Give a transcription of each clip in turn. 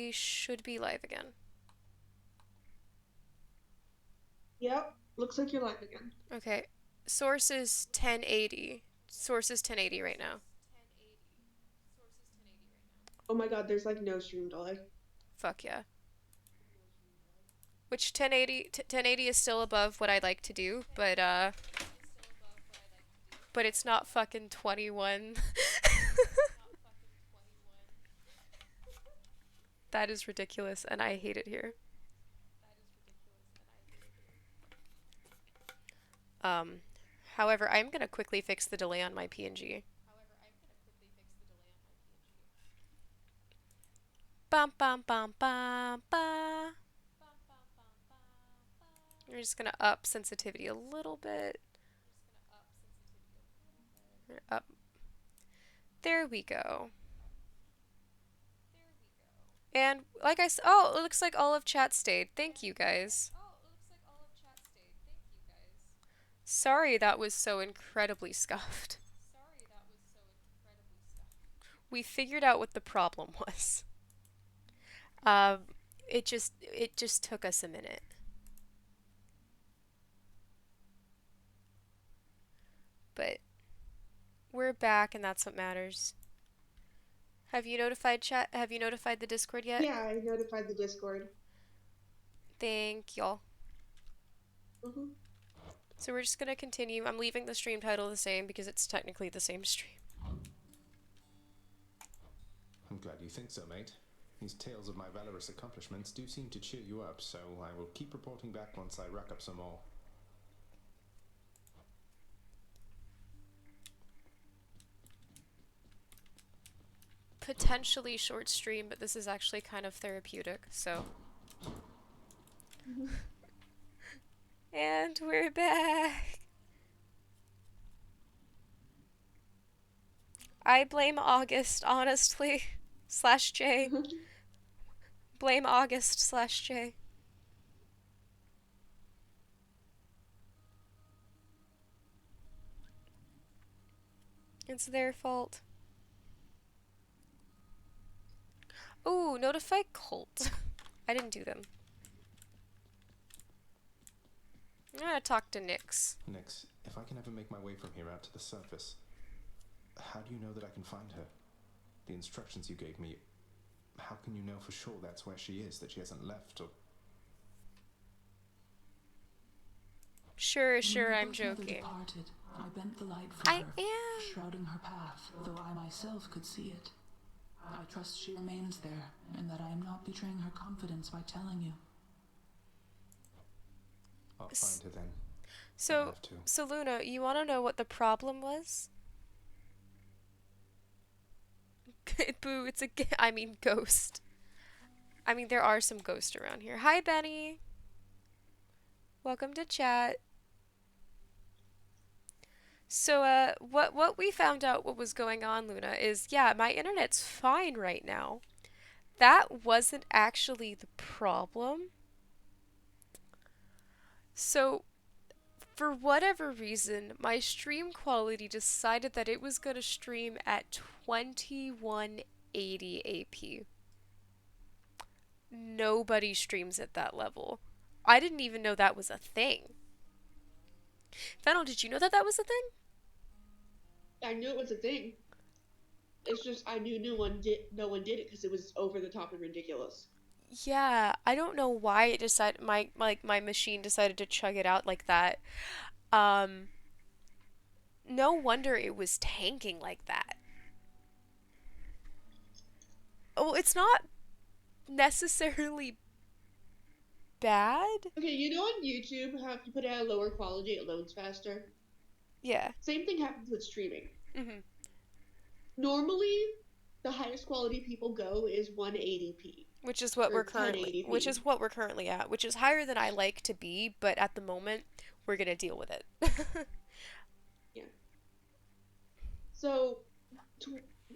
we should be live again. Yep, looks like you're live again. Okay. Source is 1080. Source is 1080 right now. Oh my god, there's like no stream delay. Fuck yeah. Which 1080 is still above what I'd like to do, but it's not fucking 21. That is ridiculous and I hate it here. Um However, I'm going to quickly fix the delay on my PNG. Bum bum bum bum bum. We're just going to up sensitivity a little bit. Up. There we go. And like I said, oh, it looks like all of chat stayed. Thank you guys. Sorry that was so incredibly scuffed. We figured out what the problem was. Um, it just took us a minute. But we're back and that's what matters. Have you notified chat? Have you notified the Discord yet? Yeah, I notified the Discord. Thank y'all. Hmm. So we're just gonna continue. I'm leaving the stream title the same because it's technically the same stream. I'm glad you think so, mate. These tales of my valorous accomplishments do seem to cheer you up, so I will keep reporting back once I rack up some more. Potentially short stream, but this is actually kind of therapeutic, so. Hmm. And we're back. I blame August, honestly. Slash J. Blame August slash J. It's their fault. Ooh, notify cult. I didn't do them. I'm gonna talk to Nyx. Nix, if I can ever make my way from here out to the surface, how do you know that I can find her? The instructions you gave me, how can you know for sure that's where she is, that she hasn't left, or... Sure, When sure, your I'm birth mother joking. departed, I bent the light for I her, am. shrouding her path, though I myself could see it. I trust she remains there, and that I am not betraying her confidence by telling you. I'll find her then. I So, have to. so Luna, you wanna know what the problem was? Boo, it's a I mean, ghost. I mean, there are some ghosts around here. Hi, Benny. Welcome to chat. So, what we found out what was going on, Luna, is yeah, my internet's fine right now. That wasn't actually the problem. So, for whatever reason, my stream quality decided that it was gonna stream at 2180 AP. Nobody streams at that level. I didn't even know that was a thing. Fennel, did you know that that was a thing? I knew it was a thing. It's just I knew no one did it because it was over the top and ridiculous. Yeah, I don't know why it decided my machine decided to chug it out like that. Um, no wonder it was tanking like that. Oh, it's not necessarily bad. Okay, you know on YouTube how if you put it at a lower quality it loads faster? Yeah. Same thing happens with streaming. Hmm. Normally, the highest quality people go is 180p Which is what or we're currently which 1080p. is what we're currently at, which is higher than I like to be, but at the moment we're gonna deal with it. Yeah. So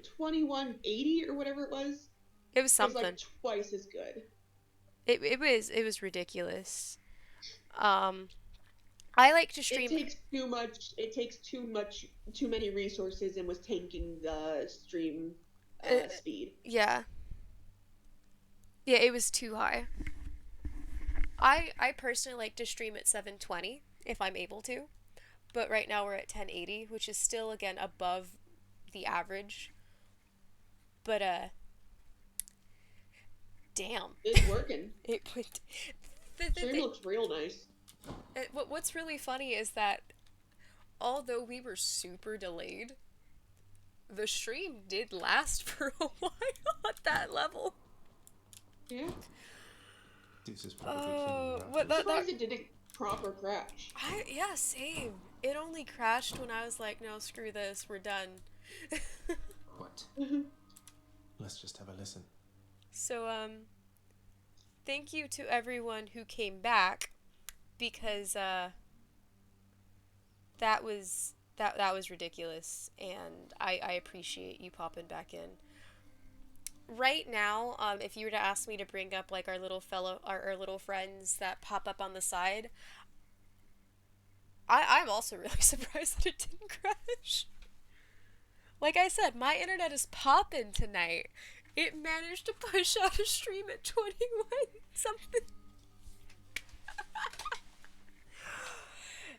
2180 or whatever it It was was like something. twice as good. It was ridiculous. Um, I like to It stream. takes too much. It takes too many resources, and was tanking the stream Uh, speed. yeah, Yeah, it was too high. I personally like to stream at 720 if I'm able to, but right now we're at 1080, which is still again above the average. But damn. It's working. It went Stream looks real nice. what's really funny is that although we were super delayed, the stream did last for a while at that level. Yeah. This is probably Oh, cleaning what up. I'm surprised it didn't proper crash. yeah, same. It only crashed when I was like, no, screw this, we're done. What? Mhm. Let's just have a listen. So, thank you to everyone who came back because that was ridiculous, and I appreciate you popping back in. Right now, if you were to ask me to bring up like our little friends that pop up on the side, I'm also really surprised that it didn't crash. Like I said, my internet is popping tonight. It managed to push out a stream at 21 something.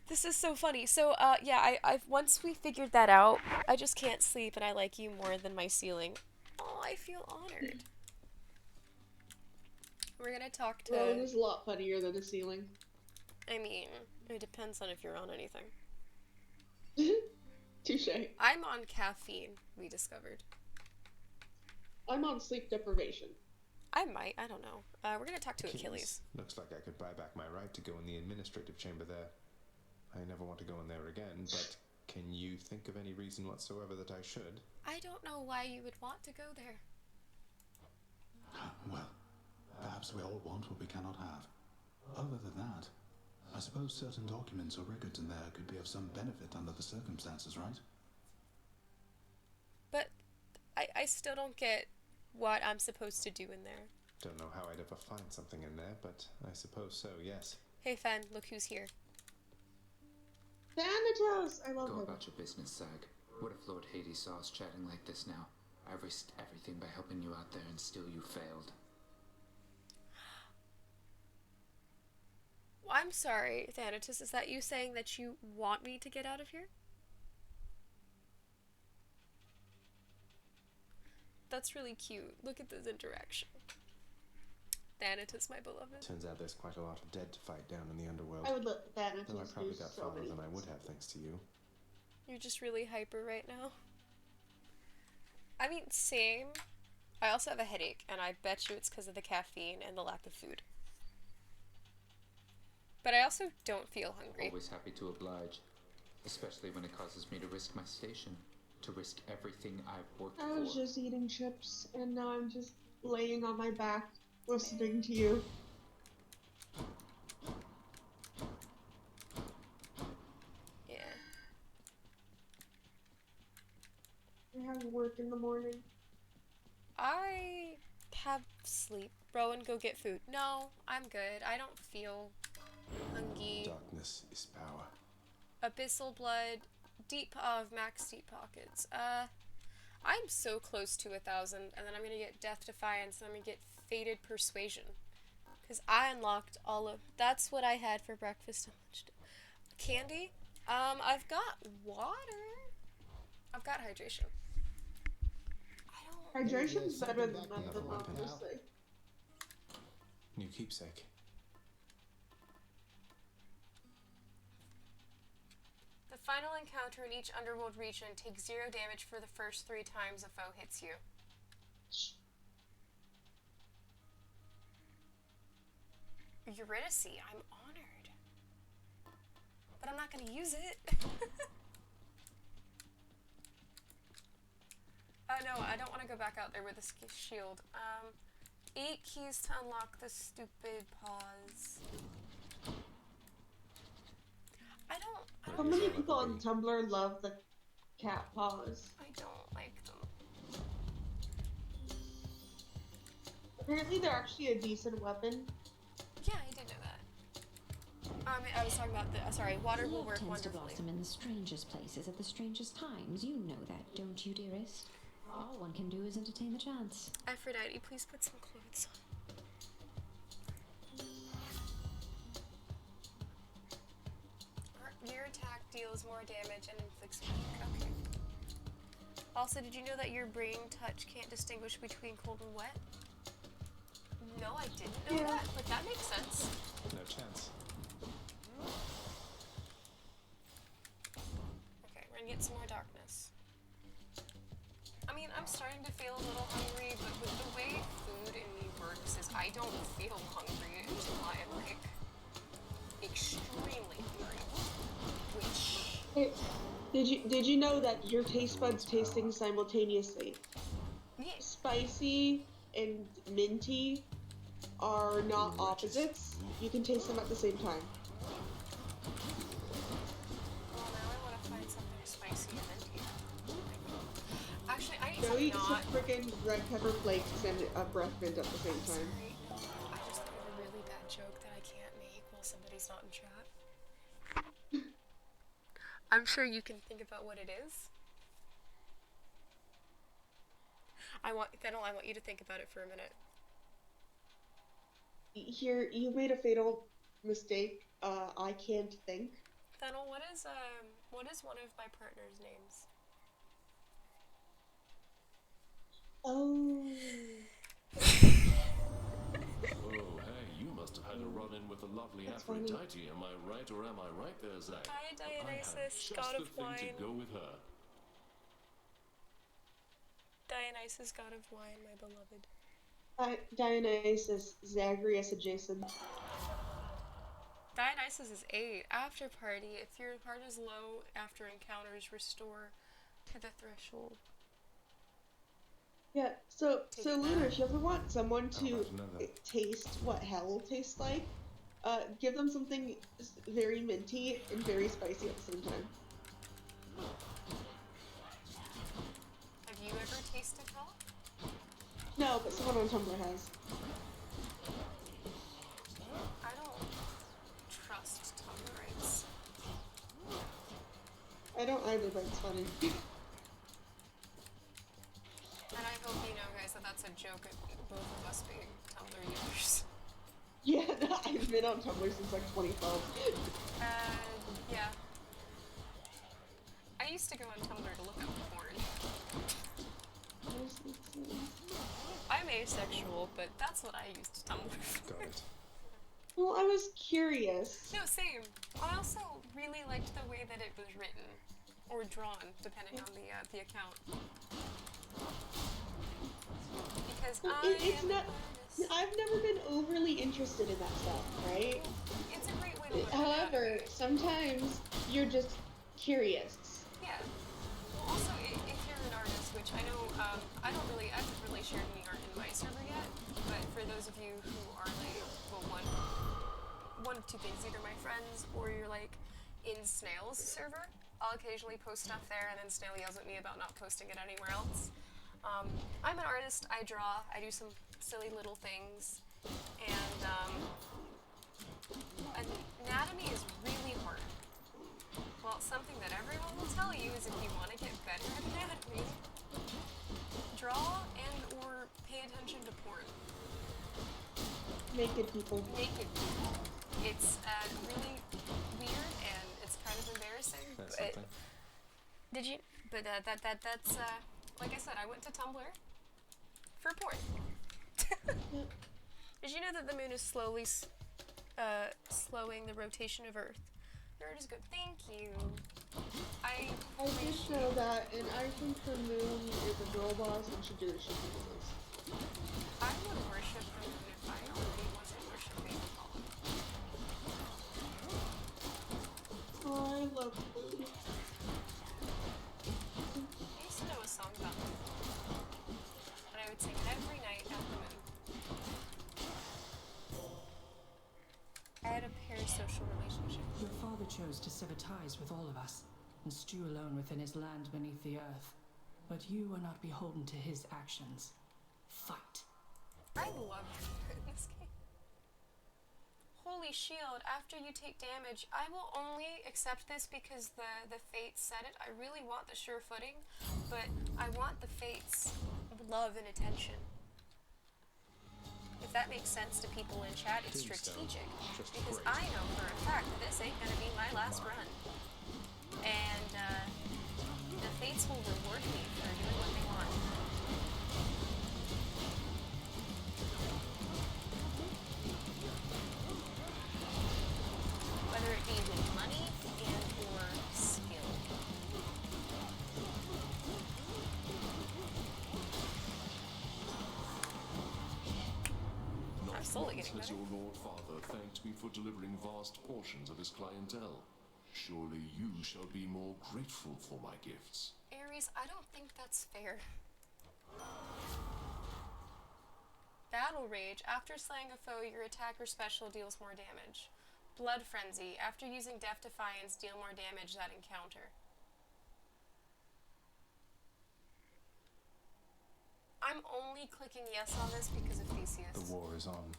This is so funny. So, yeah, I've once we figured that out, I just can't sleep, and I like you more than my ceiling. Oh, I feel honored. We're gonna talk to. Rowan is a lot funnier than the ceiling. I mean, it depends on if you're on anything. Touche. I'm on caffeine. We discovered. I'm on sleep deprivation. I might. I don't know. We're gonna talk to Achilles. Looks like I could buy back my right to go in the administrative chamber there. I never want to go in there again, but can you think of any reason whatsoever that I should? I don't know why you would want to go there. Well, perhaps we all want what we cannot have. Other than that, I suppose certain documents or records in there could be of some benefit under the circumstances, right? But I still don't get what I'm supposed to do in there. Don't know how I'd ever find something in there, but I suppose so, yes. Hey, Fen, look who's here. Thanatos! I love Go him. about your business, Zag. What if Lord Hades saw us chatting like this now? I risked everything by helping you out there and still you failed. I'm sorry, Thanatos, is that you saying that you want me to get out of here? That's really cute. Look at this interaction. Thanatos, my beloved. Turns out there's quite a lot of dead to fight down in the underworld. I would let Thanatos Though I probably do got so farther many than I things. would have thanks to you. You're just really hyper right now. I mean, same. I also have a headache, and I bet you it's because of the caffeine and the lack of food. But I also don't feel hungry. Always happy to oblige, especially when it causes me to risk my station, to risk everything I've worked I was for. just eating chips, and now I'm just laying on my back, listening to you. Yeah. I have work in the morning. I have sleep. Rowan, go get food. No, I'm good. I don't feel hungry. Darkness is power. Abyssal blood. Max deep pockets. I'm so close to 1,000, and then I'm gonna get Death Defiance, and I'm gonna get Fated Persuasion. Because I unlocked all of... That's what I had for breakfast and lunch. Candy? I've got water. I've got hydration. I don't... Hydration's Yeah, better than something back nothing, in the weapon honestly. New keepsake. The final encounter in each underworld region takes 0 damage for the first 3 times a foe hits you. Eurydice, I'm honored. But I'm not gonna use it. Oh no, I don't want to go back out there with a shield. 8 keys to unlock the stupid paws. I don't How many people on Tumblr love the cat paws? I don't like them. Apparently they're actually a decent weapon. Yeah, I did know that. I was talking about the sorry, water will Love work tends to wonderfully. blossom in the strangest places at the strangest times. You know that, don't you, dearest? All one can do is entertain the chance. Aphrodite, please put some clothes on. Your attack deals more damage and inflicts magic. Okay. Also, did you know that your brain touch can't distinguish between cold and wet? No, I didn't know that, but that makes sense. No chance. Okay, we're gonna get some more darkness. I mean, I'm starting to feel a little hungry, but with the way food in me works is I don't feel hungry until I am, like, extremely hungry. Which... Hey, did you know that your taste buds taste things simultaneously? Yeah. Spicy and minty are not opposites. You can taste them at the same time. Well, now I want to find something spicy and minty. Actually, I need Go eat to some not... freaking red pepper flakes and a breath mint at the same time. Sorry, no, I just thought of a really bad joke that I can't make while somebody's not in chat. I'm sure you can think about what it is. Fennel, I want you to think about it for a minute. Here, you made a fatal mistake. I can't think. Fennel, what is one of my partner's names? Oh. Oh, hey, you must have had a run-in with the lovely That's Aphrodite, am I right, or am I right there, Zach? Hi, Dionysus, I had just god the of thing wine. to go with her. Dionysus, god of wine, my beloved. Dionysus, Zagreus adjacent. Dionysus is 8. After party. If your heart is low after encounters, restore to the threshold. Yeah, so Take it Luna, back. if you ever want someone to about another? taste what hell tastes like, give them something very minty and very spicy at the same time. Have you ever tasted hell? No, but someone on Tumblr has. I don't trust Tumblrites. I don't either, but it's funny. And I hope you know, guys, that that's a joke at both of us being Tumblr users. Yeah, I've been on Tumblr since like 2012. Yeah. I used to go on Tumblr to look up porn. I'm asexual, but that's what I used Tumblr for. Got it. Well, I was curious. No, same. I also really liked the way that it was written. Or drawn, depending on the account. Because It's not. I've never been overly interested in that stuff, right? It's a great way to look However, at it. sometimes you're just curious. Yeah. Also, if you're an artist, which I know, I haven't really shared any art in my server yet, but for those of you who are like, well, one of two things, either my friends or you're like in Snail's server, I'll occasionally post stuff there, and then Snail yells at me about not posting it anywhere else. I'm an artist, I draw, I do some silly little things, and anatomy is really hard. Well, something that everyone will tell you is if you want to get better at anatomy, draw and or pay attention to porn. Naked people. Naked people. It's really weird and it's kind of embarrassing. That's But something. did you? But that's like I said, I went to Tumblr for porn. Did you know that the moon is slowly slowing the rotation of Earth? Nerd is good. Thank you. I did know that, and I think the moon is a girl boss and should do what she pleases. I would worship the moon if I already wasn't worshiping Apollo. Oh, I love food. I used to know a song about the moon, and I would sing it every night at the moon. I had a parasocial relationship. Your father chose to sever ties with all of us and stew alone within his land beneath the earth. But you are not beholden to his actions. Fight. I love you in this game. Holy shield, after you take damage, I will only accept this because the fates said it. I really want the sure footing, but I want the fates' love and attention. If that makes sense to people in chat, it's Tombstone. strategic. Just Because great. I know for a fact that this ain't gonna be my last run. And the fates will reward me for doing what they want. Whether it be with money and or skill. Not I'm slowly once getting has better. your Lord Father thanked me for delivering vast portions of his clientele. Surely you shall be more grateful for my gifts. Ares, I don't think that's fair. Battle Rage. After slaying a foe, your attack or special deals more damage. Blood Frenzy. After using Death Defiance, deal more damage that encounter. I'm only clicking yes on this because of Theseus. The war is on.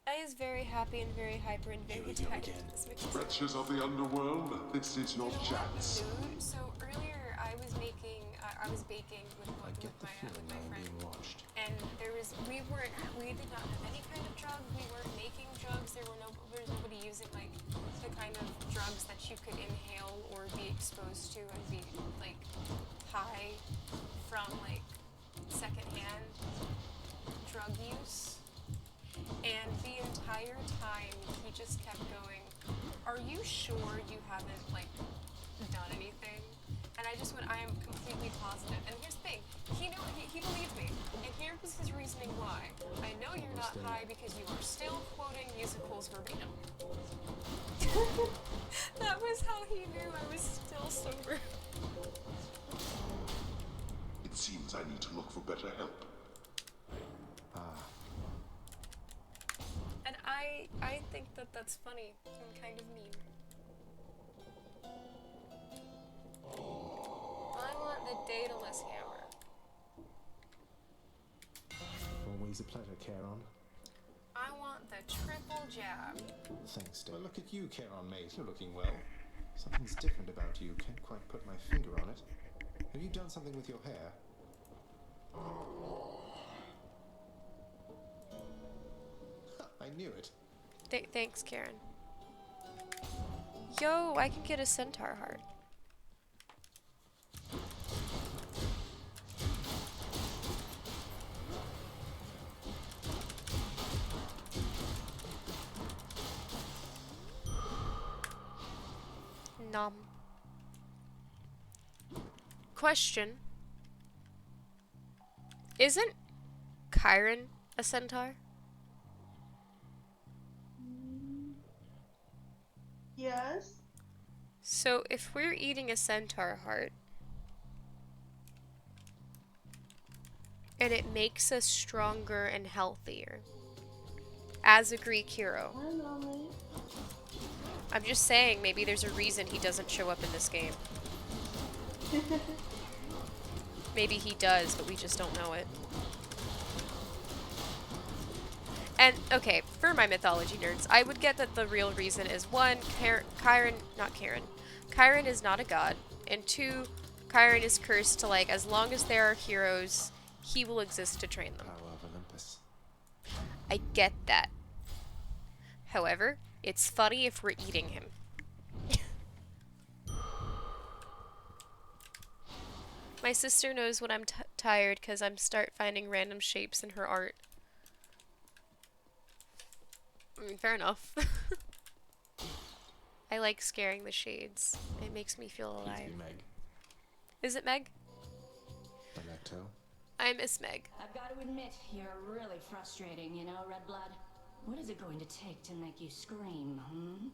I is very happy and very hyper and very Here we go tired. again. This makes me Wretches of the underworld, this is not You know what? chance. Mood. So earlier I was making, I was baking with I get the my feeling I am friend, being watched. and we did not have any kind of drug. We weren't making drugs. There was nobody using like the kind of drugs that you could inhale or be exposed to and be like high from like secondhand drug use. And the entire time he just kept going, "Are you sure you haven't like done anything?" And I just went, "I am completely positive." And here's the thing, he believed me. And here was his reasoning why. "I know you're not high because you are still quoting musicals verbatim." That was how he knew I was still sober. It seems I need to look for better help. And I think that that's funny and kind of mean. I want the Daedalus hammer. Always a pleasure, Charon. I want the triple jab. Thanks, Dave. Well, look at you, Charon, mate. You're looking well. Something's different about you. Can't quite put my finger on it. Have you done something with your hair? I knew it. Thanks, Karen. Yo, I can get a centaur heart. Nom. Question. Isn't Chiron a centaur? Yes. So if we're eating a centaur heart and it makes us stronger and healthier as a Greek hero, I know I'm just saying maybe there's a reason he doesn't show up in this game. it. Maybe he does, but we just don't know it. And, okay, for my mythology nerds, I would get that the real reason is, one, Chiron is not a god, and two, Chiron is cursed to, like, as long as there are heroes, he will exist to train them. Power of Olympus. I get that. However, it's funny if we're eating him. My sister knows when I'm tired because I'm start finding random shapes in her art. I mean, fair enough. I like scaring the shades. It makes me feel Please alive. be Meg. Is it Meg? Electo. I miss Meg. I've got to admit, you're really frustrating, you know, Red Blood. What is it going to take to make you scream, hmm?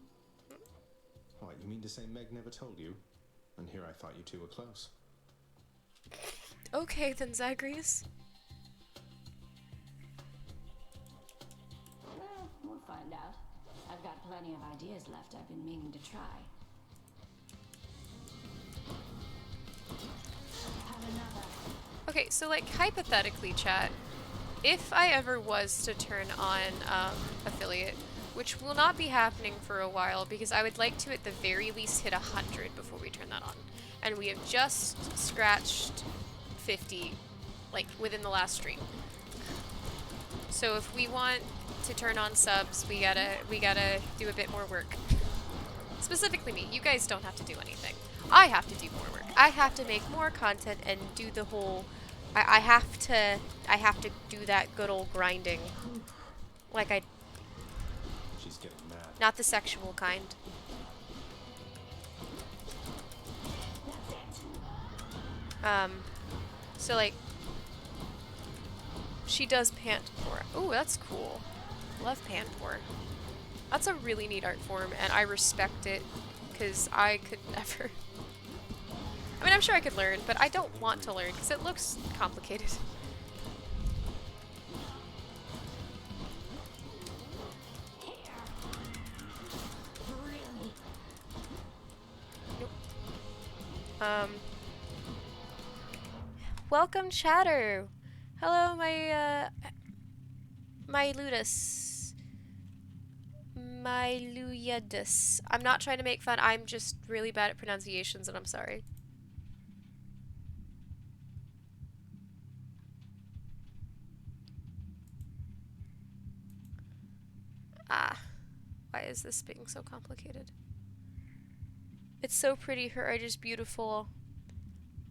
What, you mean to say Meg never told you? And here I thought you two were close. Okay, then Zagreus. Well, we'll find out. I've got plenty of ideas left I've been meaning to try. Have another. Okay, so like hypothetically, chat, if I ever was to turn on affiliate, which will not be happening for a while because I would like to at the very least hit 100 before we turn that on. And we have just scratched 50 like within the last stream. So if we want to turn on subs, we gotta do a bit more work. Specifically me. You guys don't have to do anything. I have to do more work. I have to make more content and do the whole. I have to do that good old grinding. Like She's getting mad. not the sexual kind. So like, she does pant pour. Ooh, that's cool. Love pant pour. That's a really neat art form, and I respect it, because I could never. I mean, I'm sure I could learn, but I don't want to learn, because it looks complicated. Nope. Welcome, chatter. Hello, my Ludus. My Luyadus. I'm not trying to make fun. I'm just really bad at pronunciations, and I'm sorry. Ah. Why is this being so complicated? It's so pretty. Her art is beautiful.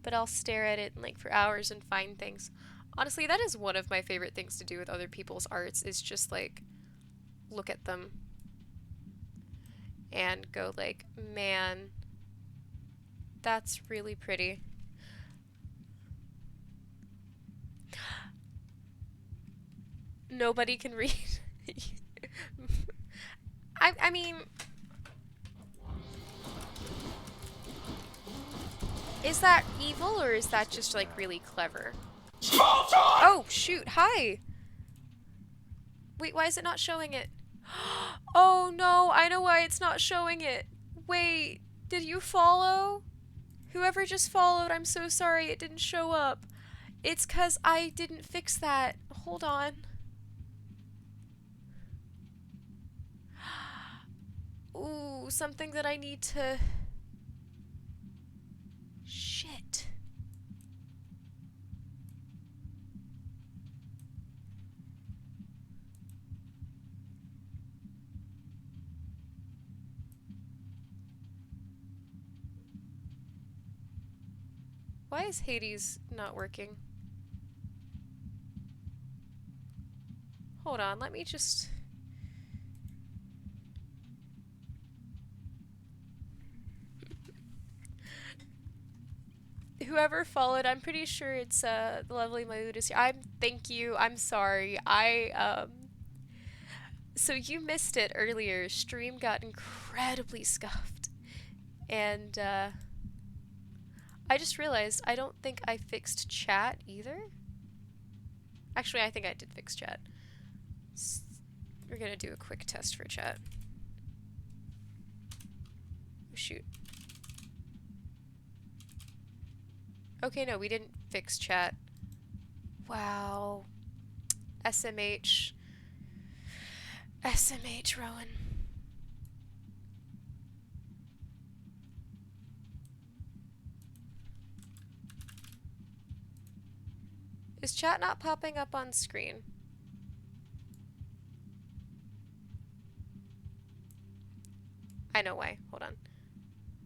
But I'll stare at it like for hours and find things. Honestly, that is one of my favorite things to do with other people's arts, is just like look at them and go like, man, that's really pretty. Nobody can read. I mean, is that evil or is that just like really clever? Oh shoot, hi! Wait, why is it not showing it? Oh no, I know why it's not showing it. Wait, did you follow? Whoever just followed, I'm so sorry it didn't show up. It's 'cause I didn't fix that. Hold on. Ooh, something that I need to... Shit. Why is Hades not working? Hold on, let me just... Whoever followed, I'm pretty sure it's the lovely Mayudis here. Thank you. I'm sorry. So you missed it earlier. Stream got incredibly scuffed. And I just realized I don't think I fixed chat either. Actually, I think I did fix chat. We're gonna do a quick test for chat. Oh, shoot. Okay, no, we didn't fix chat. Wow. SMH. SMH, Rowan. Is chat not popping up on screen? I know why. Hold on.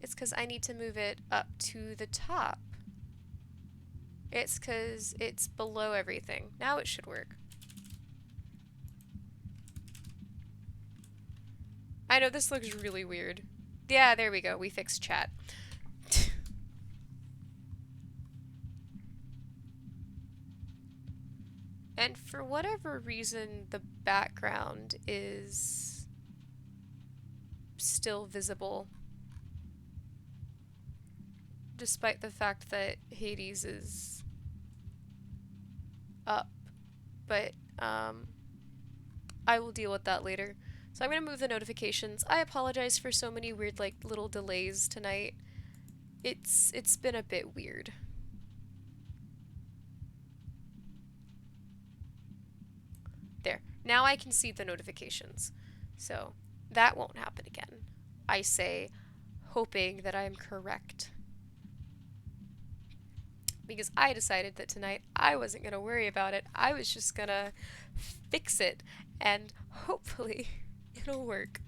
It's because I need to move it up to the top. It's because it's below everything. Now it should work. I know this looks really weird. Yeah, there we go. We fixed chat. And for whatever reason, the background is still visible. Despite the fact that Hades is up. But, I will deal with that later. So I'm gonna move the notifications. I apologize for so many weird, like, little delays tonight. It's been a bit weird. There. Now I can see the notifications. So, that won't happen again. I say, hoping that I'm correct. because I decided that tonight I wasn't going to worry about it. I was just going to fix it, and hopefully it'll work.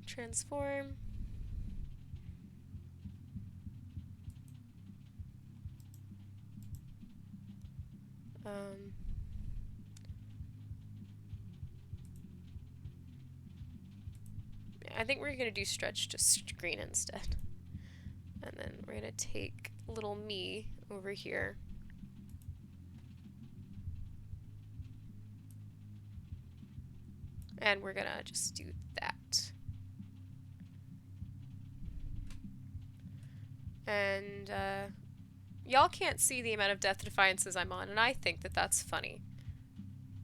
Transform. I think we're going to do stretch to screen instead. And then we're going to take little me over here. And we're going to just do that. And y'all can't see the amount of Death Defiances I'm on, and I think that that's funny.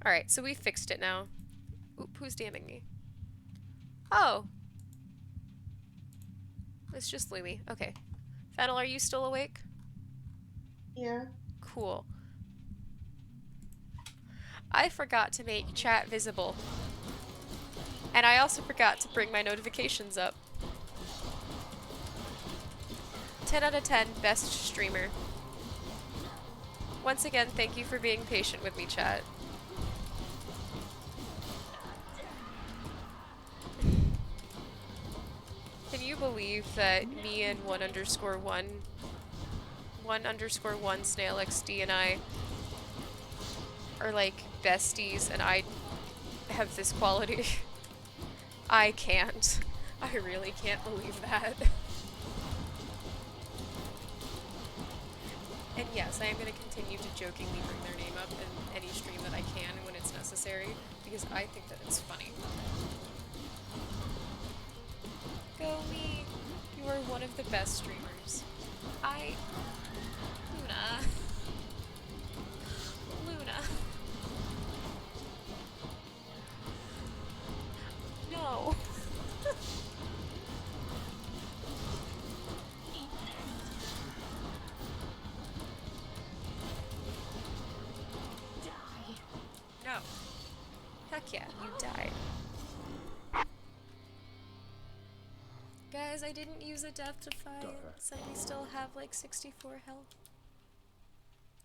Alright, so we fixed it now. Oop, who's damning me? Oh. It's just Louie. Okay. Fennel, are you still awake? Yeah. Cool. I forgot to make chat visible. And I also forgot to bring my notifications up. 10 out of 10, best streamer. Once again, thank you for being patient with me, chat. Can you believe that me and 1_1 Snail XD and I are like besties and I have this quality? I can't. I really can't believe that. And yes, I am going to continue to jokingly bring their name up in any stream that I can when it's necessary, because I think that it's funny. Go me! You are one of the best streamers. Luna. Luna. No. No. Heck yeah, you died. Guys, I didn't use a Death Defiance, and we still have like 64 health.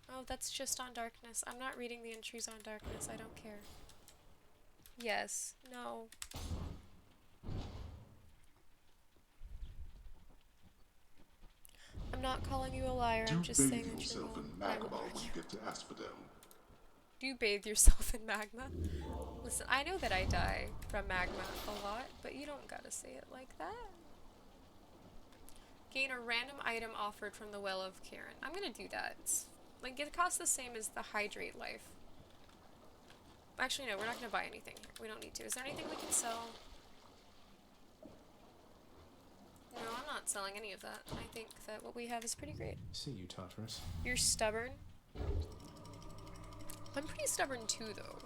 Oh, that's just on Darkness. I'm not reading the entries on Darkness. I don't care. Yes. No. I'm not calling you a liar. I'm just saying that you're wrong. I will argue. When you get to Asphodel. Do you bathe yourself in magma? Listen, I know that I die from magma a lot, but you don't gotta say it like that. Gain a random item offered from the Well of Karen. I'm gonna do that. It's, like, it costs the same as the Hydrate Life. Actually, no, we're not gonna buy anything here. We don't need to. Is there anything we can sell? No, I'm not selling any of that. I think that what we have is pretty great. See you, Tartarus. You're stubborn? I'm pretty stubborn too, though.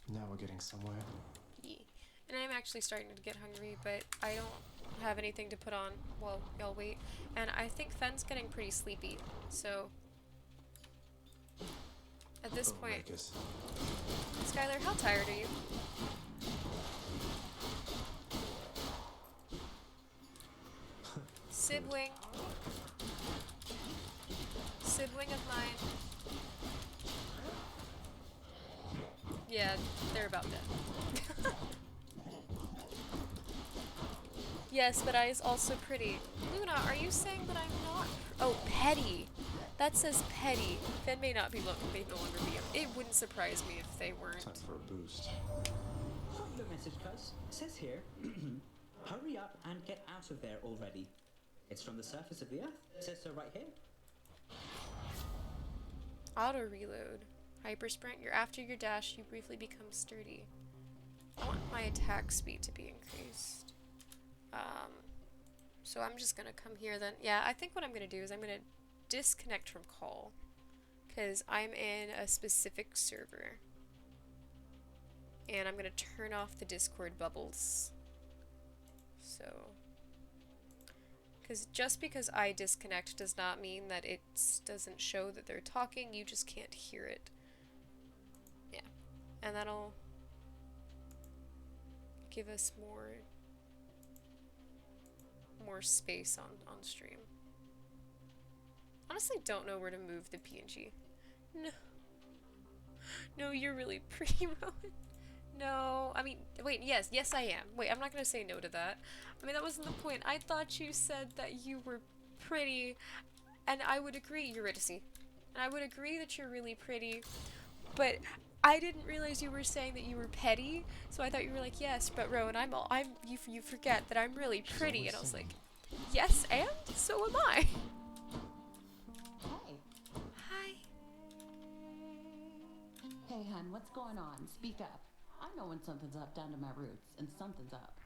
Now we're getting somewhere. Yeah. And I'm actually starting to get hungry, but I don't have anything to put on while y'all wait. And I think Fenn's getting pretty sleepy, so... At this point... Skylar, how tired are you? Sibwing. Sibwing of mine. Yeah, they're about dead. Yes, but I is also pretty. Luna, are you saying that I'm not? Oh, petty. That says petty. Fen may not be may no longer be. It wouldn't surprise me if they weren't. Time for a boost. Got your message, cuz. It says here, hurry up and get out of there already. It's from the surface of the earth. It says so right here. Auto reload. Hyper sprint. You're after your dash. You briefly become sturdy. I want my attack speed to be increased. So I'm just gonna come here then. Yeah, I think what I'm gonna do is I'm gonna disconnect from call, because I'm in a specific server. And I'm gonna turn off the Discord bubbles. So, because just because I disconnect does not mean that it doesn't show that they're talking, you just can't hear it. Yeah. And that'll give us more space on stream. Honestly, don't know where to move the PNG. No. No, you're really pretty, Rowan. No, I mean, wait, yes, I am. Wait, I'm not gonna say no to that. I mean, that wasn't the point. I thought you said that you were pretty, and I would agree, Eurydice. And I would agree that you're really pretty, but I didn't realize you were saying that you were petty, so I thought you were like, yes, but Rowan, you forget that I'm really pretty, and I was like, yes, and so am I. Hey. Hi. Hey, hun, what's going on? Speak up. I know when something's up down to my roots, and something's up.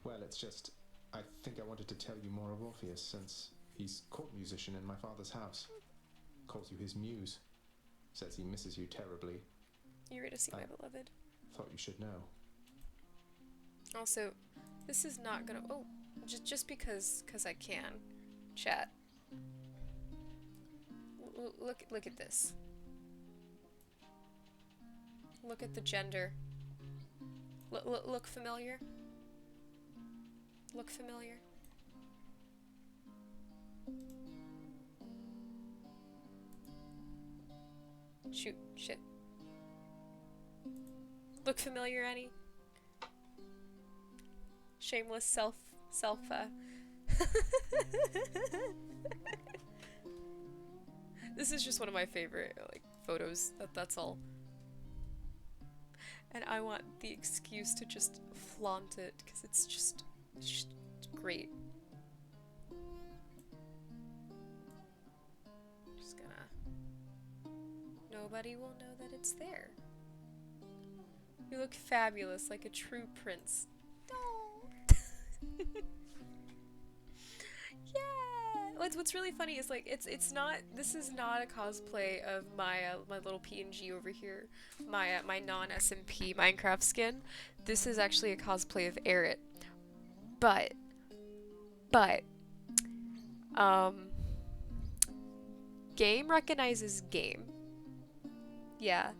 Well, it's just, I think I wanted to tell you more of Orpheus, since he's court musician in my father's house. Calls you his muse. Says he misses you terribly. Eurydice, my beloved. Thought you should know. Also, this is not gonna. Oh, just because I can. Chat. Look at this. Look at the gender. Look familiar? Look familiar? Shoot, shit. Look familiar, Annie? Shameless self, This is just one of my favorite, like, photos. That's all. And I want the excuse to just flaunt it, because it's just great. Just gonna... Nobody will know that it's there. You look fabulous, like a true prince. Yeah! What's really funny is, like, it's not, this is not a cosplay of my my little PNG over here, my non-SMP Minecraft skin. This is actually a cosplay of Aerith. But game recognizes game. Yeah.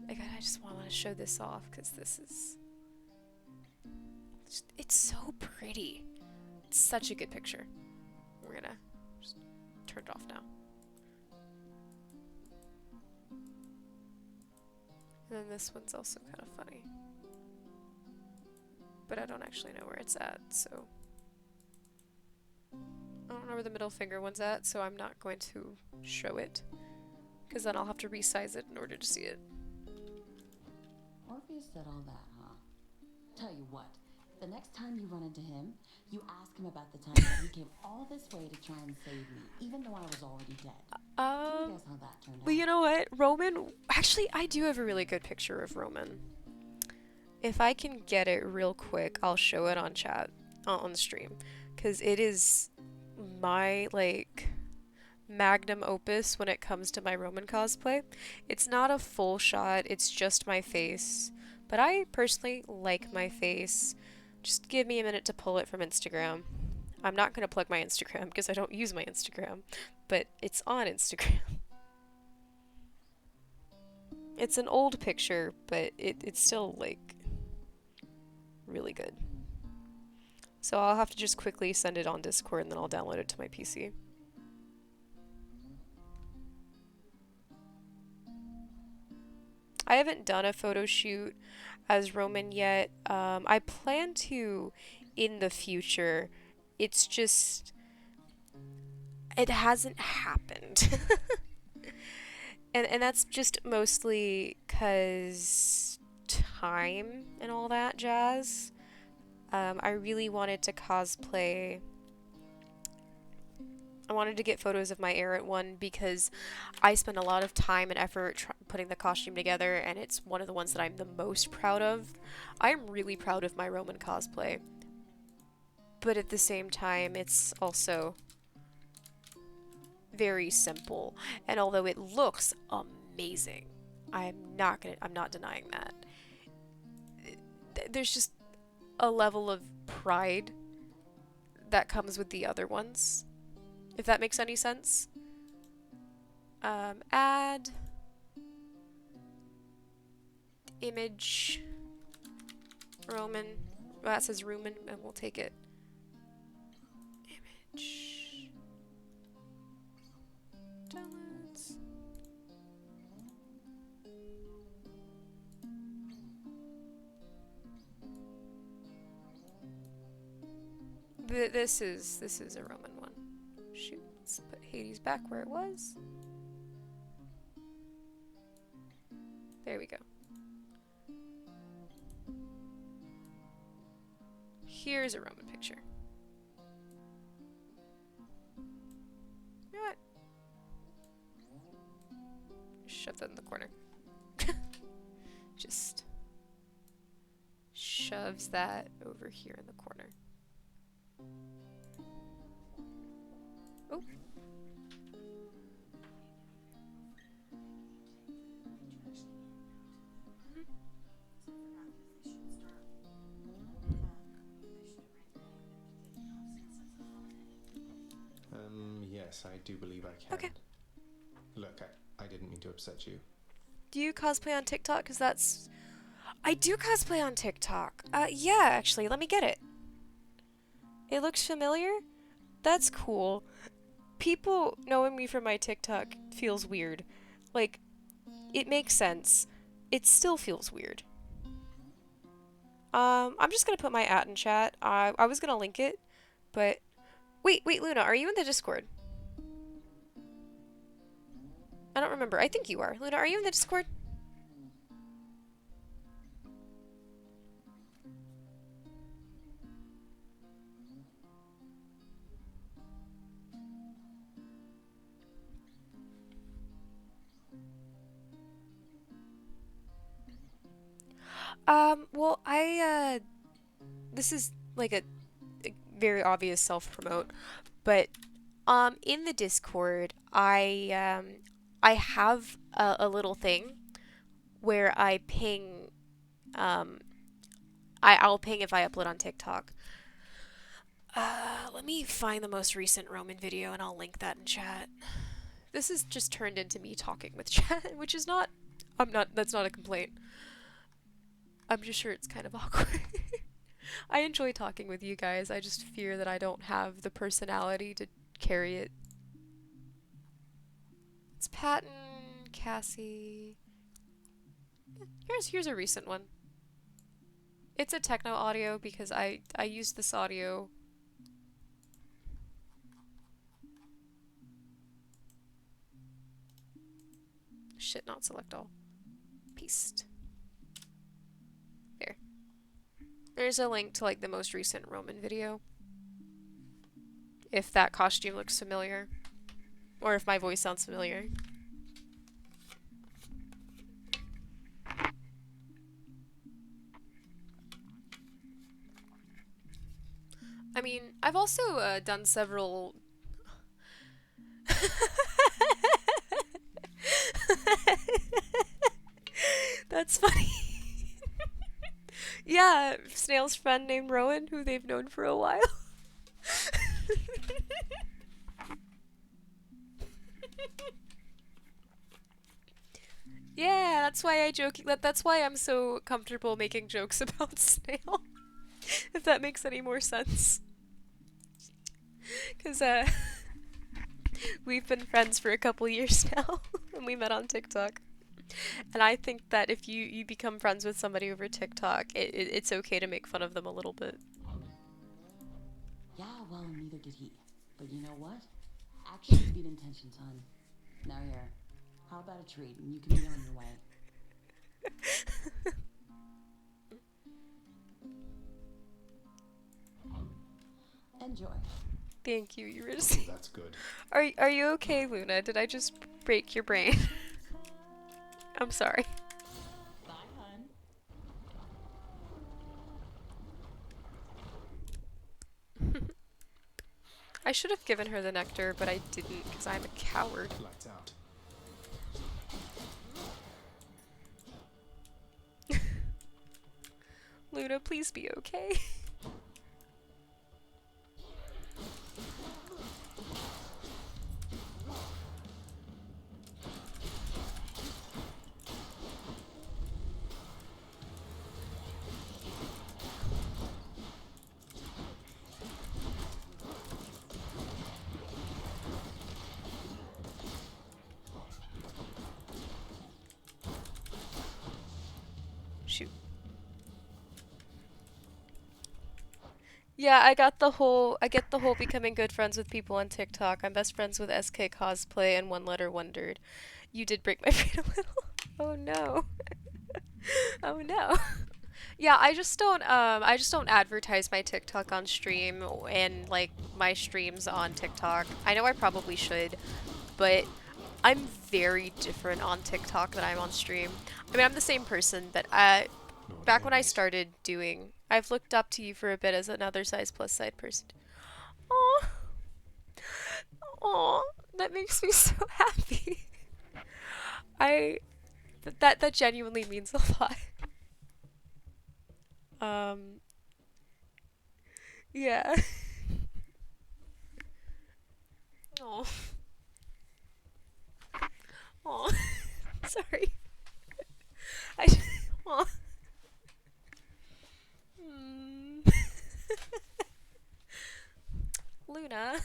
I just want to show this off because this is it's so pretty. It's such a good picture. We're gonna just turn it off now. And then this one's also kind of funny. But I don't actually know where it's at, so I don't know where the middle finger one's at, so I'm not going to show it. Because then I'll have to resize it in order to see it. Orpheus said all that, huh? Tell you what, the next time you run into him, you ask him about the time that he came all this way to try and save me, even though I was already dead. Guess how that turned out. Well, you know what? Roman... Actually, I do have a really good picture of Roman. If I can get it real quick, I'll show it on chat, on the stream. Because it is my, like, magnum opus when it comes to my Roman cosplay. It's not a full shot, it's just my face. But I personally like my face. Just give me a minute to pull it from Instagram. I'm not going to plug my Instagram because I don't use my Instagram, but it's on Instagram. It's an old picture, but it's still, like, really good. So I'll have to just quickly send it on Discord and then I'll download it to my PC. I haven't done a photo shoot as Roman yet. I plan to in the future. It's just... it hasn't happened. and that's just mostly because time and all that jazz. I really wanted to cosplay... I wanted to get photos of my Aerith one because I spend a lot of time and effort putting the costume together, and it's one of the ones that I'm the most proud of. I'm really proud of my Roman cosplay. But at the same time, it's also very simple. And although it looks amazing, I'm not denying that. There's just a level of pride that comes with the other ones. If that makes any sense. Add. image Roman. Well, that says Roman, and we'll take it. Image. Downloads. This is a Roman one. Shoot, let's put Hades back where it was. There we go. Here's a Roman picture. You know what? Shove that in the corner. Just shoves that over here in the corner. Oh. Yes, I do believe I can. Okay. Look, I didn't mean to upset you. Do you cosplay on TikTok? Because that's... I do cosplay on TikTok. Yeah, actually, let me get it. It looks familiar? That's cool. People knowing me from my TikTok feels weird. Like, it makes sense. It still feels weird. I'm just gonna put my @ in chat. I was gonna link it, but... Wait, Luna, are you in the Discord? I don't remember. I think you are. Luna, are you in the Discord? Well, this is like a very obvious self-promote, but, in the Discord, I have a little thing where I ping, I'll ping if I upload on TikTok. Let me find the most recent Roman video and I'll link that in chat. This has just turned into me talking with chat, which is not, that's not a complaint. I'm just sure it's kind of awkward. I enjoy talking with you guys, I just fear that I don't have the personality to carry it. It's Patton, Cassie. Here's a recent one. It's a techno audio because I used this audio. Shit, not select all. Paste. There. There's a link to like the most recent Roman video. If that costume looks familiar. Or if my voice sounds familiar. I mean, I've also done several... That's funny. Yeah, Snail's friend named Rowan, who they've known for a while. Yeah, that's why I joke. That's why I'm so comfortable making jokes about Snail. If that makes any more sense. Because, we've been friends for a couple years now, and we met on TikTok. And I think that if you become friends with somebody over TikTok, it's okay to make fun of them a little bit. Yeah, well, neither did he. But you know what? Actions beat intentions, hon. Now here, how about a treat and you can be on your way? Enjoy. Thank you, Eurydice. Oh, that's good. Are you okay, Luna? Did I just break your brain? I'm sorry. Bye, hon. I should have given her the nectar, but I didn't because I'm a coward. Lights out. Luna, please be okay. shoot. Yeah, I get the whole becoming good friends with people on TikTok. I'm best friends with SK Cosplay and One Letter Wondered. You did break my brain a little. Oh no. Oh no. Yeah, I just don't advertise my TikTok on stream and like my streams on TikTok. I know I probably should, but I'm very different on TikTok than I'm on stream. I mean, I'm the same person, but Lord back when I Hades. started doing, I've looked up to you for a bit as another size plus side person. Oh, oh, that makes me so happy. I that genuinely means a lot. Um, yeah. Oh, oh, sorry. I. Oh. Mm. Luna,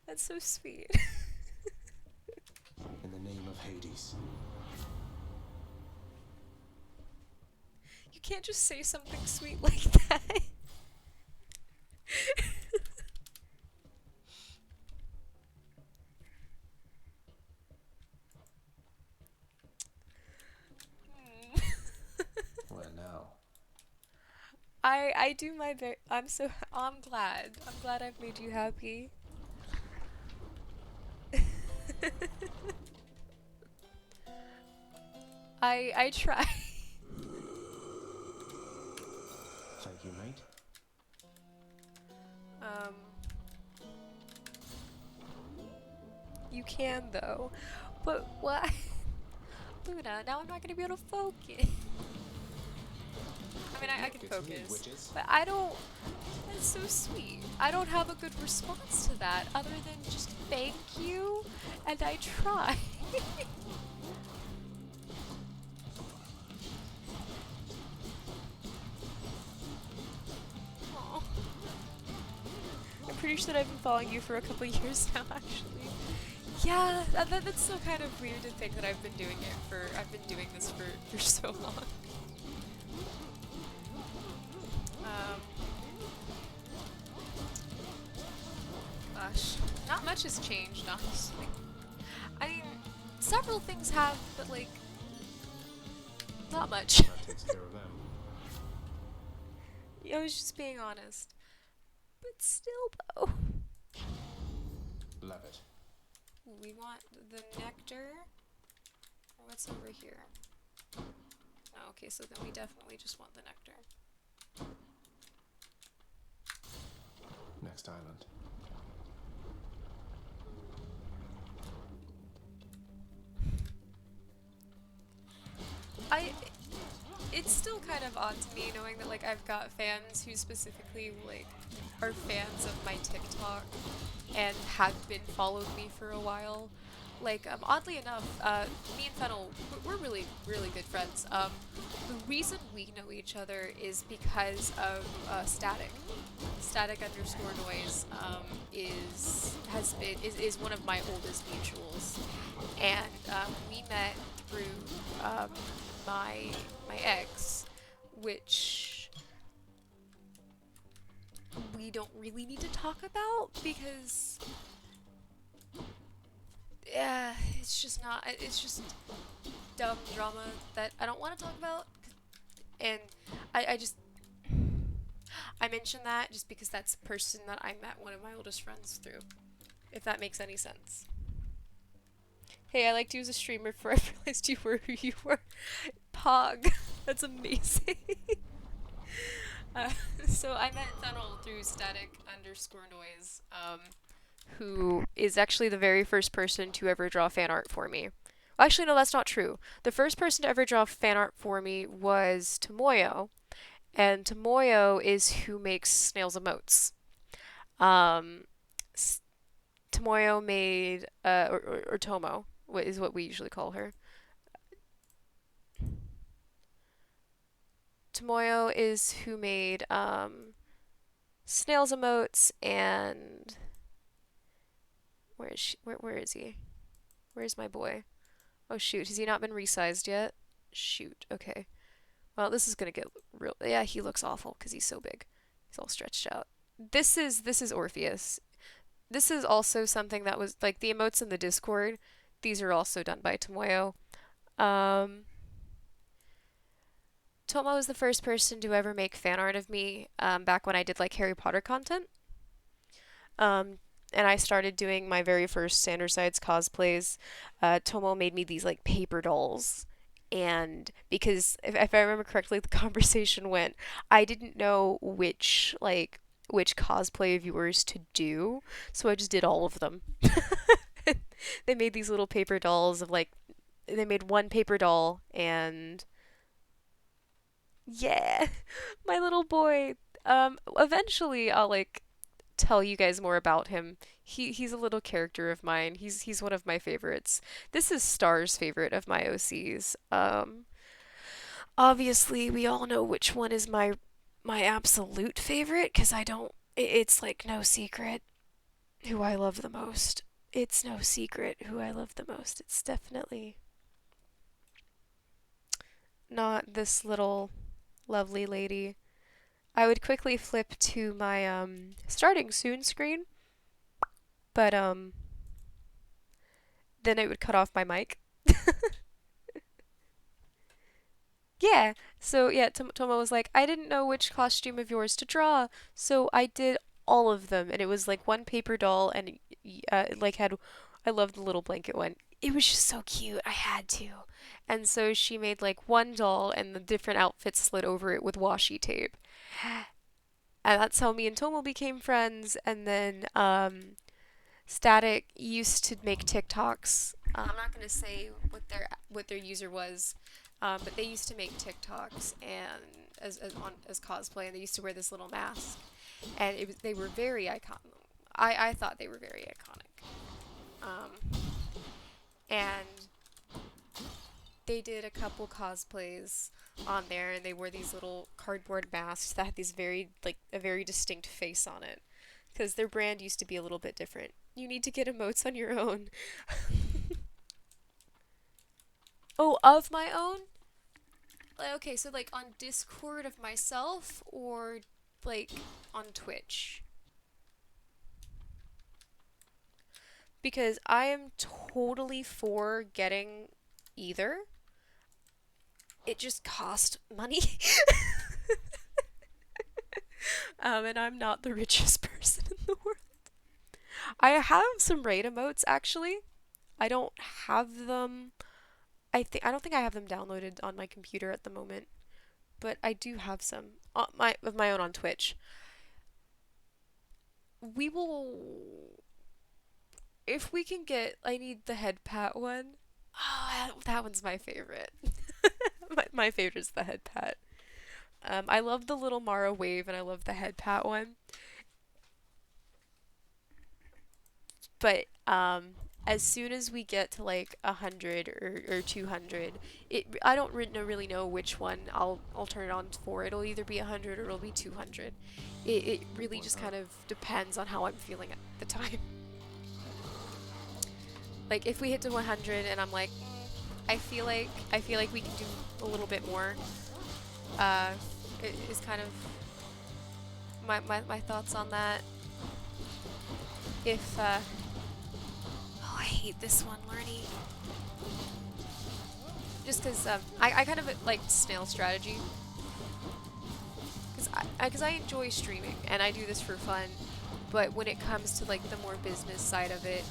that's so sweet. In the name of Hades. You can't just say something sweet like that. Well, now. I do my very. I'm glad. I'm glad I've made you happy. I try. Thank you, mate. Um, you can though, but why, Luna? Now I'm not gonna be able to focus. I mean, I can It's me, focus, witches. but I don't. That's so sweet. I don't have a good response to that other than just thank you, and I try. Aw. I'm pretty sure that I've been following you for a couple years now, actually. Yeah, that's so kind of weird to think that I've been doing this for so long. Um, Gosh, not much has changed, honestly. I mean, several things have, but like, not much. That takes care of them. I was just being honest. But still, though. Love it. We want the nectar. Or what's over here? Oh, okay, so then we definitely just want the nectar. Next island. It's still kind of odd to me knowing that like I've got fans who specifically like are fans of my TikTok and have been followed me for a while. Like oddly enough, me and Fennel we're really good friends. The reason we know each other is because of Static. Static underscore noise is one of my oldest mutuals, and we met through my ex, which we don't really need to talk about because yeah, it's just not. It's just dumb drama that I don't want to talk about, and I just I mention that just because that's the person that I met one of my oldest friends through. If that makes any sense. Hey, I liked you as a streamer before I realized you were who you were. Pog. That's amazing. uh, so I met Fennel through Static underscore noise, who is actually the very first person to ever draw fan art for me. Well, actually, no, that's not true. The first person to ever draw fan art for me was Tomoyo, and Tomoyo is who makes snails emotes. Um, Tomoyo made, or Tomo, what is what we usually call her. Tomoyo is who made snails emotes and where is she? Where is he? Where's my boy? Oh shoot, has he not been resized yet? Shoot. Okay. Well, this is gonna get real. Yeah, he looks awful because he's so big. He's all stretched out. This is Orpheus. This is also something that was like the emotes in the Discord. These are also done by Tomoyo. Um, Tomo was the first person to ever make fan art of me back when I did like Harry Potter content. Um, and I started doing my very first Sandersides cosplays. Tomo made me these like paper dolls. And because if I remember correctly, the conversation went, I didn't know which cosplay viewers to do, so I just did all of them. They made these little paper dolls of like they made one paper doll and yeah, my little boy. Eventually I'll like tell you guys more about him. He's a little character of mine. He's one of my favorites. This is Star's favorite of my OCs. Obviously we all know which one is my absolute favorite because I don't it's like no secret who I love the most. It's no secret who I love the most. It's definitely not this little lovely lady. I would quickly flip to my starting soon screen, but then it would cut off my mic. Yeah, so yeah, Tomo was like, I didn't know which costume of yours to draw, so I did all of them, and it was like one paper doll, and it like had, I loved the little blanket one. It was just so cute, I had to. And so she made like one doll, and the different outfits slid over it with washi tape. And that's how me and Tomo became friends, and then Static used to make TikToks. I'm not gonna say what their user was, but they used to make TikToks and as cosplay, and they used to wear this little mask, and they were very iconic. I thought they were very iconic, and they did a couple cosplays on there, and they wore these little cardboard masks that had these a very distinct face on it, because their brand used to be a little bit different. You need to get emotes on your own. Oh, of my own? Okay, so like on Discord of myself or like on Twitch? Because I am totally for getting either. It just cost money. And I'm not the richest person in the world. I have some raid emotes actually. I don't have them. I don't think I have them downloaded on my computer at the moment, but I do have some of my own on Twitch. We will, if we can get. I need the head pat one. Oh, that one's my favorite. My favorite is the head pat. I love the little Mara wave, and I love the head pat one. But as soon as we get to like 100 or 200, I don't really know which one I'll turn it on for. It'll either be 100 or it'll be 200. It really just kind of depends on how I'm feeling at the time. Like if we hit to 100 and I'm like, I feel like we can do a little bit more. It is kind of my thoughts on that. If oh, I hate this one, Lerny. Just because I kind of like snail strategy. Because I enjoy streaming and I do this for fun, but when it comes to like the more business side of it,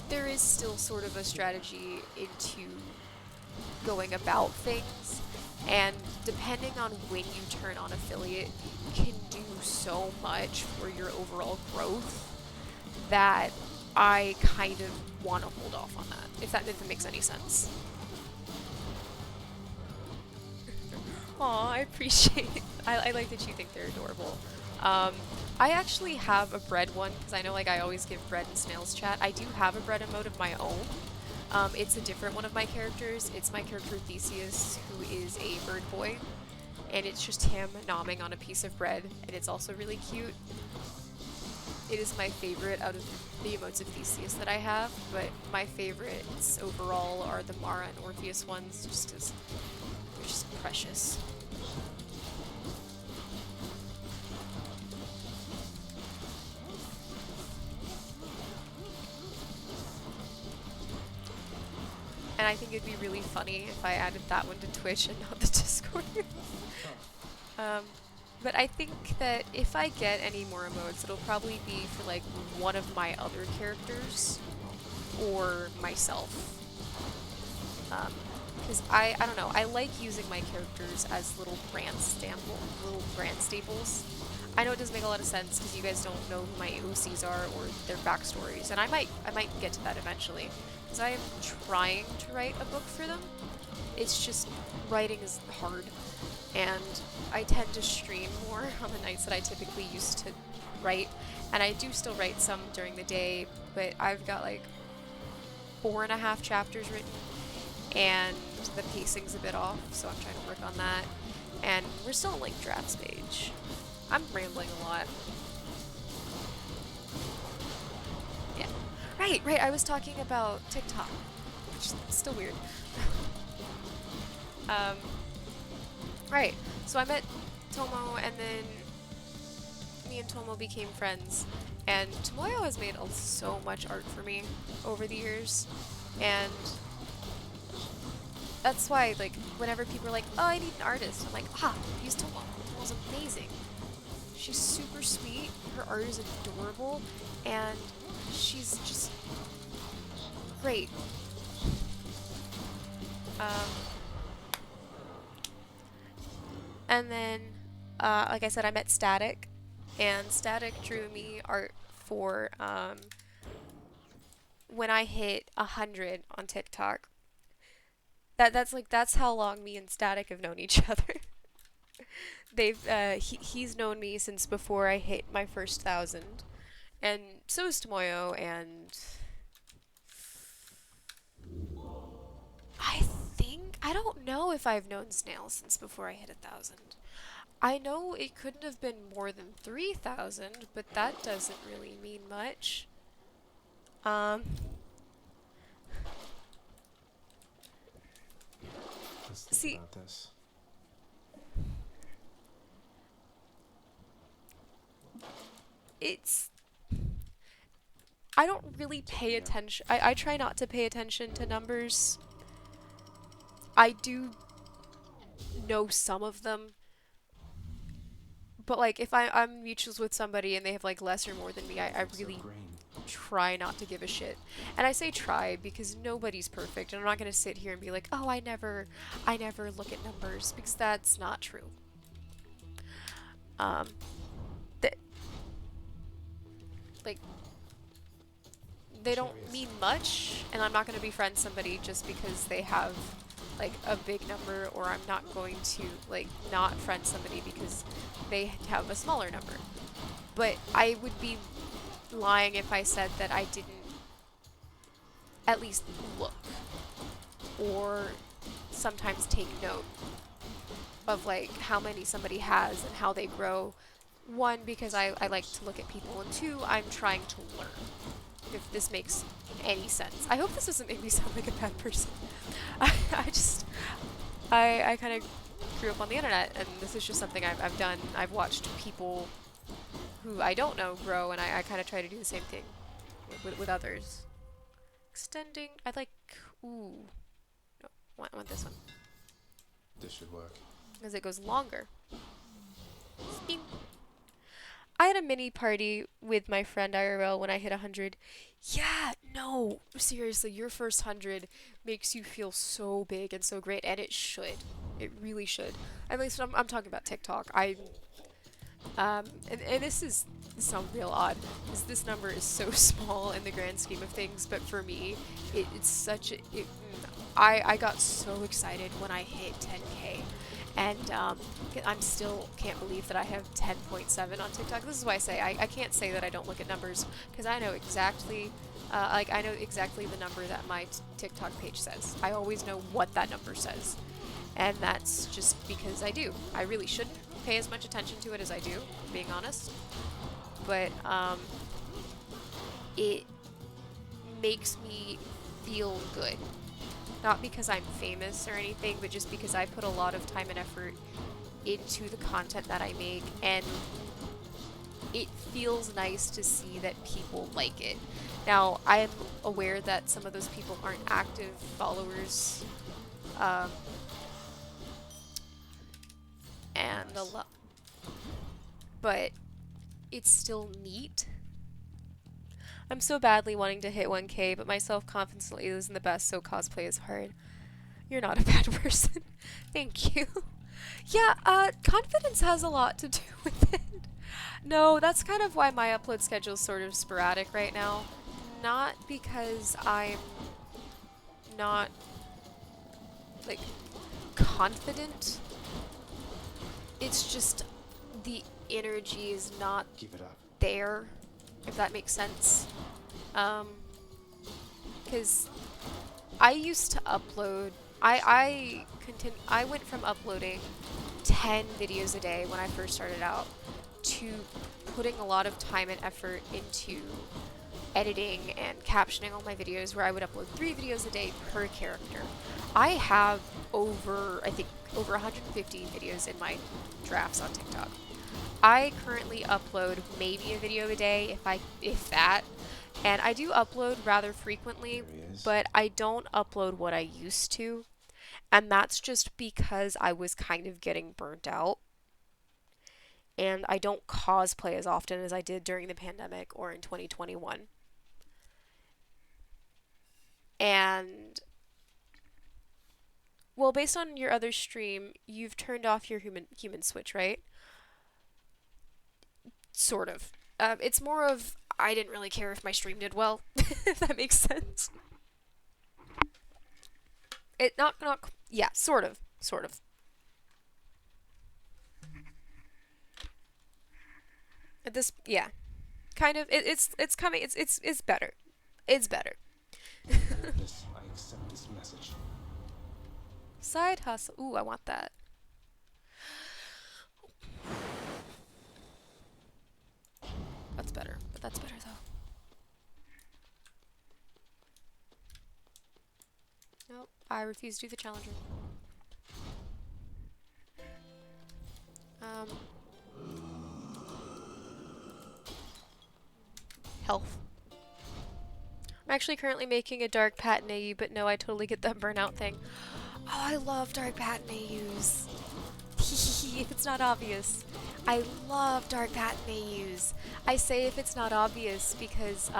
there is still sort of a strategy into going about things, and depending on when you turn on affiliate can do so much for your overall growth that I kind of want to hold off on that, if that makes any sense. Aw, I appreciate it. I like that you think they're adorable. I actually have a bread one, because I know like I always give bread and snails chat. I do have a bread emote of my own. It's a different one of my characters. It's my character Theseus, who is a bird boy. And it's just him nomming on a piece of bread, and it's also really cute. it is my favorite out of the emotes of Theseus that I have, but my favorites overall are the Mara and Orpheus ones, just because they're just precious. And I think it'd be really funny if I added that one to Twitch and not the Discord. But I think that if I get any more emotes, it'll probably be for like one of my other characters or myself. Because I don't know, I like using my characters as little brand staples. I know it doesn't make a lot of sense because you guys don't know who my OCs are or their backstories, and I might get to that eventually. Because I am trying to write a book for them. It's just, writing is hard. And I tend to stream more on the nights that I typically used to write. And I do still write some during the day, but I've got like 4.5 chapters written. And the pacing's a bit off, so I'm trying to work on that. And we're still in like draft stage. I'm rambling a lot. Yeah. Right, I was talking about TikTok, which is still weird. Right, so I met Tomo, and then me and Tomo became friends, and Tomoyo has made so much art for me over the years, and that's why, like, whenever people are like, oh, I need an artist, I'm like, use Tomo. Tomo's amazing. She's super sweet, her art is adorable, and she's just great. And then, like I said, I met Static, and Static drew me art for when I hit 100 on TikTok. That's how long me and Static have known each other. He's known me since before I hit my first 1,000, and so is Tomoyo, and I don't know if I've known Snail since before I hit 1,000. I know it couldn't have been more than 3,000, but that doesn't really mean much. Let's think about this. I don't really pay attention. I try not to pay attention to numbers. I do know some of them. But like, if I'm mutuals with somebody and they have like less or more than me, I really try not to give a shit. And I say try because nobody's perfect, and I'm not gonna sit here and be like, oh, I never look at numbers, because that's not true. They don't mean much, and I'm not gonna befriend somebody just because they have like a big number, or I'm not going to like not friend somebody because they have a smaller number. But I would be lying if I said that I didn't at least look or sometimes take note of like how many somebody has and how they grow. One, because I like to look at people, and two, I'm trying to learn. If this makes any sense. I hope this doesn't make me sound like a bad person. I kind of grew up on the internet, and this is just something I've done. I've watched people who I don't know grow, and I kind of try to do the same thing with others. Extending, I'd like, ooh, no, I want this one. This should work. Because it goes longer. Bing. I had a mini party with my friend IRL when I hit 100. Yeah, no, seriously, your first 100 makes you feel so big and so great, and it should. It really should. At least I'm talking about TikTok. And this sounds real odd, because this number is so small in the grand scheme of things, but for me, it's such a... I got so excited when I hit 10K. And I'm still can't believe that I have 10.7 on TikTok. This is why I say I can't say that I don't look at numbers, because I know exactly, I know exactly the number that my TikTok page says. I always know what that number says, and that's just because I do. I really shouldn't pay as much attention to it as I do, being honest. But it makes me feel good. Not because I'm famous or anything, but just because I put a lot of time and effort into the content that I make, and it feels nice to see that people like it. Now, I am aware that some of those people aren't active followers, and a lot, but it's still neat. I'm so badly wanting to hit 1K, but my self-confidence isn't the best, so cosplay is hard. You're not a bad person. Thank you. Yeah, confidence has a lot to do with it. No, that's kind of why my upload schedule is sort of sporadic right now. Not because I'm not, like, confident. It's just the energy is not Keep it up. there, if that makes sense. Because I used to upload, I went from uploading 10 videos a day when I first started out to putting a lot of time and effort into editing and captioning all my videos, where I would upload 3 videos a day per character. I have over 150 videos in my drafts on TikTok. I currently upload maybe a video a day, if that, and I do upload rather frequently, but I don't upload what I used to, and that's just because I was kind of getting burnt out, and I don't cosplay as often as I did during the pandemic or in 2021. And, well, based on your other stream, you've turned off your human switch, right? Sort of. It's more of, I didn't really care if my stream did well, if that makes sense. Yeah, sort of. Yeah. Kind of, it's coming, it's better. It's better. Regardless, I accept this message. Side hustle. Ooh, I want that. That's better, but that's better though. Nope, I refuse to do the challenger. Health. I'm actually currently making a dark patent AU, but no, I totally get that burnout thing. Oh, I love dark patent AUs. If it's not obvious. I love dark patent AUs. I say if it's not obvious because,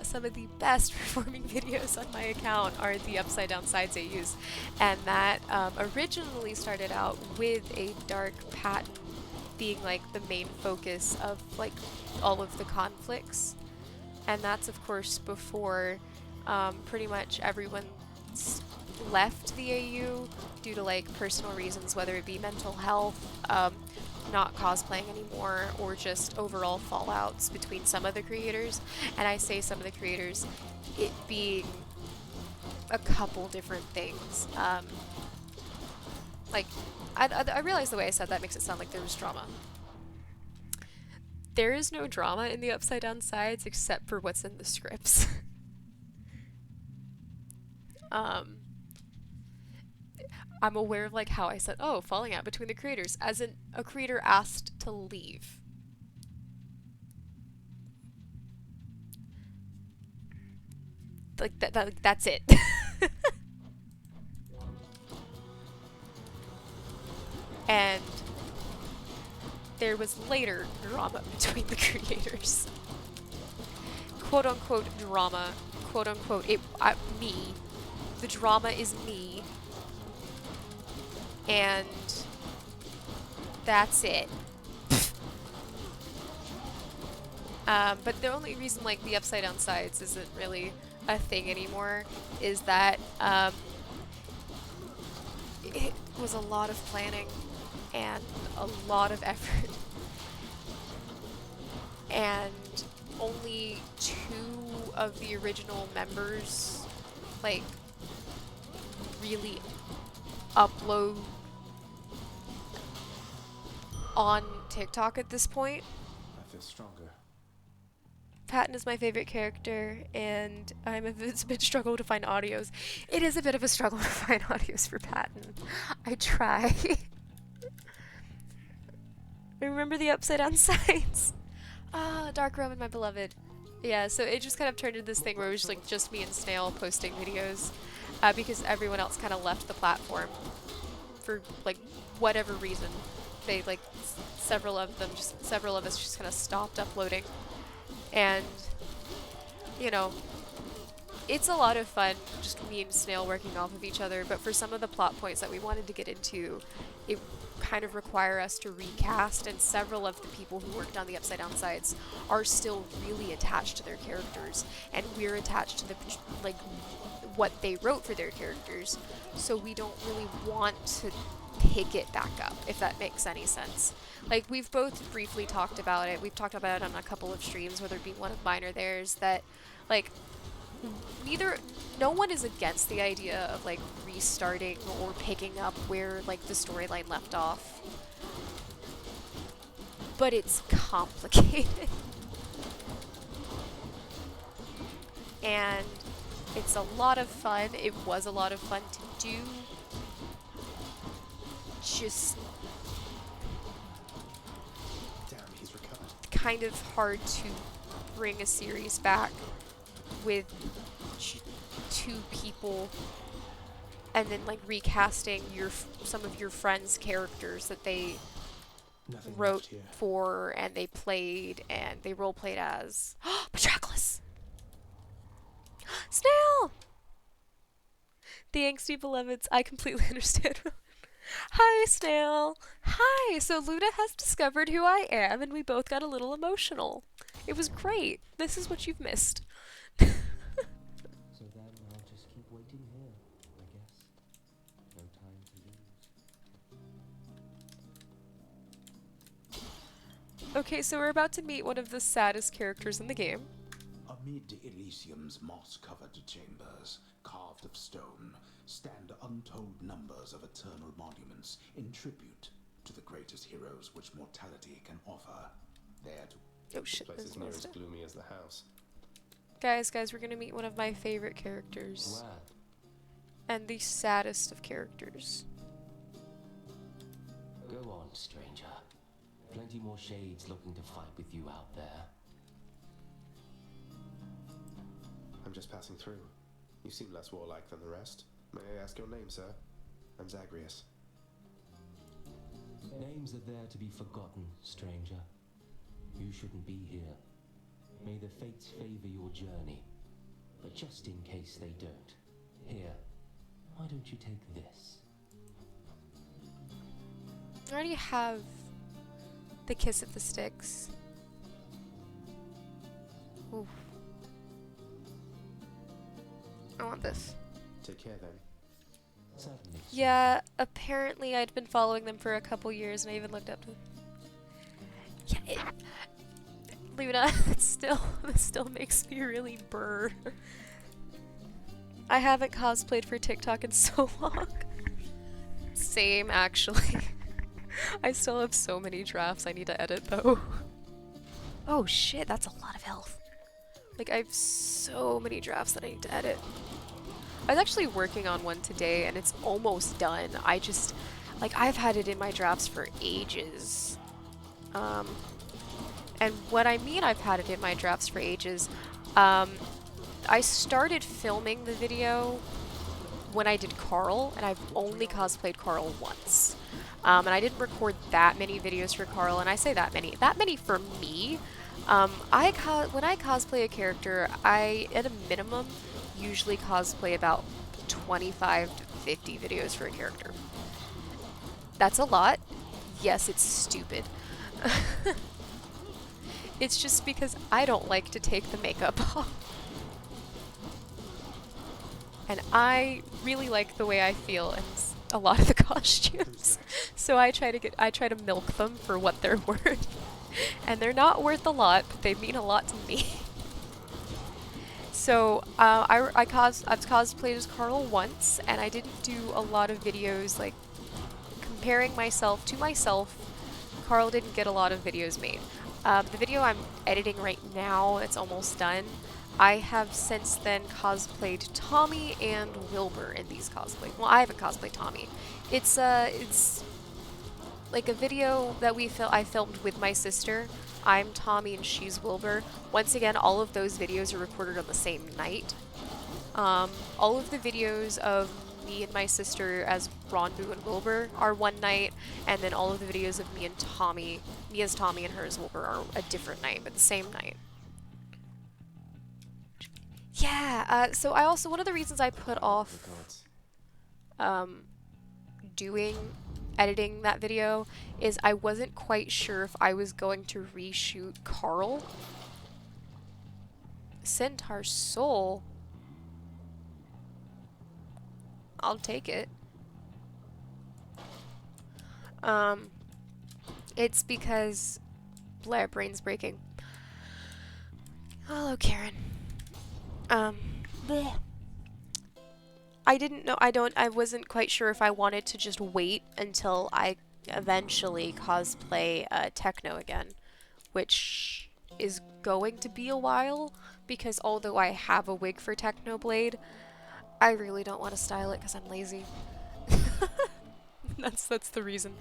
some of the best performing videos on my account are the upside down sides AUs. And that originally started out with a dark patent being like the main focus of like all of the conflicts. And that's of course before pretty much everyone left the AU due to like personal reasons, whether it be mental health, not cosplaying anymore, or just overall fallouts between some of the creators. And I say some of the creators, it being a couple different things. Like, I realize the way I said that makes it sound like there was drama. There is no drama in the Upside Down Sides except for what's in the scripts. I'm aware of like how I said, oh, falling out between the creators, as in a creator asked to leave. Like that's it. And there was later drama between the creators. Quote unquote drama. Quote unquote me. The drama is me. And that's it. But the only reason like the Upside Down Sides isn't really a thing anymore is that it was a lot of planning and a lot of effort, and only 2 of the original members like really upload on TikTok at this point. I feel stronger. Patton is my favorite character, and it's a bit struggle to find audios. It is a bit of a struggle to find audios for Patton. I try. Remember the upside down signs? Ah, Dark Roman, my beloved. Yeah, so it just kind of turned into this thing where it was like just me and Snail posting videos, because everyone else kind of left the platform for like whatever reason. They like several of us just kind of stopped uploading. And, you know, it's a lot of fun, just me and Snail working off of each other, but for some of the plot points that we wanted to get into, it kind of require us to recast, and several of the people who worked on the Upside Down sides are still really attached to their characters, and we're attached to the, like, what they wrote for their characters, so we don't really want to pick it back up, if that makes any sense. Like, we've both briefly talked about it. We've talked about it on a couple of streams, whether it be one of mine or theirs, that, like, no one is against the idea of, like, restarting or picking up where, like, the storyline left off. But it's complicated. And it's a lot of fun. It was a lot of fun to do. Just kind of hard to bring a series back with two people and then like recasting some of your friends' characters that they wrote for and they played and they role played as. Patroclus! Snail! The angsty beloveds, I completely understand. Hi, Snail. Hi. So Luna has discovered who I am, and we both got a little emotional. It was great. This is what you've missed. So then I'll just keep waiting here, I guess. No time to lose. Okay, so we're about to meet one of the saddest characters in the game. Amid Elysium's moss-covered chambers, carved of stone, stand untold numbers of eternal monuments in tribute to the greatest heroes which mortality can offer. There to... Oh shit, the place is near as gloomy as the house. Guys, we're gonna meet one of my favorite characters. Where? And the saddest of characters. Go on, stranger. Plenty more shades looking to fight with you out there. I'm just passing through. You seem less warlike than the rest. May I ask your name, sir? I'm Zagreus. Names are there to be forgotten, stranger. You shouldn't be here. May the fates favor your journey. But just in case they don't, here, why don't you take this? I already have the Kiss of the Sticks. Ooh. I want this. Take care then. Certainly. Yeah, apparently I'd been following them for a couple years and I even looked up to them. Yeah, Luna, it still makes me really burr. I haven't cosplayed for TikTok in so long. Same, actually. I still have so many drafts I need to edit, though. Oh shit, that's a lot of health. Like, I have so many drafts that I need to edit. I was actually working on one today, and it's almost done. I've had it in my drafts for ages. And what I mean I've had it in my drafts for ages, I started filming the video when I did Carl, and I've only cosplayed Carl once. And I didn't record that many videos for Carl, and I say that many for me. When I cosplay a character, I, at a minimum, usually cosplay about 25 to 50 videos for a character. That's a lot. Yes, it's stupid. It's just because I don't like to take the makeup off. And I really like the way I feel in a lot of the costumes. So I try to milk them for what they're worth. And they're not worth a lot, but they mean a lot to me. So I've cosplayed as Carl once, and I didn't do a lot of videos like comparing myself to myself. Carl didn't get a lot of videos made. The video I'm editing right now, it's almost done. I have since then cosplayed Tommy and Wilbur in these cosplays. Well, I haven't cosplayed Tommy. It's like a video that I filmed with my sister. I'm Tommy and she's Wilbur. Once again, all of those videos are recorded on the same night. All of the videos of me and my sister as Ronbu and Wilbur are one night, and then all of the videos of me as Tommy and her as Wilbur are a different night, but the same night. Yeah, so I also, one of the reasons I put off editing that video is I wasn't quite sure if I was going to reshoot Carl. Centaur Soul? I'll take it. It's because Blair, brain's breaking. Hello, Karen. Bleh. I wasn't quite sure if I wanted to just wait until I eventually cosplay Techno again, which is going to be a while, because although I have a wig for Technoblade, I really don't want to style it because I'm lazy. That's the reason.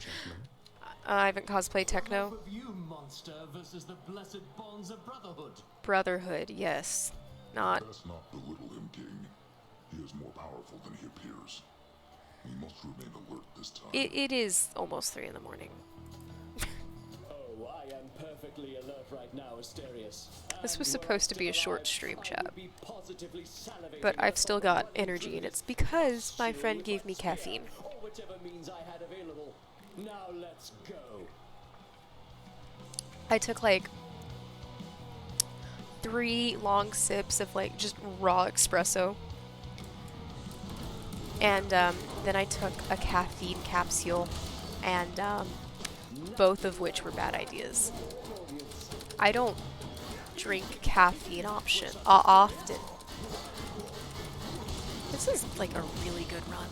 I haven't cosplayed Techno. You monster versus the blessed bonds of brotherhood. Brotherhood, yes. Not. Let's not belittle him, King. He is more powerful than he appears. We must remain alert this time. It is almost 3 in the morning. Oh, I am perfectly alert right now, Asterius. This was supposed to be a short stream, chat. But I've still got energy, and it's because my friend gave me caffeine. Or whichever means I had available. Now let's go. I took like 3 long sips of like just raw espresso. And then I took a caffeine capsule, and both of which were bad ideas. I don't drink caffeine often. This is like a really good run.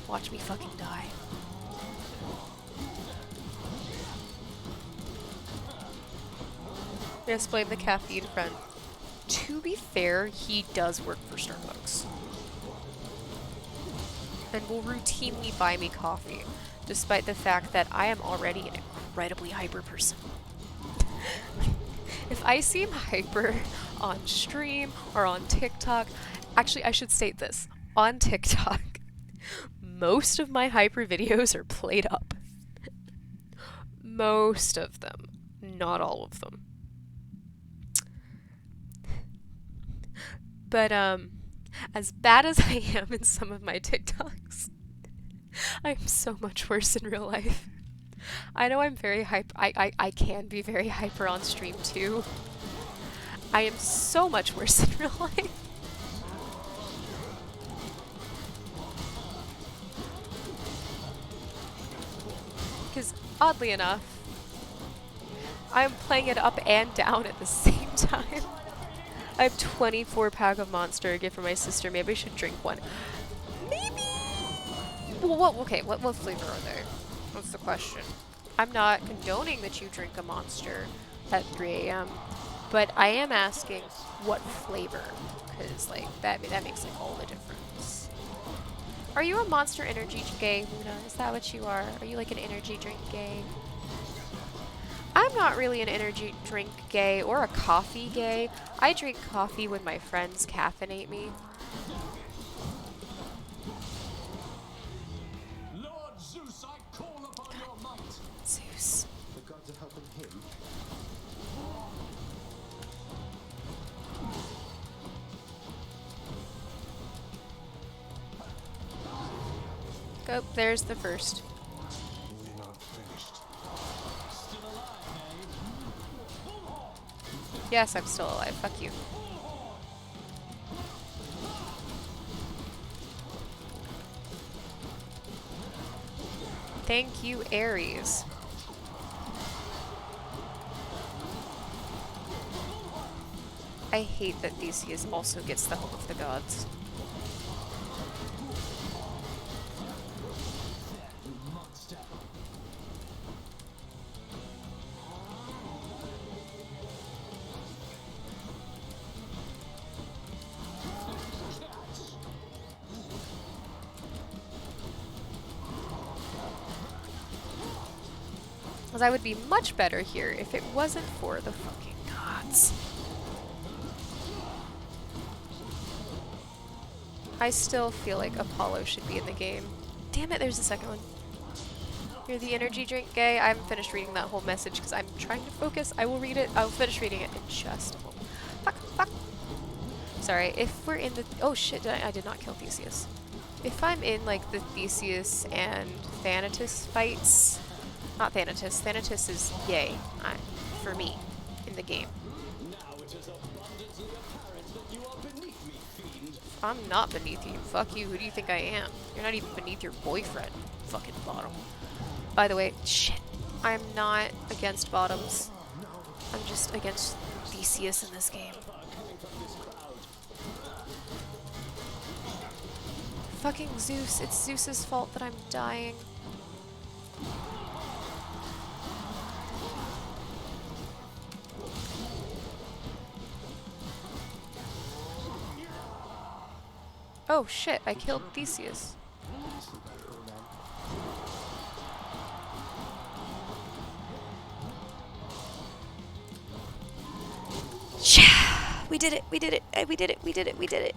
Watch me fucking die. Let's blame the caffeine friend. To be fair, he does work for Starbucks. And will routinely buy me coffee, despite the fact that I am already an incredibly hyper person. If I seem hyper on stream or on TikTok, actually I should state this, on TikTok, most of my hyper videos are played up. Most of them, not all of them. But as bad as I am in some of my TikToks, I'm so much worse in real life. I know I'm very hyper. I can be very hyper on stream too. I am so much worse in real life. Because oddly enough, I'm playing it up and down at the same time. I have 24 pack of Monster, a gift for my sister. Maybe I should drink one. Maybe. Well, okay, what flavor are they? That's the question. I'm not condoning that you drink a Monster at 3 a.m., but I am asking what flavor, because like that makes like all the difference. Are you a Monster energy gay, Luna? Is that what you are? Are you like an energy drink gay? I'm not really an energy drink gay or a coffee gay. I drink coffee when my friends caffeinate me. Lord Zeus, I call upon your might. Zeus. The gods are helping him. Oh, there's the first. We're not finished. Yes, I'm still alive. Fuck you. Thank you, Ares. I hate that Theseus also gets the Home of the Gods. Because I would be much better here if it wasn't for the fucking gods. I still feel like Apollo should be in the game. Damn it, there's the second one. You're the energy drink gay. I haven't finished reading that whole message because I'm trying to focus. I will read it. I'll finish reading it in just a moment. Fuck, fuck. Sorry, if we're in the... Oh shit, I did not kill Theseus. If I'm in like the Theseus and Thanatos fights... Not Thanatos. Thanatos is yay for me in the game. I'm not beneath you. Fuck you. Who do you think I am? You're not even beneath your boyfriend. Fucking bottom. By the way, shit. I'm not against bottoms. I'm just against Theseus in this game. Fucking Zeus. It's Zeus's fault that I'm dying. Oh shit, I killed Theseus. Yeah! We did it, we did it, we did it, we did it, we did it.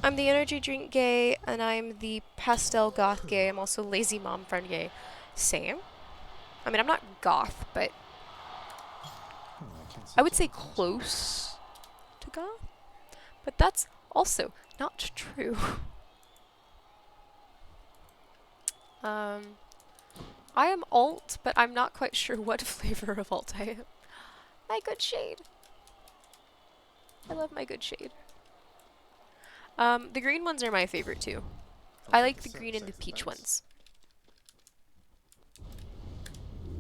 I'm the energy drink gay, and I'm the pastel goth gay. I'm also lazy mom friend gay. Same. I mean, I'm not goth, but I would say close to goth. But that's also not true. I am alt, but I'm not quite sure what flavor of alt I am. My good shade. I love my good shade. The green ones are my favorite too. I like the green and the peach ones.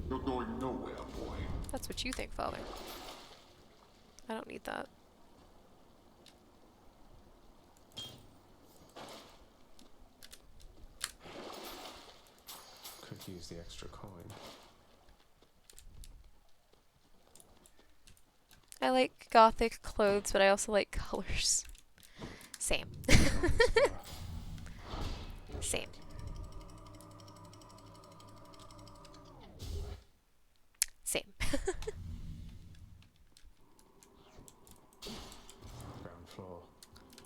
You're going nowhere, boy. That's what you think, Father. I don't need that. Could use the extra coin. I like gothic clothes, but I also like colors. Same. Same. Same. Ground floor.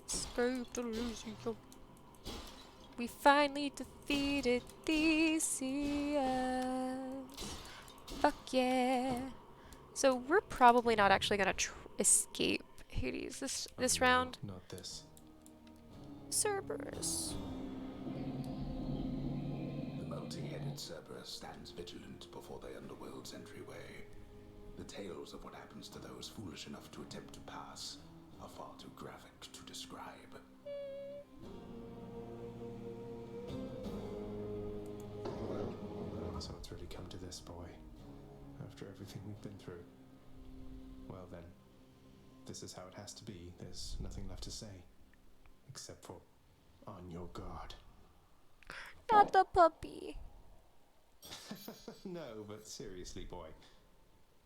Escape the Elysium. We finally defeated Theseus. Fuck yeah. So we're probably not actually gonna escape Hades this round. Not this. Cerberus. The multi-headed Cerberus stands vigilant before the underworld's entryway. The tales of what happens to those foolish enough to attempt to pass are far too graphic to describe. So it's really come to this, boy. After everything we've been through. Well then, this is how it has to be. There's nothing left to say. Except for, on your guard. Not the puppy. No, but seriously, boy.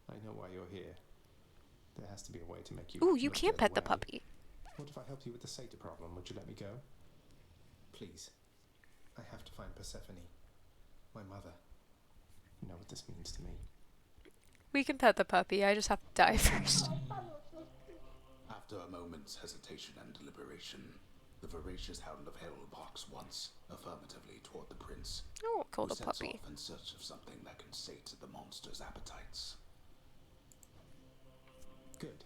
I know why you're here. There has to be a way to make you... Ooh, you can pet the puppy. What if I helped you with the Sata problem? Would you let me go? Please. I have to find Persephone. My mother. You know what this means to me. We can pet the puppy, I just have to die first. After a moment's hesitation and deliberation, the voracious hound of hell barks once, affirmatively toward the prince. I won't call who the sets puppy. off in search of something that can sate the monster's appetites. Good.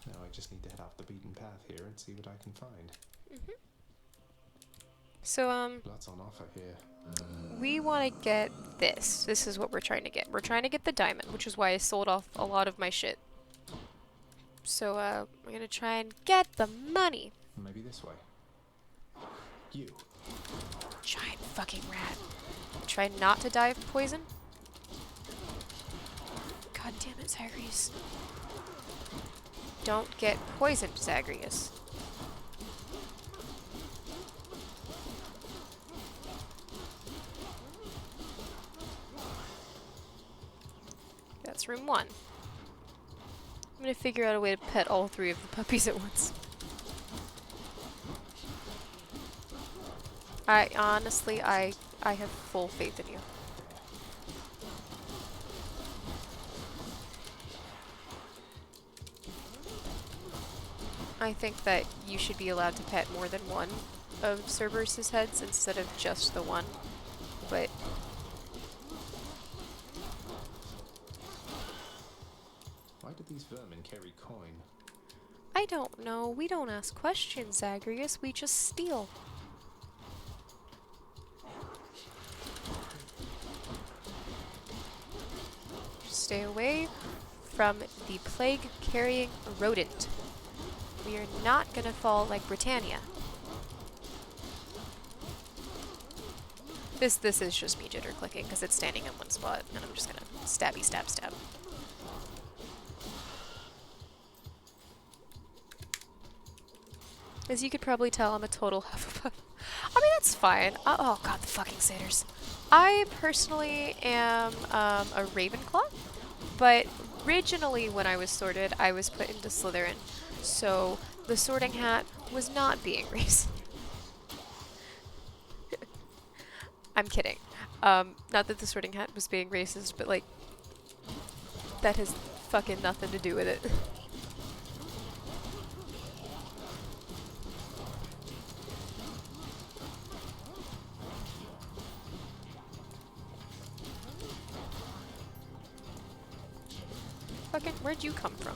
Now I just need to head off the beaten path here and see what I can find. So, Lots on offer here. we want to get this. This is what we're trying to get. We're trying to get the diamond, which is why I sold off a lot of my shit. So, we're gonna try and get the money. Maybe this way. You. Giant fucking rat. Try not to die of poison. God damn it, Zagreus. Don't get poisoned, Zagreus. That's room 1. I'm gonna figure out a way to pet all 3 of the puppies at once. Honestly, I have full faith in you. I think that you should be allowed to pet more than one of Cerberus's heads instead of just the one. But why do these vermin carry coin? I don't know. We don't ask questions, Zagreus. We just steal. Stay away from the plague-carrying rodent. We are not gonna fall like Britannia. This is just me jitter clicking because it's standing in one spot, and I'm just gonna stabby stab stab. As you could probably tell, I'm a total Hufflepuff. I mean, that's fine. Oh god, the fucking satyrs. I personally am a Ravenclaw, but originally when I was sorted, I was put into Slytherin. So the sorting hat was not being raised. I'm kidding. Not that the sorting hat was being racist, but like, that has fucking nothing to do with it. Fucking, where'd you come from?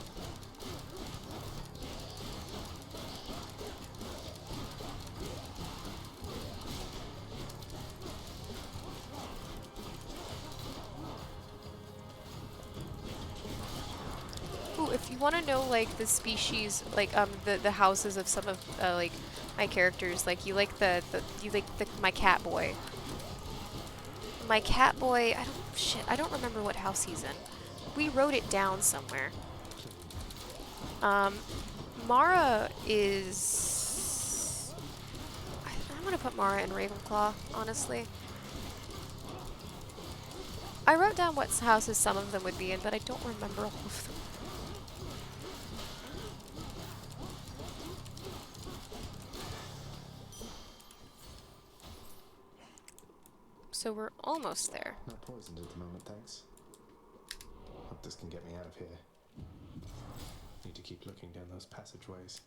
Ooh, if you want to know, like, the species, like, the houses of some of, like, my characters, like, you like my cat boy. My cat boy, I don't remember what house he's in. We wrote it down somewhere. Mara is... I'm gonna put Mara in Ravenclaw, honestly. I wrote down what houses some of them would be in, but I don't remember all of them. So we're almost there. Not poisoned at the moment, thanks. Hope this can get me out of here. Need to keep looking down those passageways.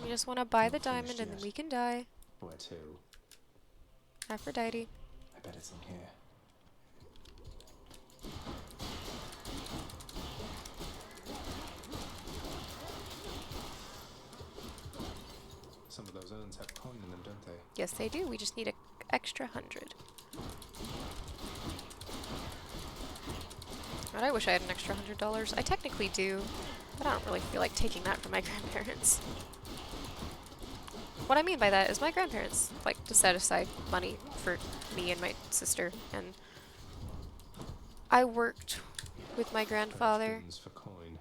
We just want to buy the Not diamond finished and then yet. we can die. Where to? Aphrodite. I bet it's in here. Some of those urns have coin in them, don't they? Yes, they do. We just need an extra 100. God, I wish I had an extra $100. I technically do, but I don't really feel like taking that from my grandparents. What I mean by that is my grandparents like to set aside money for me and my sister, and I worked with my grandfather. For coin.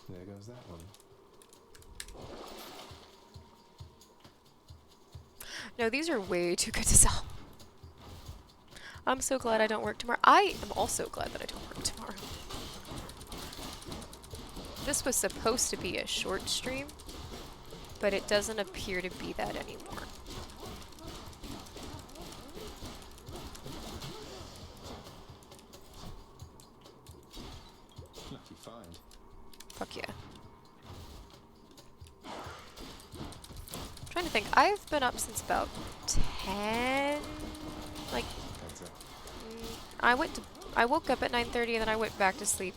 There goes that one. No, these are way too good to sell. I'm so glad I don't work tomorrow. I am also glad that I don't work tomorrow. This was supposed to be a short stream, but it doesn't appear to be that anymore. Lucky find. Fuck yeah. Trying to think. I've been up since about 10. Like, I woke up at 9:30 and then I went back to sleep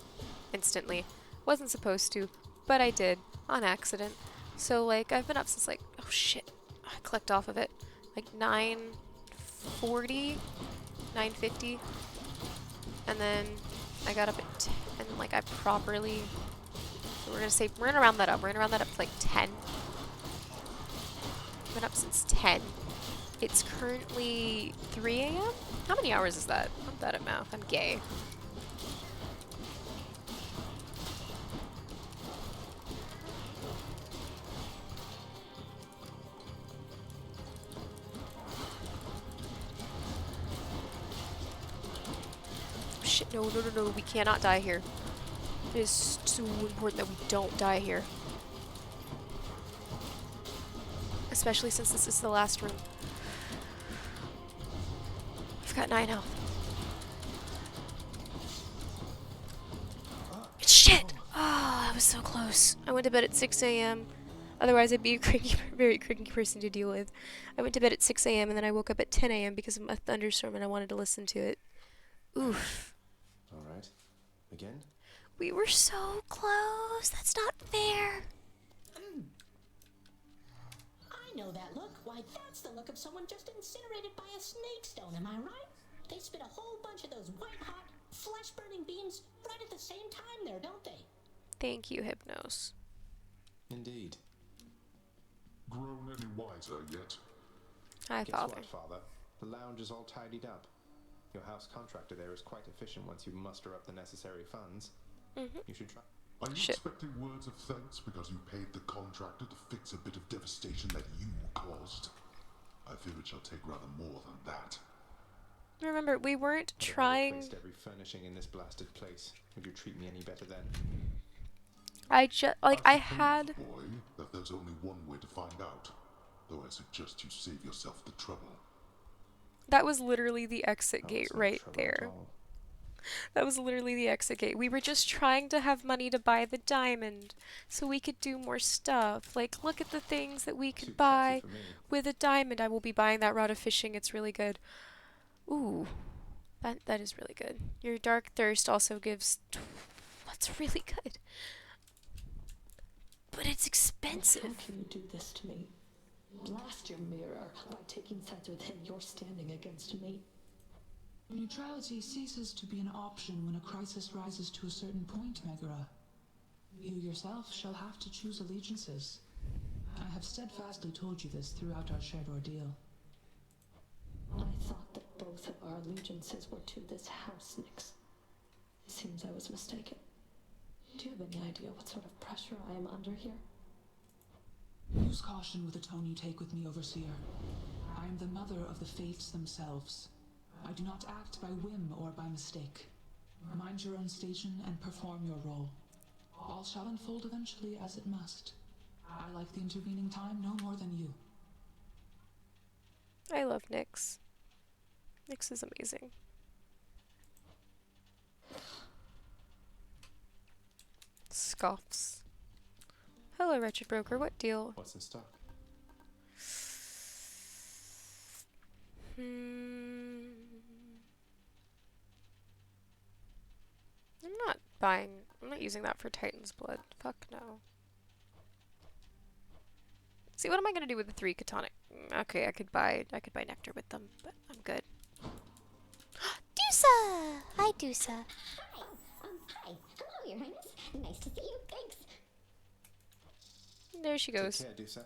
instantly. Wasn't supposed to, but I did on accident. So like I've been up since like, oh shit, I clicked off of it. Like 9:40, 9:50, and then I got up at 10, and like I properly. So we're gonna round that up. We're gonna round that up to like 10. Been up since 10. It's currently 3 a.m. How many hours is that? I'm bad at math. I'm gay. Shit, no, we cannot die here. It is so important that we don't die here. Especially since this is the last room. got 9 health. Shit! Oh, that was so close. I went to bed at 6 a.m. Otherwise, I'd be a cranky, very cranky person to deal with. I went to bed at 6 a.m. and then I woke up at 10 a.m. because of a thunderstorm and I wanted to listen to it. Oof. Alright. Again? We were so close. That's not fair. I know that look. Why, that's the look of someone just incinerated by a snake stone, am I right? They spit a whole bunch of those white-hot, flesh-burning beams right at the same time there, don't they? Thank you, Hypnos. Indeed. Grown any wiser yet? Hi, Guess Father. what, Father? The lounge is all tidied up. Your house contractor there is quite efficient once you muster up the necessary funds. You should try. Are you expecting words of thanks because you paid the contractor to fix a bit of devastation that you caused? I fear it shall take rather more than that. Remember, we weren't trying. I replaced every furnishing in this blasted place. Would you treat me any better then? I had. Boy, that there's only one way to find out. Though I suggest you save yourself the trouble. That was literally the exit gate right there. That was literally the exit gate. We were just trying to have money to buy the diamond so we could do more stuff. Like, look at the things that we could buy with a diamond. I will be buying that rod of fishing. It's really good. Ooh, that is really good. Your dark thirst also gives. That's really good. But it's expensive. How can you do this to me? Blast your mirror. By taking sides with him, you're standing against me. Neutrality ceases to be an option when a crisis rises to a certain point, Megara. You yourself shall have to choose allegiances. I have steadfastly told you this throughout our shared ordeal. I thought that both of our allegiances were to this house, Nyx. Seems I was mistaken. Do you have any idea what sort of pressure I am under here? Use caution with the tone you take with me, Overseer. I am the mother of the faiths themselves. I do not act by whim or by mistake. Mind your own station and perform your role. All shall unfold eventually as it must. I like the intervening time no more than you. I love Nyx. Nyx is amazing. Scoffs. Hello, wretched broker. What deal? What's in stock? I'm not using that for Titan's blood. Fuck no. See, what am I gonna do with the 3 Catonic? Okay, I could buy nectar with them, but I'm good. Dusa! Hi, Dusa. Hi. Hi. Hello, Your Highness. Nice to see you. Thanks. There she goes. Take care, Dusa.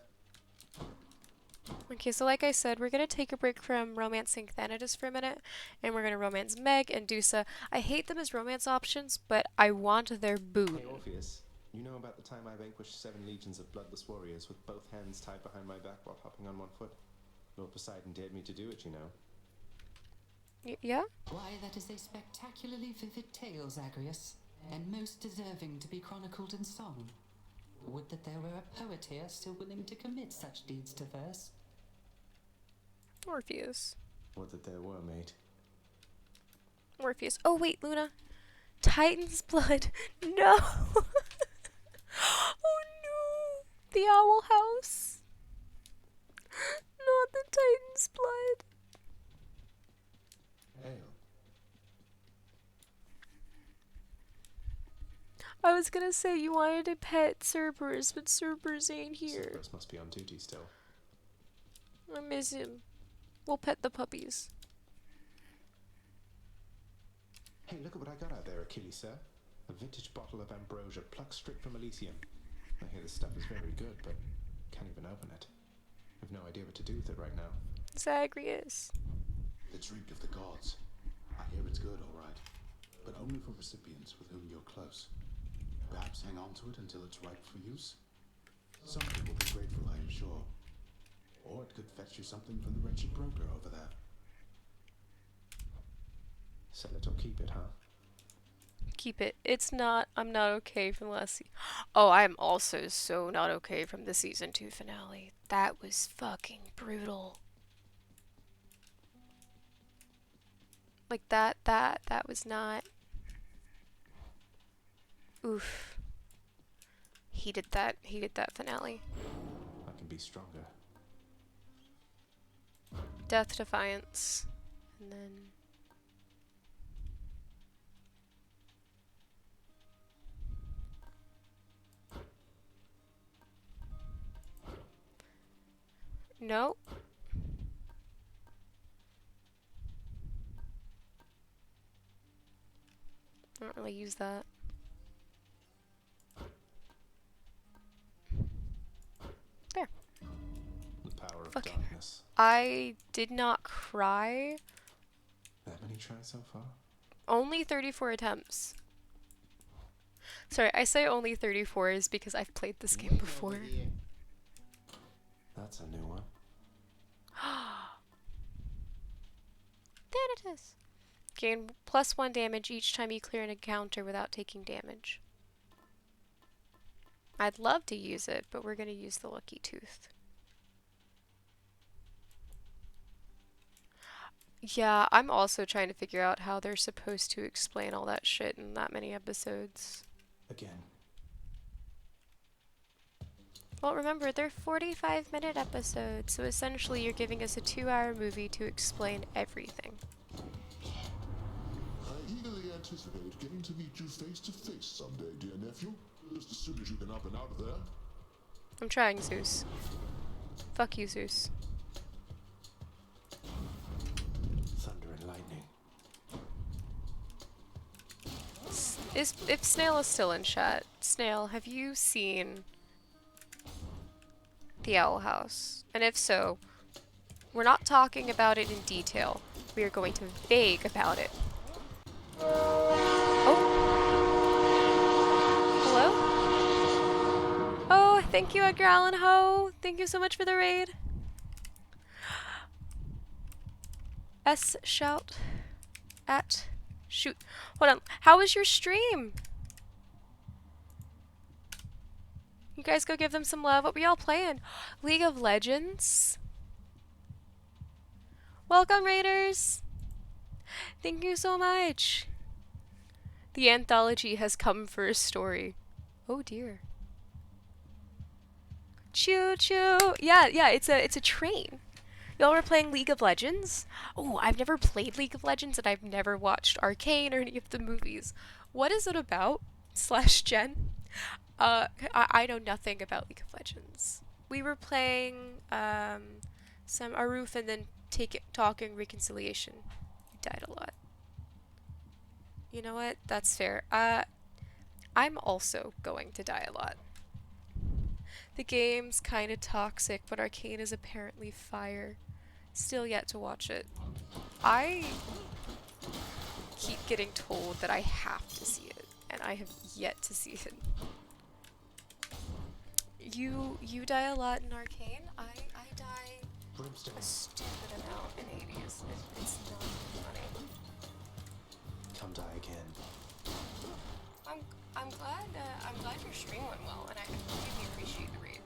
Okay, so like I said, we're gonna take a break from romancing Thanatos for a minute, and we're gonna romance Meg and Dusa. I hate them as romance options, but I want their boon. Hey, Orpheus. You know about the time I vanquished 7 legions of bloodless warriors with both hands tied behind my back while hopping on one foot? Lord Poseidon dared me to do it, you know. Yeah? Why, that is a spectacularly vivid tale, Zagreus, and most deserving to be chronicled in song. Would that there were a poet here still willing to commit such deeds to verse. Orpheus. Would that there were, mate. Orpheus. Oh, wait, Luna. Titan's blood. No! Oh no! The Owl House. Not the Titan's blood. Ale. I was gonna say you wanted to pet Cerberus, but Cerberus ain't here. Cerberus must be on duty still. I miss him. We'll pet the puppies. Hey, look at what I got out there, Achilles, sir. A vintage bottle of ambrosia plucked straight from Elysium. I hear this stuff is very good, but can't even open it. I've no idea what to do with it right now. Zagreus. The drink of the gods. I hear it's good, all right. But only for recipients with whom you're close. Perhaps hang on to it until it's ripe for use. Somebody will be grateful, I am sure. Or it could fetch you something from the wretched broker over there. Sell it or keep it, huh? Keep it. I'm not okay from the last season. Oh, I'm also so not okay from the season 2 finale. That was fucking brutal. Like that was not. Oof. He did that finale. I can be stronger. Death Defiance. And then no. I don't really use that. There. The power of Fuck. darkness. I did not cry. That many tries so far? Only 34 attempts. Sorry, I say only 34 is because I've played this game before. That's a new one. Thanatos. Gain +1 damage each time you clear an encounter without taking damage. I'd love to use it, but we're gonna use the Lucky Tooth. Yeah, I'm also trying to figure out how they're supposed to explain all that shit in that many episodes. Again. Well, remember, they're 45-minute episodes, so essentially you're giving us a 2-hour movie to explain everything. I eagerly anticipate getting to meet you face to face someday, dear nephew. Just as soon as you can up and out of there. I'm trying, Zeus. Fuck you, Zeus. Thunder and lightning. If Snail is still in chat, Snail, have you seen the Owl House? And if so, we're not talking about it in detail. We are going to vague about it. Oh. Hello? Oh, thank you, Edgar Allan Ho. Thank you so much for the raid. S shout at shoot. Hold on. How was your stream? You guys go give them some love. What were y'all playing? League of Legends. Welcome, Raiders. Thank you so much. The anthology has come for a story. Oh dear. Choo choo. Yeah, it's a train. Y'all were playing League of Legends? Oh, I've never played League of Legends and I've never watched Arcane or any of the movies. What is it about? / Jen? I know nothing about League of Legends. We were playing some Aruf and then talking Reconciliation. We died a lot. You know what? That's fair. I'm also going to die a lot. The game's kinda toxic, but Arcane is apparently fire. Still yet to watch it. I keep getting told that I have to see it, and I have yet to see it. You die a lot in Arcane. I die Brimstone. a stupid amount in Hades. It's not funny. Come die again. I'm glad your stream went well, and I really appreciate the raid.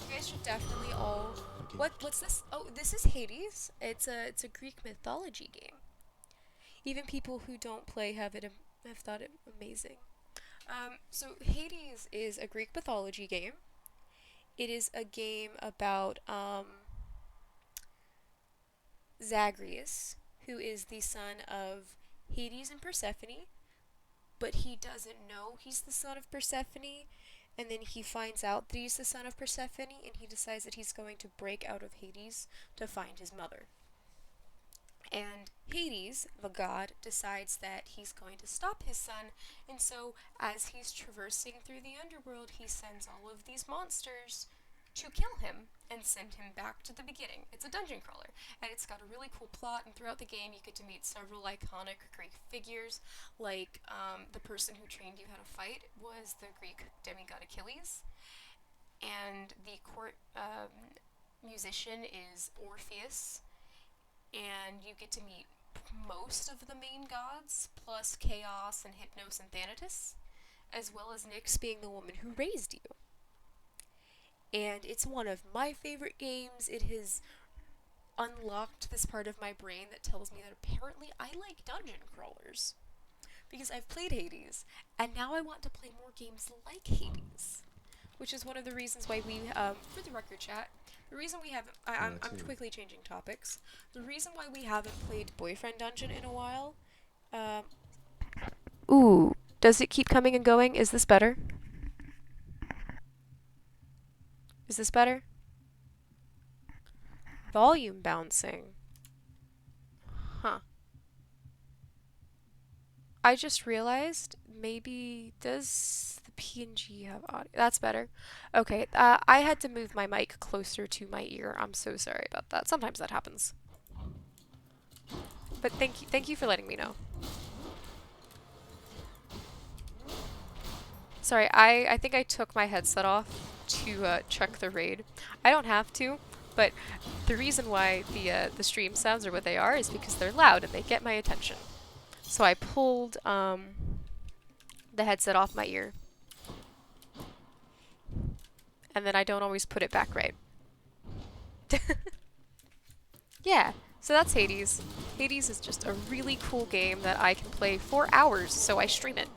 You guys should definitely all. What's this? Oh, this is Hades. It's a Greek mythology game. Even people who don't play have thought it amazing. So Hades is a Greek mythology game. It is a game about Zagreus, who is the son of Hades and Persephone, but he doesn't know he's the son of Persephone, and then he finds out that he's the son of Persephone, and he decides that he's going to break out of Hades to find his mother. And Hades, the god, decides that he's going to stop his son, and so as he's traversing through the underworld, he sends all of these monsters to kill him and send him back to the beginning. It's a dungeon crawler, and it's got a really cool plot, and throughout the game you get to meet several iconic Greek figures, like the person who trained you how to fight was the Greek demigod Achilles, and the court musician is Orpheus, and you get to meet most of the main gods, plus Chaos and Hypnos and Thanatos, as well as Nyx being the woman who raised you. And it's one of my favorite games. It has unlocked this part of my brain that tells me that apparently I like dungeon crawlers. Because I've played Hades, and now I want to play more games like Hades. Which is one of the reasons why we, for the record chat, the reason we haven't, I'm quickly changing topics. The reason why we haven't played Boyfriend Dungeon in a while, ooh, does it keep coming and going? Is this better? Is this better? Volume bouncing. Huh. I just realized, maybe, does the PNG have audio? That's better. Okay, I had to move my mic closer to my ear. I'm so sorry about that. Sometimes that happens. But thank you for letting me know. Sorry, I think I took my headset off to check the raid. I don't have to, but the reason why the stream sounds are what they are is because they're loud and they get my attention. So I pulled the headset off my ear. And then I don't always put it back right. Yeah, so that's Hades. Hades is just a really cool game that I can play for hours, so I stream it.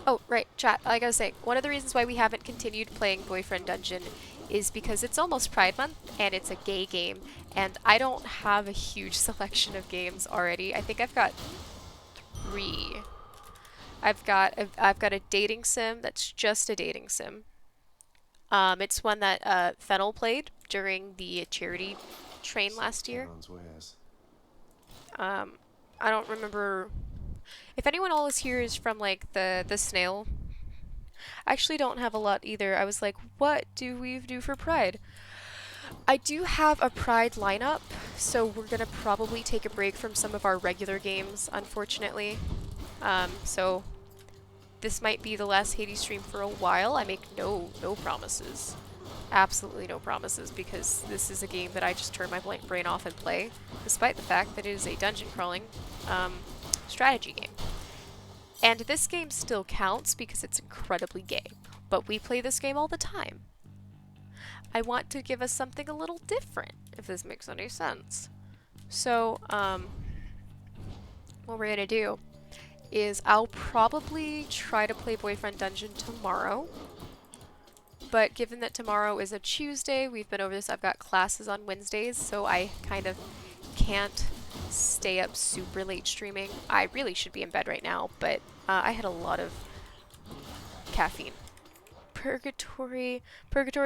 Oh, right, chat, I gotta say, one of the reasons why we haven't continued playing Boyfriend Dungeon is because it's almost Pride Month, and it's a gay game, and I don't have a huge selection of games already. I think I've got 3. I've got a dating sim that's just a dating sim. It's one that Fennel played during the charity train last year. I don't remember if anyone else here is from like the snail. I actually don't have a lot either. I was like, what do we do for Pride? I do have a Pride lineup, so we're gonna probably take a break from some of our regular games, unfortunately. So this might be the last Hades stream for a while. I make no promises. Absolutely no promises, because this is a game that I just turn my blank brain off and play, despite the fact that it is a dungeon crawling strategy game. And this game still counts because it's incredibly gay, but we play this game all the time. I want to give us something a little different, if this makes any sense. So, what we're gonna do is I'll probably try to play Boyfriend Dungeon tomorrow. But given that tomorrow is a Tuesday, we've been over this, I've got classes on Wednesdays, so I kind of can't stay up super late streaming. I really should be in bed right now, but I had a lot of caffeine. Purgatory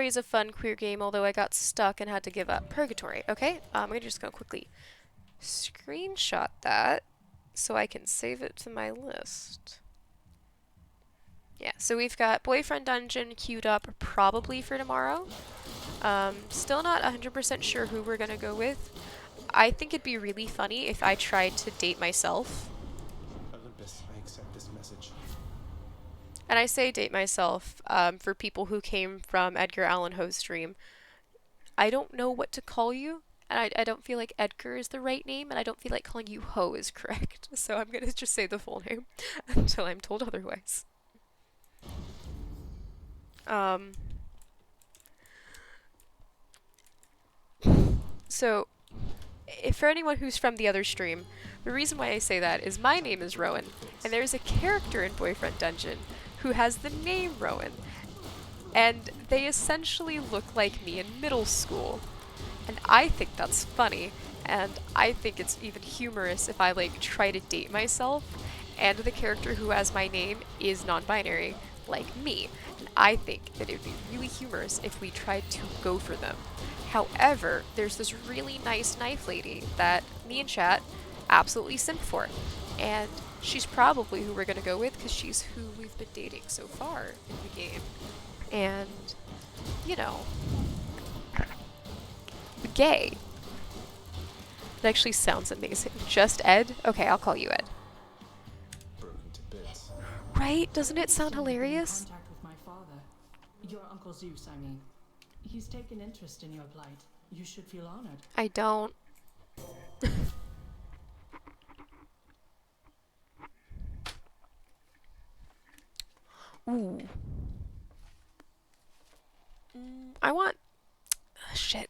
is a fun queer game, although I got stuck and had to give up. Purgatory, okay? I'm gonna just go quickly screenshot that so I can save it to my list. Yeah, so we've got Boyfriend Dungeon queued up probably for tomorrow. Still not 100% sure who we're gonna go with. I think it'd be really funny if I tried to date myself. Olympus, I accept this message. And I say date myself for people who came from Edgar Allan Poe's stream. I don't know what to call you, and I don't feel like Edgar is the right name, and I don't feel like calling you Ho is correct. So I'm gonna just say the full name until I'm told otherwise. So, if for anyone who's from the other stream, the reason why I say that is my name is Rowan, and there's a character in Boyfriend Dungeon who has the name Rowan, and they essentially look like me in middle school, and I think that's funny, and I think it's even humorous if I like try to date myself, and the character who has my name is non-binary, like me, and I think that it would be really humorous if we tried to go for them. However, there's this really nice knife lady that me and chat absolutely simp for, and she's probably who we're gonna go with because she's who we've been dating so far in the game. And, you know, gay. It actually sounds amazing. Just Ed? Okay, I'll call you Ed. Broken to bits. Right? Doesn't it sound hilarious? Contact with my father. Your Uncle Zeus, I mean. He's taken interest in your plight. You should feel honored. I don't. Ooh. I want... Shit.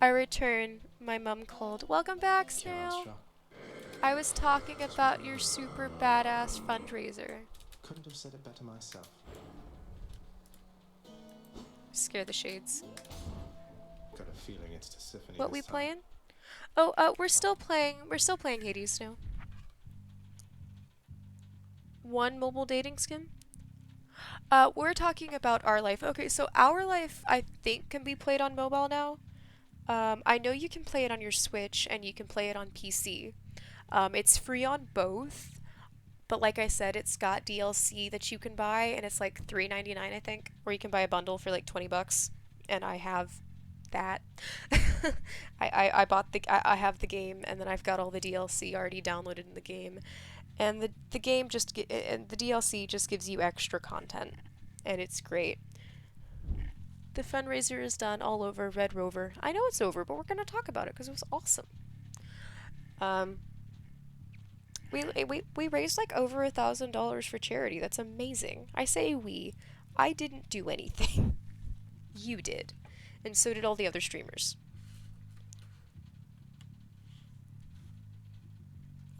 I return. My mom called. Welcome back, Snail. I was talking about your super badass fundraiser. Couldn't have said it better myself. Scare the shades. Got a feeling it's Tisiphone. What we playing? Oh, we're still playing Hades now. One mobile dating skin? We're talking about Our Life. Okay, so Our Life, I think, can be played on mobile now. I know you can play it on your Switch, and you can play it on PC. It's free on both, but like I said, it's got DLC that you can buy, and it's like $3.99, I think, or you can buy a bundle for like $20, and I have that. I bought I have the game, and then I've got all the DLC already downloaded in the game. And the game and the DLC just gives you extra content, and it's great. The fundraiser is done all over Red Rover. I know it's over, but we're gonna talk about it because it was awesome. We raised like over $1,000 for charity. That's amazing. I say we. I didn't do anything. You did, and so did all the other streamers.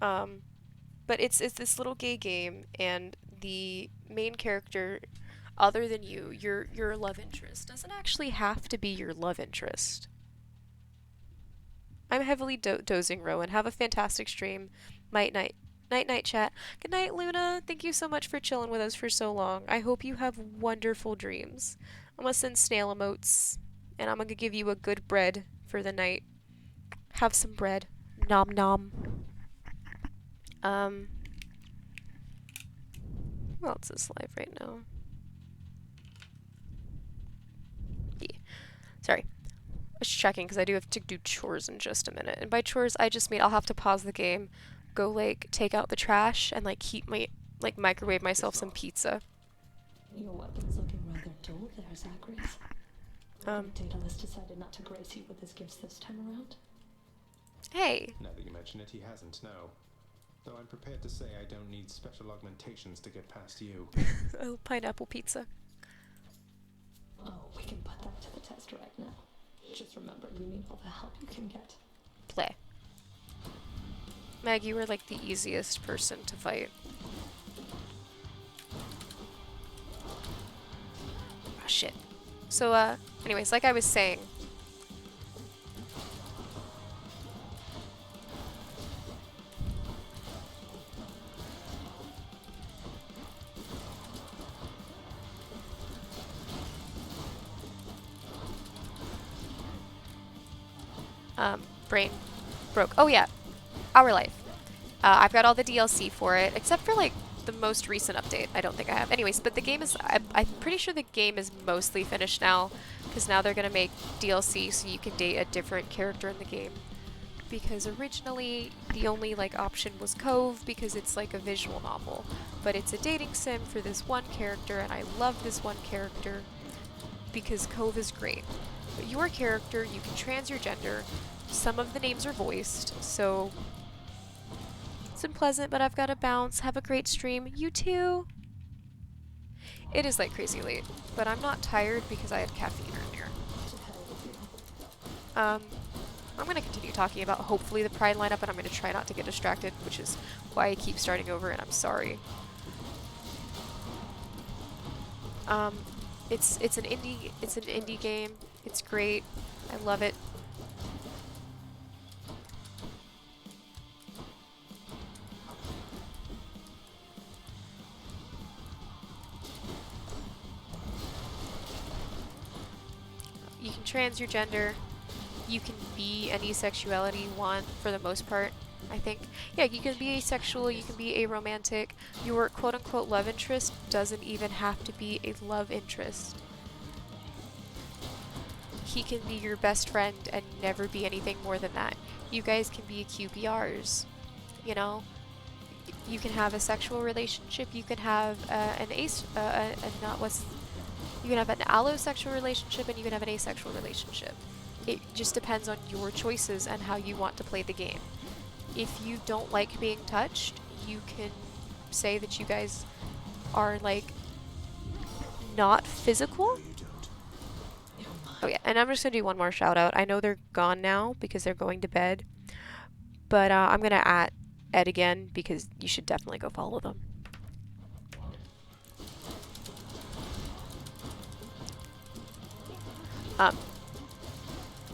But it's this little gay game, and the main character, other than you, your love interest, doesn't actually have to be your love interest. I'm heavily dozing, Rowan. Have a fantastic stream. Night, chat. Good night, Luna. Thank you so much for chilling with us for so long. I hope you have wonderful dreams. I'm gonna send snail emotes, and I'm gonna give you a good bread for the night. Have some bread. Nom nom. Who else is live right now? Yeah. Sorry. I was checking because I do have to do chores in just a minute. And by chores, I just mean I'll have to pause the game, go like take out the trash, and like microwave myself some pizza. Your weapon's looking rather dull there, Zacharias. Daedalus decided not to grace you with his gifts this time around. Hey. Now that you mention it, he hasn't, no. Though I'm prepared to say I don't need special augmentations to get past you. Oh, pineapple pizza. Oh, we can put that to the test right now. Just remember, you need all the help you can get. Play. Meg, you were like the easiest person to fight. Ah, shit. So, anyways, like I was saying, brain broke. Oh yeah, Our Life. I've got all the DLC for it, except for like the most recent update. I don't think I have. Anyways, but the game is, I'm pretty sure the game is mostly finished now, because now they're gonna make DLC so you can date a different character in the game. Because originally the only like option was Cove, because it's like a visual novel, but it's a dating sim for this one character, and I love this one character because Cove is great. But your character, you can trans your gender. Some of the names are voiced, so it's unpleasant, but I've got to bounce. Have a great stream. You too. It is like crazy late, but I'm not tired because I had caffeine earlier. I'm going to continue talking about hopefully the Pride lineup, and I'm going to try not to get distracted, which is why I keep starting over, and I'm sorry. It's an indie game. It's great. I love it. You can trans your gender. You can be any sexuality you want for the most part, I think. Yeah, you can be asexual, you can be aromantic. Your quote-unquote love interest doesn't even have to be a love interest. He can be your best friend and never be anything more than that. You guys can be QPRs, you know? You can have a sexual relationship, you can have you can have an allosexual relationship, and you can have an asexual relationship. It just depends on your choices and how you want to play the game. If you don't like being touched, you can say that you guys are like not physical. Oh yeah, and I'm just gonna do one more shout out. I know they're gone now because they're going to bed, but I'm gonna at Ed again because you should definitely go follow them.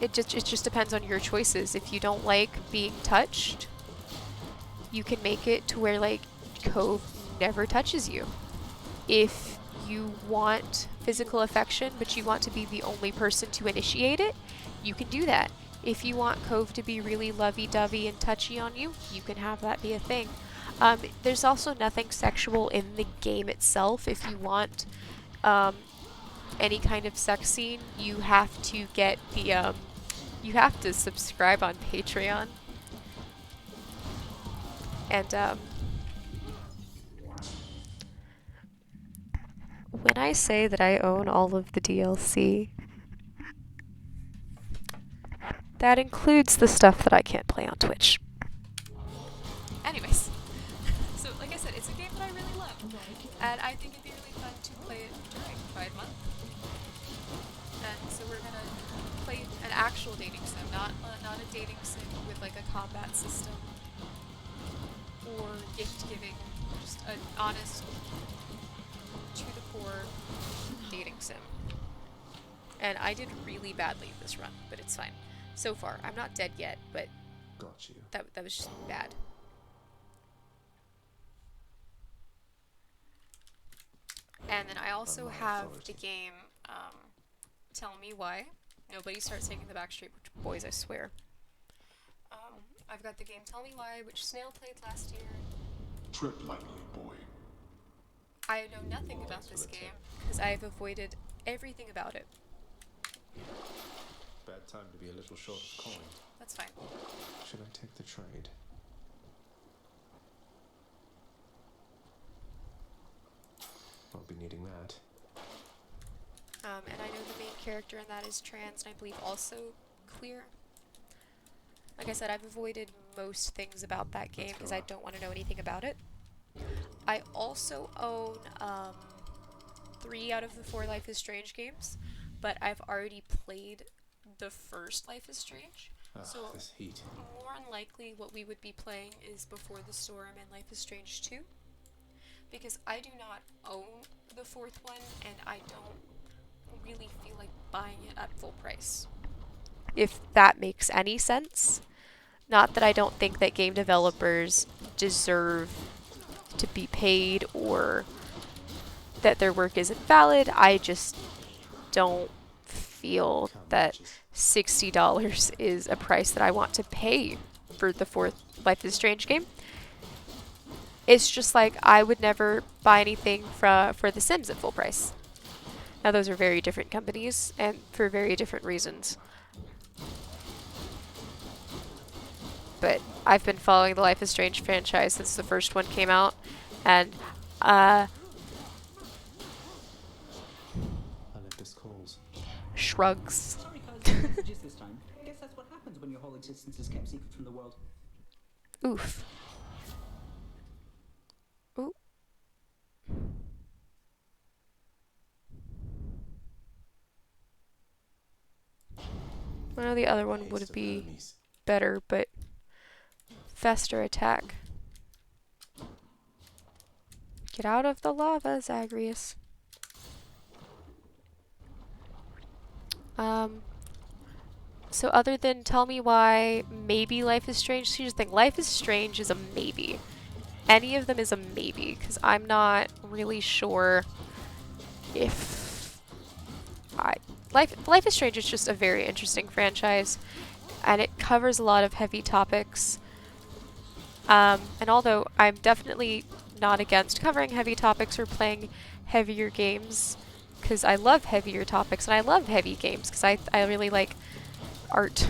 It just depends on your choices. If you don't like being touched, you can make it to where like Cove never touches you. If you want physical affection but you want to be the only person to initiate it, you can do that. If you want Cove to be really lovey-dovey and touchy on you, you can have that be a thing. There's also nothing sexual in the game itself. If you want any kind of sex scene, you have to get the you have to subscribe on Patreon. And when I say that I own all of the DLC, that includes the stuff that I can't play on Twitch. Anyways, so like I said, it's a game that I really love, and I think it'd be really fun to play it during Pride Month. And so we're gonna play an actual dating sim, not a dating sim with like a combat system or gift giving, just an honest, to the core dating sim. And I did really badly this run, but it's fine. So far, I'm not dead yet, but got you. That was just bad. And then I also have the game Tell Me Why. Nobody starts taking the Backstreet Boys, I swear. I've got the game Tell Me Why, which Snail played last year. Tread lightly, boy. I know nothing about this game because I've avoided everything about it. Bad time to be a little short of coin. That's fine. Should I take the trade? Won't be needing that. And I know the main character in that is trans, and I believe also queer. Like I said, I've avoided most things about that game because I don't want to know anything about it. I also own 3 out of the 4 Life is Strange games, but I've already played the first Life is Strange. So this heat. More than likely what we would be playing is Before the Storm and Life is Strange 2. Because I do not own the 4th one, and I don't really feel like buying it at full price. If that makes any sense. Not that I don't think that game developers deserve to be paid or that their work isn't valid. I just don't feel that $60 is a price that I want to pay for the 4th Life is Strange game. It's just like I would never buy anything for The Sims at full price. Now those are very different companies and for very different reasons. But I've been following the Life is Strange franchise since the first one came out, and Olympus calls. Shrugs. Sorry, cuz messages this time. I guess that's what happens when your whole existence is kept secret from the world. Oof. Ooh. I know the other one would be better, but Fester attack. Get out of the lava, Zagreus. So other than Tell Me Why, maybe Life is Strange. Here's the thing, Life is Strange is a maybe. Any of them is a maybe, because I'm not really sure if Life is Strange is just a very interesting franchise, and it covers a lot of heavy topics. And although I'm definitely not against covering heavy topics or playing heavier games, because I love heavier topics and I love heavy games, because I really like art.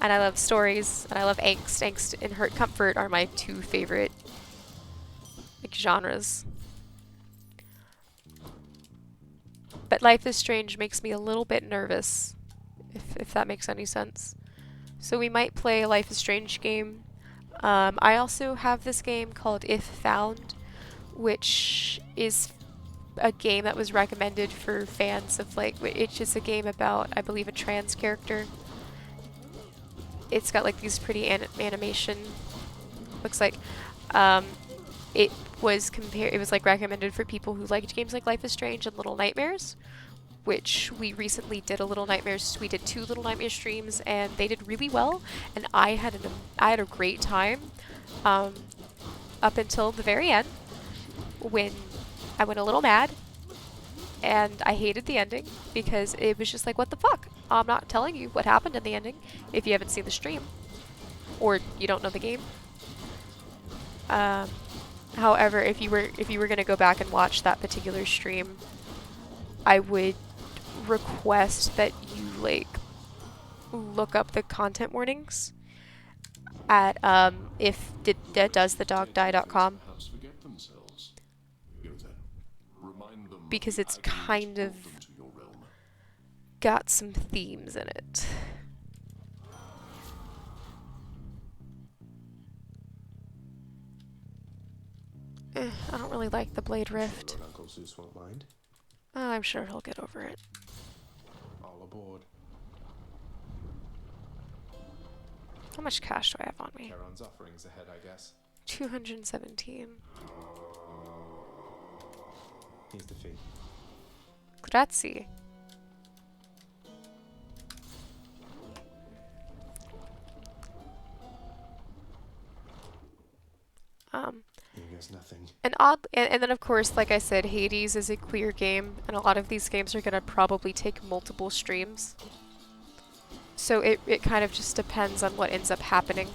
And I love stories, and I love angst. Angst and hurt comfort are my 2 favorite genres. But Life is Strange makes me a little bit nervous, if that makes any sense. So we might play a Life is Strange game. I also have this game called If Found, which is a game that was recommended for fans of like, it's just a game about, I believe, a trans character. It's got like these pretty animation, looks like. It was like recommended for people who liked games like Life is Strange and Little Nightmares, which we recently did we did 2 Little Nightmares streams, and they did really well, and I had a great time up until the very end, when I went a little mad and I hated the ending because it was just like, what the fuck? I'm not telling you what happened in the ending if you haven't seen the stream or you don't know the game. However, if you were gonna go back and watch that particular stream, I would request that you like look up the content warnings at doesthedogdie.com, because it's kind of got some themes in it. I don't really like the Blade Rift. Uncle Zeus won't mind. I'm sure he'll get over it. All aboard. How much cash do I have on me? Charon's offerings ahead, I guess. 217. Here's the fee. Grazie. Nothing. And then of course, like I said, Hades is a queer game, and a lot of these games are gonna probably take multiple streams. So it kind of just depends on what ends up happening.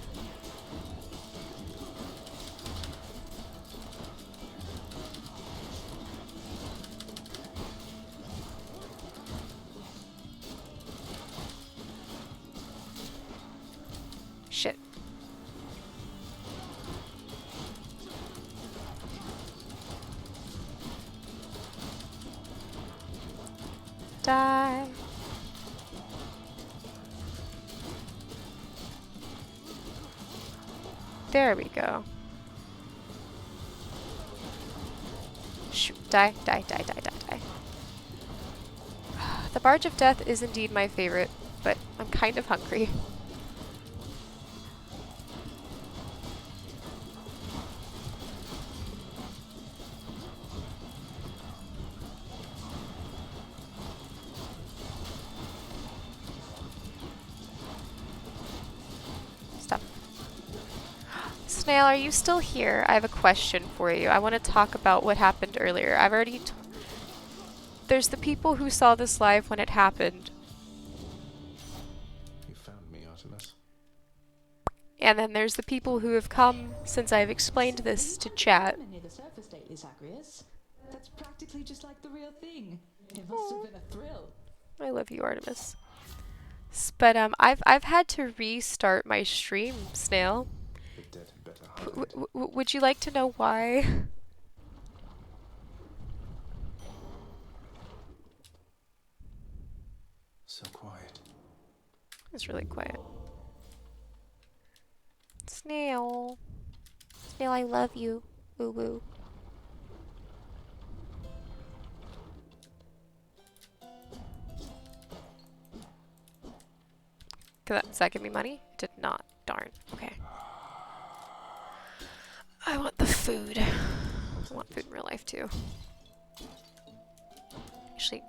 Shit. Die. There we go. Shoot. Die, die, die, die, die, die. The Barge of Death is indeed my favorite, but I'm kind of hungry. Snail, are you still here? I have a question for you. I want to talk about what happened earlier. I've already there's the people who saw this live when it happened. You found me, Artemis. And then there's the people who have come since I've explained this to chat. Near the surface lately, Zacharias. That's practically just like the real thing. It must have been a thrill. I love you, Artemis. But I've had to restart my stream, Snail. Would you like to know why? So quiet. It's really quiet. Snail. Snail, I love you. Woo woo. Does that give me money? It did not. Darn. Okay. I want the food. I want food in real life too. Actually,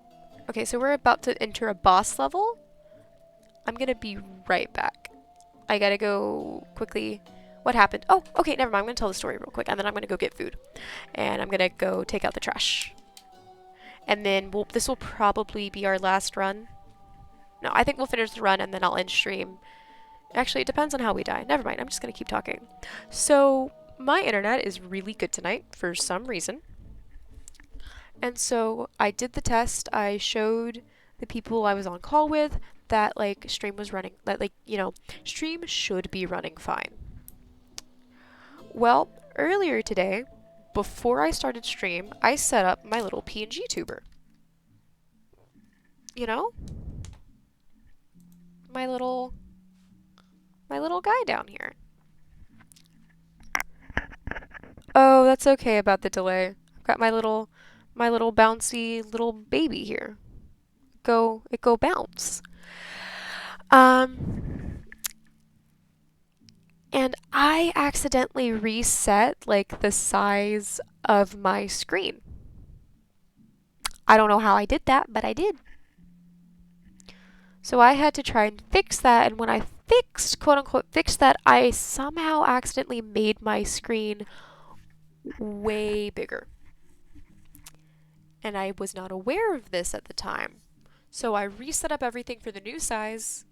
okay, so we're about to enter a boss level. I'm gonna be right back. I gotta go quickly. What happened? Oh, okay, never mind. I'm gonna tell the story real quick, and then I'm gonna go get food. And I'm gonna go take out the trash. And then this will probably be our last run. No, I think we'll finish the run, and then I'll end stream. Actually, it depends on how we die. Never mind, I'm just gonna keep talking. So, my internet is really good tonight for some reason. And so I did the test. I showed the people I was on call with that like stream was running, that like, you know, stream should be running fine. Well, earlier today, before I started stream, I set up my little PNG tuber. You know? My little guy down here. Oh, that's okay about the delay. I've got my little my little bouncy little baby here. It go bounce. And I accidentally reset like the size of my screen. I don't know how I did that, but I did. So I had to try and fix that, and when I fixed, quote unquote, fixed that, I somehow accidentally made my screen way bigger. And I was not aware of this at the time. So I reset up everything for the new size.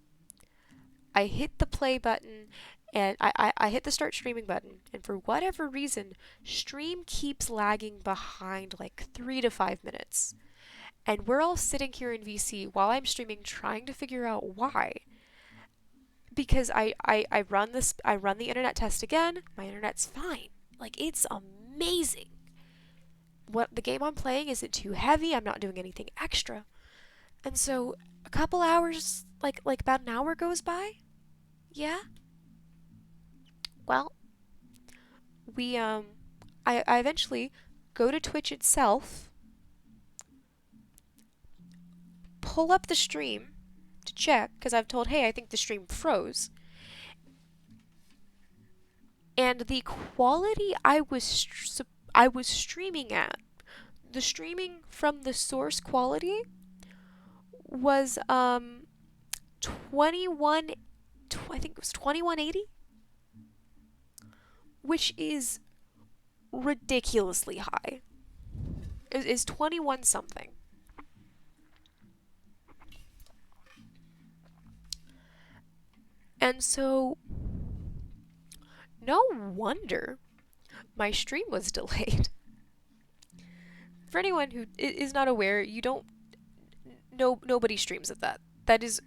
I hit the play button, and I hit the start streaming button, and for whatever reason, stream keeps lagging behind like 3 to 5 minutes. And we're all sitting here in VC while I'm streaming trying to figure out why. Because I run the internet test again, my internet's fine. Like, it's amazing. What the game I'm playing isn't too heavy, I'm not doing anything extra. And so a couple hours, like about an hour goes by. Yeah. Well, I eventually go to Twitch itself, pull up the stream to check, because I've told, hey, I think the stream froze. And the quality I was streaming at, the streaming from the source quality was 2180, which is ridiculously high. It is 21 something. And so, no wonder my stream was delayed. For anyone who is not aware, nobody streams at that. That is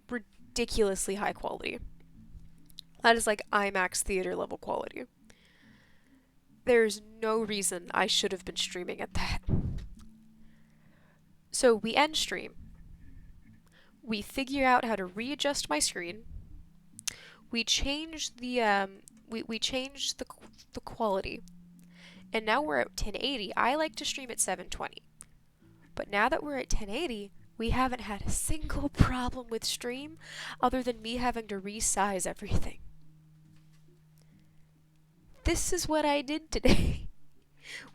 ridiculously high quality. That is like IMAX theater level quality. There's no reason I should have been streaming at that. So we end stream. We figure out how to readjust my screen. We changed the we changed the quality. And now we're at 1080. I like to stream at 720. But now that we're at 1080, we haven't had a single problem with stream other than me having to resize everything. This is what I did today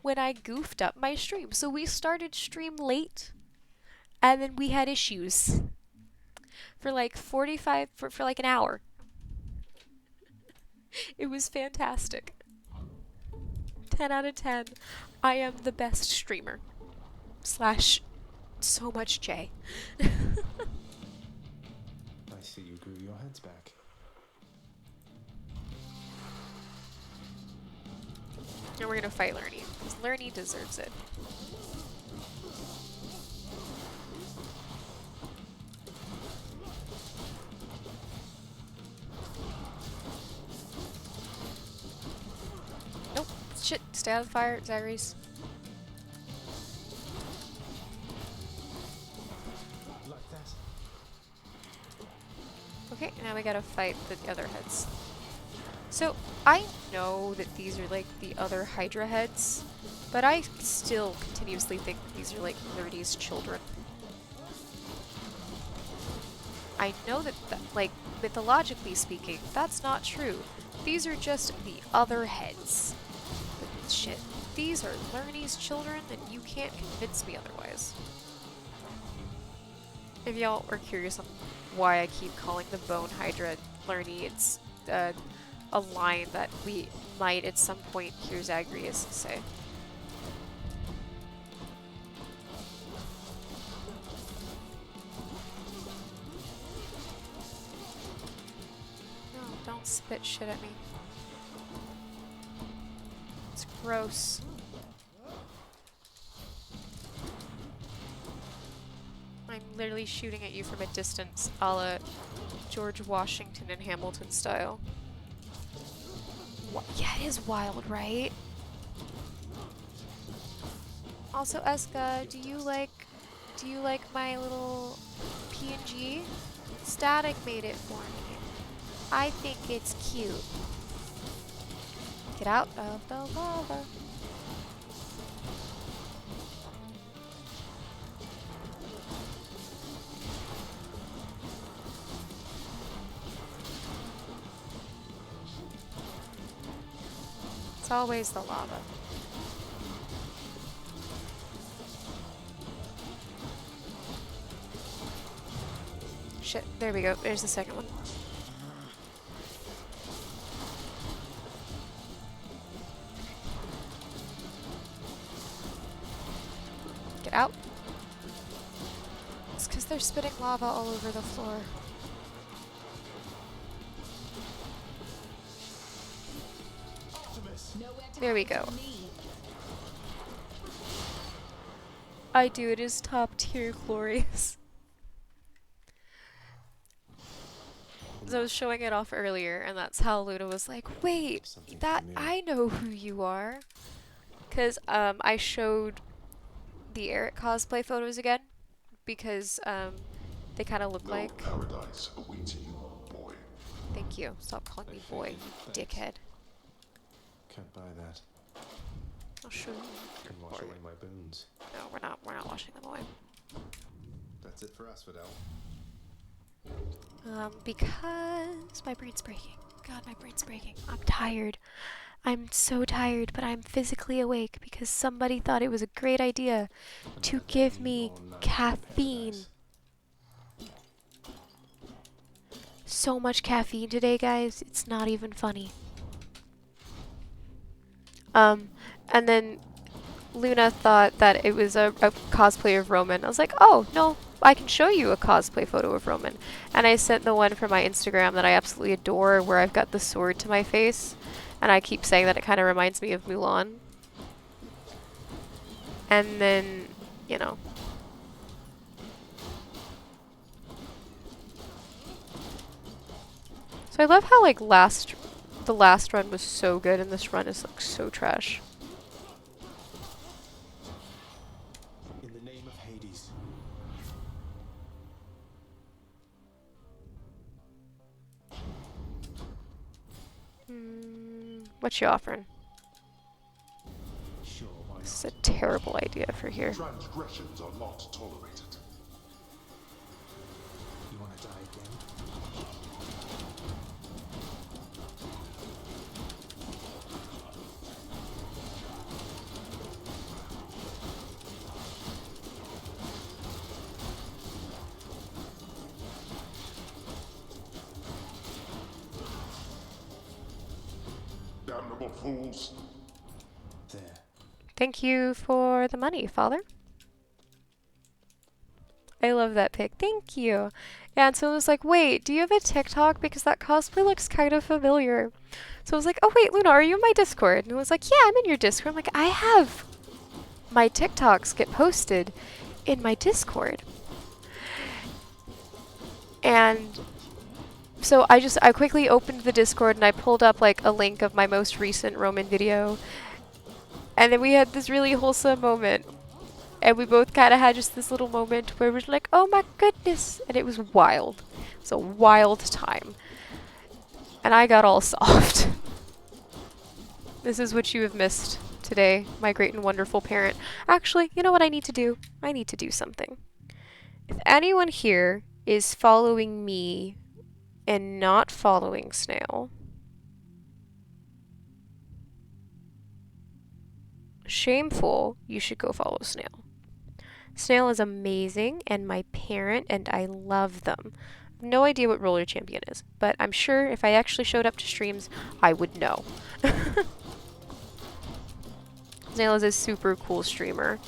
when I goofed up my stream. So we started stream late, and then we had issues for like for like an hour. It was fantastic. 10 out of 10. I am the best streamer. / so much J. I see you grew your heads back. And we're gonna fight Lerny, because Lerny deserves it. Nope. Shit. Stay out of the fire, Zyrese. Like that. Okay, now we gotta fight the other heads. So, I know that these are like the other Hydra heads, but I still continuously think that these are like Nerdy's children. I know that, like, mythologically speaking, that's not true. These are just the other heads. But shit, these are Lerny's children, and you can't convince me otherwise. If y'all are curious on why I keep calling the Bone Hydra Lerny, it's a line that we might at some point hear Zagreus say. No, don't spit shit at me. It's gross. I'm literally shooting at you from a distance, a la George Washington and Hamilton style. Yeah, it is wild, right? Also, Eska, do you like my little PNG? Static made it for me. I think it's cute. Get out of the lava. always the lava. Shit, there we go. There's the second one. Get out. It's because they're spitting lava all over the floor. There we go. I do, it is top tier glorious. So I was showing it off earlier, and that's how Luna was like, wait, that I know who you are. Because I showed the Eric cosplay photos again, because they kind of look like... paradise awaits you, boy. Thank you. Stop calling me boy, dickhead. Can't buy that. I'll show you. Can wash away my boons. No, we're not washing them away. That's it for us, Fidel. Because my brain's breaking. God, my brain's breaking. I'm tired. I'm so tired, but I'm physically awake because somebody thought it was a great idea to give me caffeine. So much caffeine today, guys. It's not even funny. And then Luna thought that it was a cosplay of Roman. I was like, oh, no, I can show you a cosplay photo of Roman. And I sent the one from my Instagram that I absolutely adore where I've got the sword to my face. And I keep saying that it kind of reminds me of Mulan. And then, you know. So I love how, like, the last run was so good and this run is, like, so trash. In the name of Hades. What you offering? Sure, why not? This is a terrible idea for here. Transgressions are not tolerated. You want to die again? Damnable fools. There. Thank you for the money, Father. I love that pic. Thank you. Yeah, and so I was like, wait, do you have a TikTok? Because that cosplay looks kind of familiar. So I was like, oh wait, Luna, are you in my Discord? And it was like, yeah, I'm in your Discord. I'm like, I have my TikToks get posted in my Discord. And so I quickly opened the Discord and I pulled up like a link of my most recent Roman video. And then we had this really wholesome moment. And we both kind of had just this little moment where we were like, oh my goodness. And it was wild. It was a wild time. And I got all soft. This is what you have missed today, my great and wonderful parent. Actually, you know what I need to do? I need to do something. If anyone here is following me and not following Snail, shameful, you should go follow Snail. Snail is amazing and my parent and I love them. No idea what roller champion is, but I'm sure if I actually showed up to streams, I would know. Snail is a super cool streamer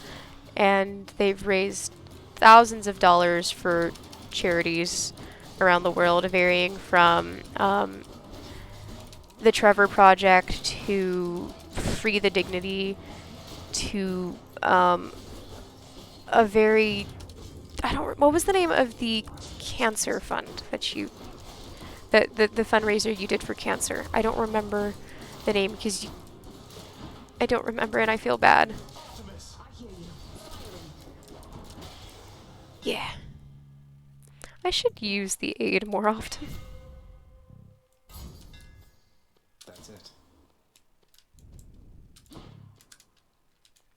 and they've raised thousands of dollars for charities around the world, varying from the Trevor Project to Free the Dignity to a very, what was the name of the cancer fund that you, the fundraiser you did for cancer? I don't remember the name because I don't remember and I feel bad. Yeah. I should use the aid more often. That's it.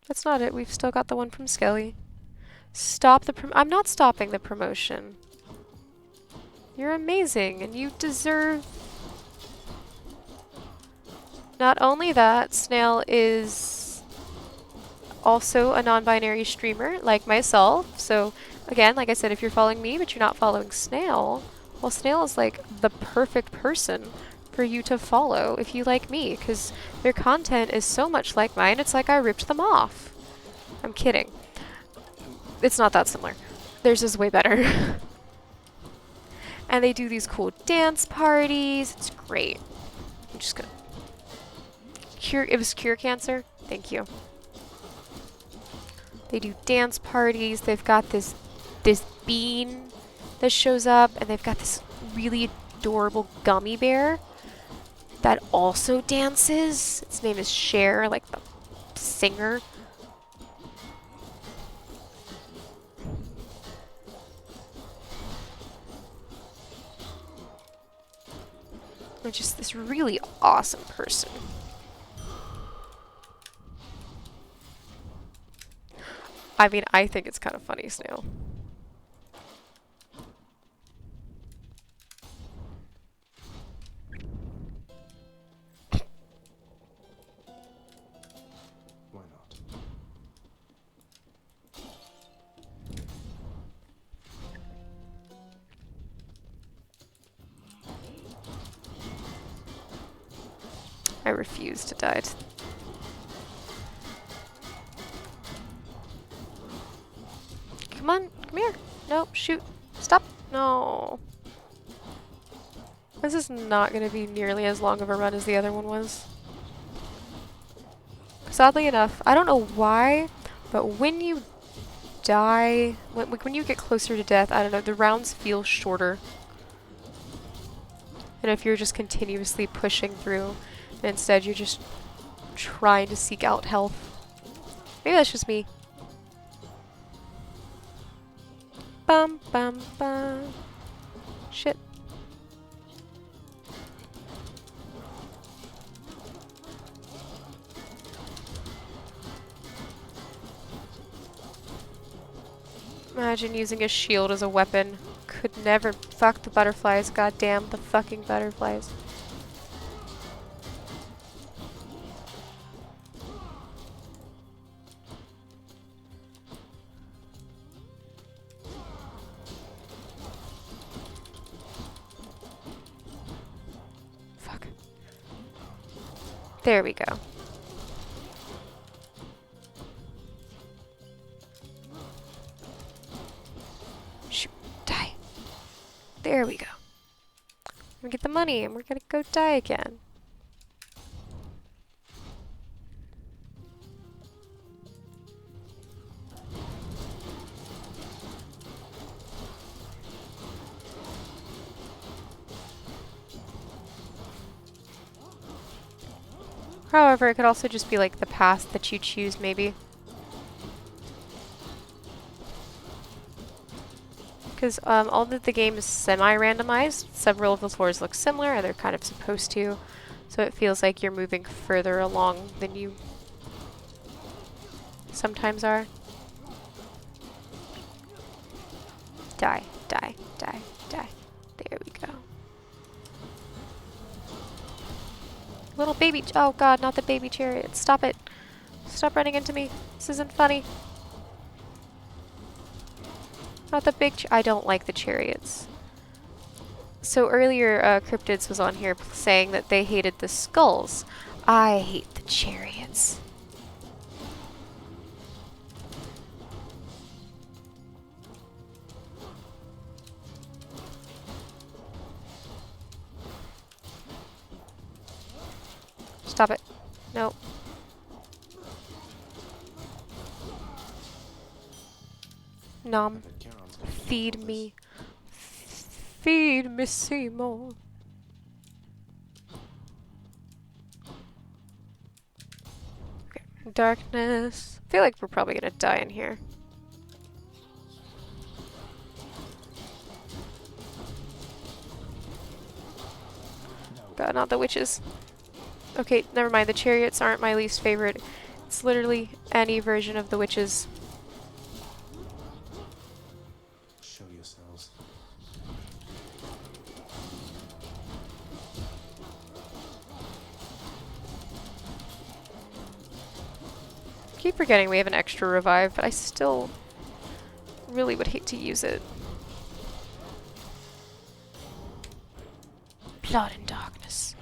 That's not it. We've still got the one from Skelly. Stop the I'm not stopping the promotion. You're amazing and you deserve Not only that, Snail is also a non-binary streamer like myself. So again, like I said, if you're following me but you're not following Snail, well, Snail is like the perfect person for you to follow if you like me, because their content is so much like mine, it's like I ripped them off. I'm kidding. It's not that similar. Theirs is way better. And they do these cool dance parties. It's great. I'm just gonna... It was cure cancer? Thank you. They do dance parties. They've got this bean that shows up, and they've got this really adorable gummy bear that also dances. Its name is Cher, like the singer. They're just this really awesome person. I mean, I think it's kind of funny, Snail. Why not? I refuse to die. Come on, come here. No, shoot. Stop. No. This is not going to be nearly as long of a run as the other one was. Sadly enough, I don't know why, but when you die, when you get closer to death, I don't know, the rounds feel shorter. And if you're just continuously pushing through, and instead you're just trying to seek out health. Maybe that's just me. Bum bum bum. Shit. Imagine using a shield as a weapon. Could never. Fuck the butterflies. Goddamn the fucking butterflies. Fuck. There we go. Shoot. Die. There we go. We get the money and we're gonna go die again. However, it could also just be like the path that you choose, maybe. Because although the game is semi-randomized, several of the floors look similar, and they're kind of supposed to. So it feels like you're moving further along than you sometimes are. Die, die, die, die. There we go. Little baby, oh god, not the baby chariot. Stop it. Stop running into me. This isn't funny. Not the big I don't like the chariots. So earlier, Cryptids was on here saying that they hated the skulls. I hate the chariots. Stop it. No. Nom. Feed me. Feed me, Seymour. Okay. Darkness. I feel like we're probably gonna die in here. God, not the witches. Okay, never mind. The chariots aren't my least favorite. It's literally any version of the witches. Show yourselves. keep forgetting we have an extra revive, but I still really would hate to use it. Blood and darkness.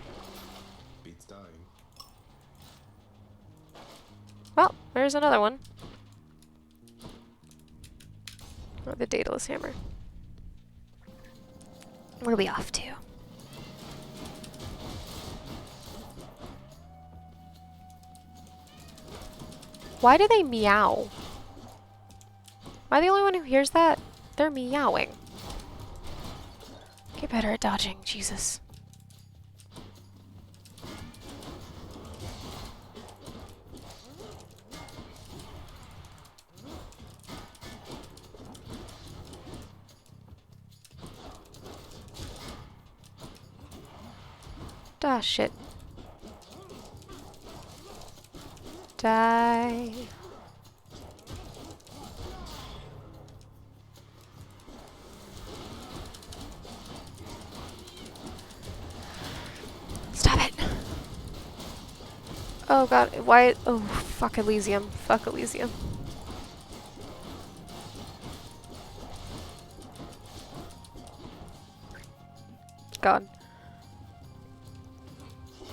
Beats dying. Well, there's another one. Oh, the Daedalus hammer. Where are we off to? Why do they meow? Am I the only one who hears that? They're meowing. Get better at dodging, Jesus. Ah, shit. Die. Stop it. Oh god, why? Oh, fuck Elysium. Fuck Elysium. God.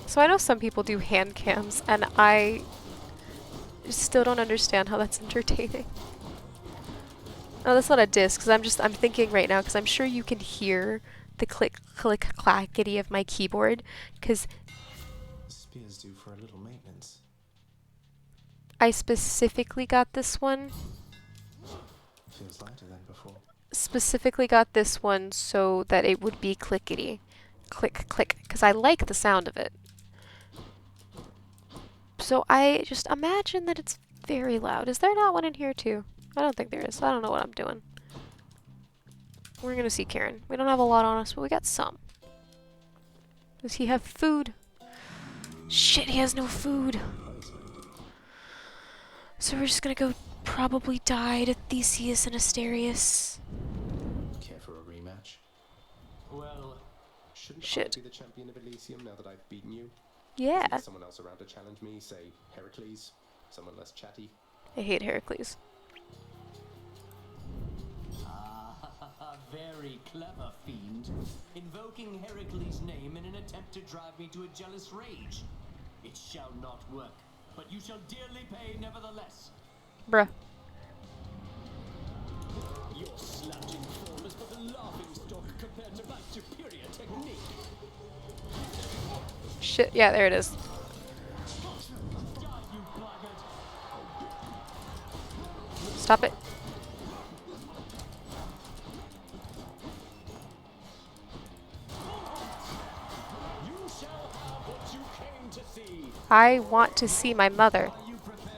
So I know some people do hand cams, and I still don't understand how that's entertaining. No, that's not a diss, because I'm thinking right now, because I'm sure you can hear the click, click, clackety of my keyboard, because Spears due for a little maintenance. I specifically got this one. Feels lighter than before. Specifically got this one so that it would be clickety. Click, click, because I like the sound of it. So I just imagine that it's very loud. Is there not one in here too? I don't think there is. I don't know what I'm doing. We're gonna see Karen. We don't have a lot on us, but we got some. Does he have food? Shit, he has no food. So we're just gonna go probably die to Theseus and Asterius. Care for a rematch? Well, shouldn't Shit. I be the champion of Elysium now that I've beaten you? Yeah. Isn't there someone else around to challenge me, say Heracles? Someone less chatty? I hate Heracles. Ah, very clever, fiend. Invoking Heracles' name in an attempt to drive me to a jealous rage. It shall not work, but you shall dearly pay nevertheless. Bruh. Your slouching form is but a laughing stock compared to my superior technique. Shit, yeah, there it is. Die, you blackguard. Stop it. You shall have what you came to see. I want to see my mother. Are you prepared?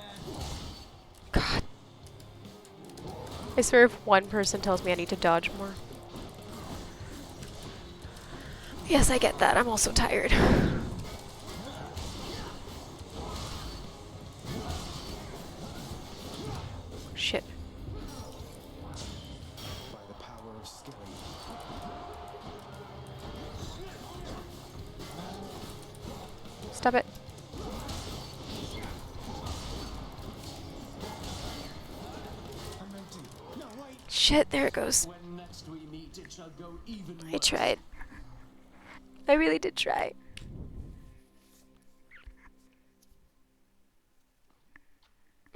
God. I swear if one person tells me I need to dodge more. Yes, I get that. I'm also tired. Shit. By the power of Skilly. Stop it. Shit, there it goes. When next we meet, it shall go even I worse. tried. I really did try.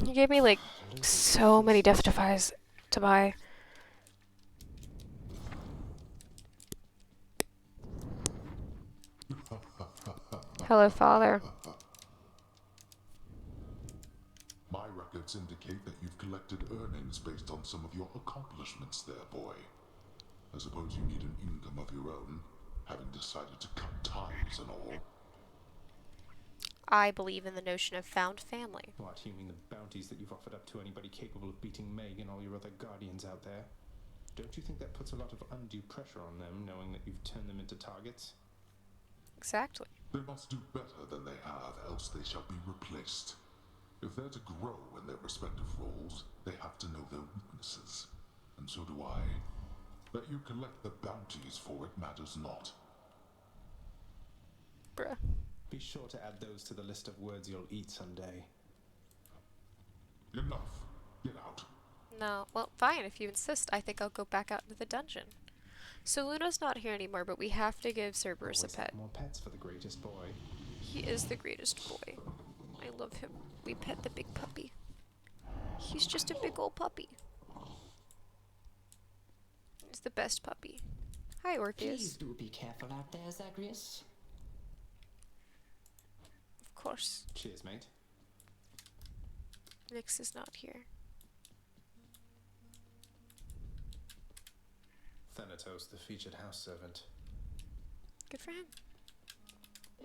He gave me like so many death defies to buy. Hello, father. My records indicate that you've collected earnings based on some of your accomplishments there, boy. I suppose you need an income of your own, having decided to cut ties and all. I believe in the notion of found family. What, you mean the bounties that you've offered up to anybody capable of beating Meg and all your other guardians out there? Don't you think that puts a lot of undue pressure on them, knowing that you've turned them into targets? Exactly. They must do better than they have, else they shall be replaced. If they're to grow in their respective roles, they have to know their weaknesses. And so do I. That you collect the bounties for it matters not. Bruh. Be sure to add those to the list of words you'll eat someday. Enough. Get out. No. Well, fine, if you insist. I think I'll go back out into the dungeon. So Luna's not here anymore, but we have to give Cerberus a Always pet. have more pets for the greatest boy. He is the greatest boy. I love him. We pet the big puppy. He's just a big old puppy. He's the best puppy. Hi, Orpheus. Please do be careful out there, Zagreus. Of course. Cheers, mate. Nyx is not here. Thanatos, the featured house servant. Good for him.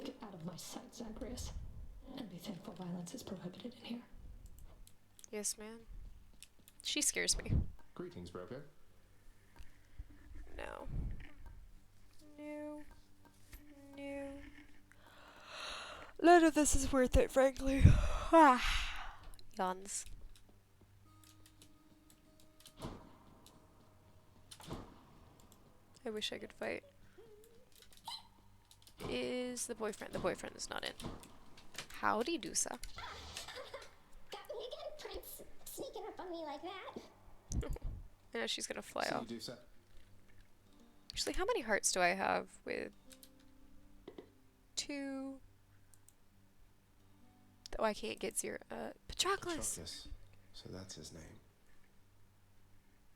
Get out of my sight, Zagreus. And be thankful violence is prohibited in here. Yes, man. She scares me. Greetings, Broker. No. No. No. None of this is worth it, frankly. Yawns. I wish I could fight. Is the boyfriend? The boyfriend is not in. Howdy, Dusa. Got me again, Prince. Sneaking up on me like that. I know she's gonna fly See off. you, Dusa. Actually, how many hearts do I have with 2? Oh, I can't get 0. Patroclus! So that's his name.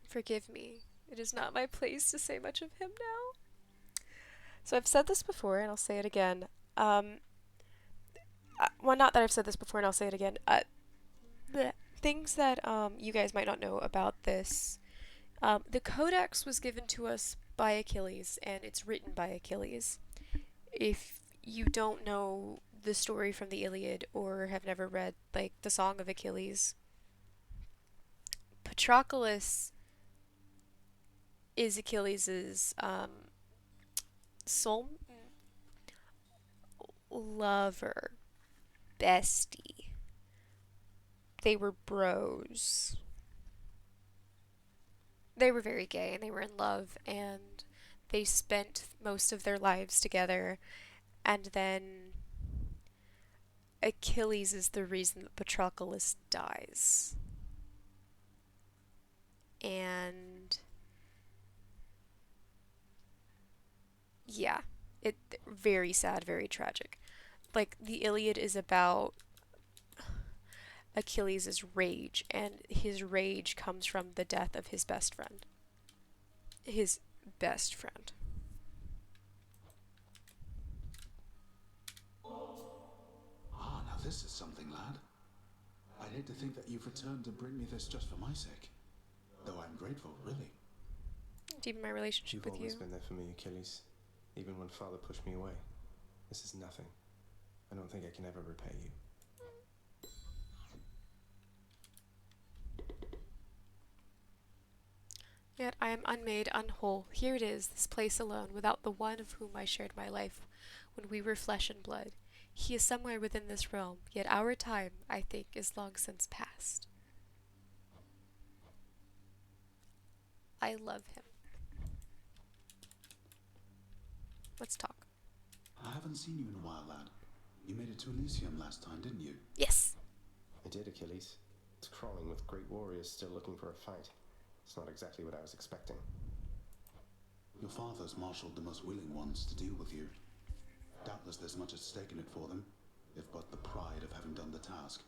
Forgive me. It is not my place to say much of him now. So I've said this before, and I'll say it again. Well, not that I've said this before, and I'll say it again. The things that you guys might not know about this. The Codex was given to us by Achilles, and it's written by Achilles. If you don't know the story from the Iliad or have never read, like, the Song of Achilles, Patroclus is Achilles' soul lover, bestie. They were bros. They were very gay and they were in love and they spent most of their lives together, and then Achilles is the reason that Patroclus dies. And yeah, it very sad, very tragic. Like, the Iliad is about Achilles' rage, and his rage comes from the death of his best friend. His best friend. Ah, now this is something, lad. I'd hate to think that you've returned to bring me this just for my sake. Though I'm grateful, really. Deepen my relationship You've with you. always been there for me, Achilles. Even when Father pushed me away. This is nothing. I don't think I can ever repay you. Yet I am unmade, unwhole. Here it is, this place alone, without the one of whom I shared my life when we were flesh and blood. He is somewhere within this realm, yet our time, I think, is long since past. I love him. Let's talk. I haven't seen you in a while, lad. You made it to Elysium last time, didn't you? Yes. I did, Achilles. It's crawling with great warriors still looking for a fight. It's not exactly what I was expecting. Your father's marshaled the most willing ones to deal with you. Doubtless there's much at stake in it for them, if but the pride of having done the task.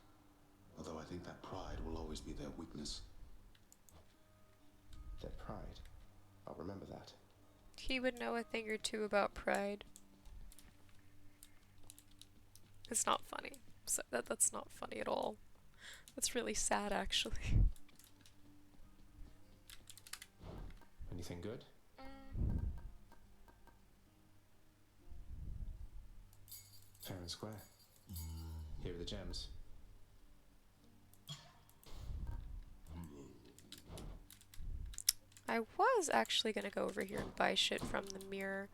Although I think that pride will always be their weakness. Their pride? I'll remember that. He would know a thing or two about pride. It's not funny. So that's not funny at all. That's really sad, actually. Anything good? Fair and square. Here are the gems. I was actually gonna go over here and buy shit from the mirror.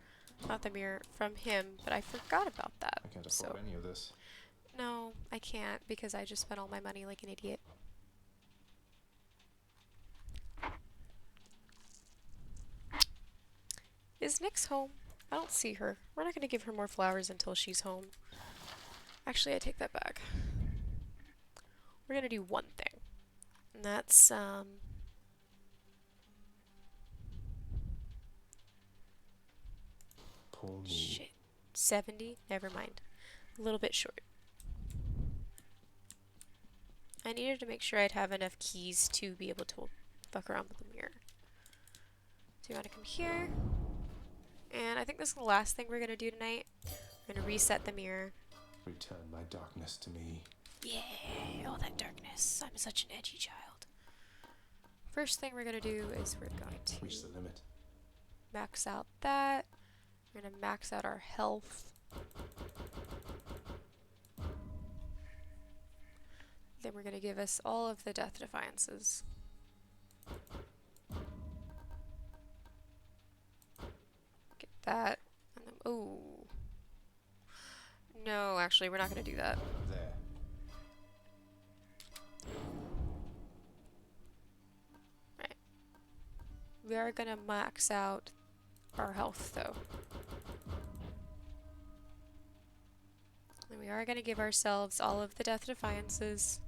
Not the mirror, from him, but I forgot about that. I can't afford any of this. No, I can't because I just spent all my money like an idiot. Is Nyx home? I don't see her. We're not gonna give her more flowers until she's home. Actually, I take that back. We're gonna do one thing. And that's, Poor me. shit. 70? Never mind. A little bit short. I needed to make sure I'd have enough keys to be able to fuck around with the mirror. So you want to come here. And I think this is the last thing we're going to do tonight. We're going to reset the mirror. Return my darkness to me. Yeah, all that darkness. I'm such an edgy child. First thing we're going to do is we're going to reach the limit. Max out that. We're going to max out our health. Then we're going to give us all of the death defiances. Get that. And then, oh. No, actually, we're not going to do that. There. Right. We are going to max out our health, though. And we are going to give ourselves all of the death defiances.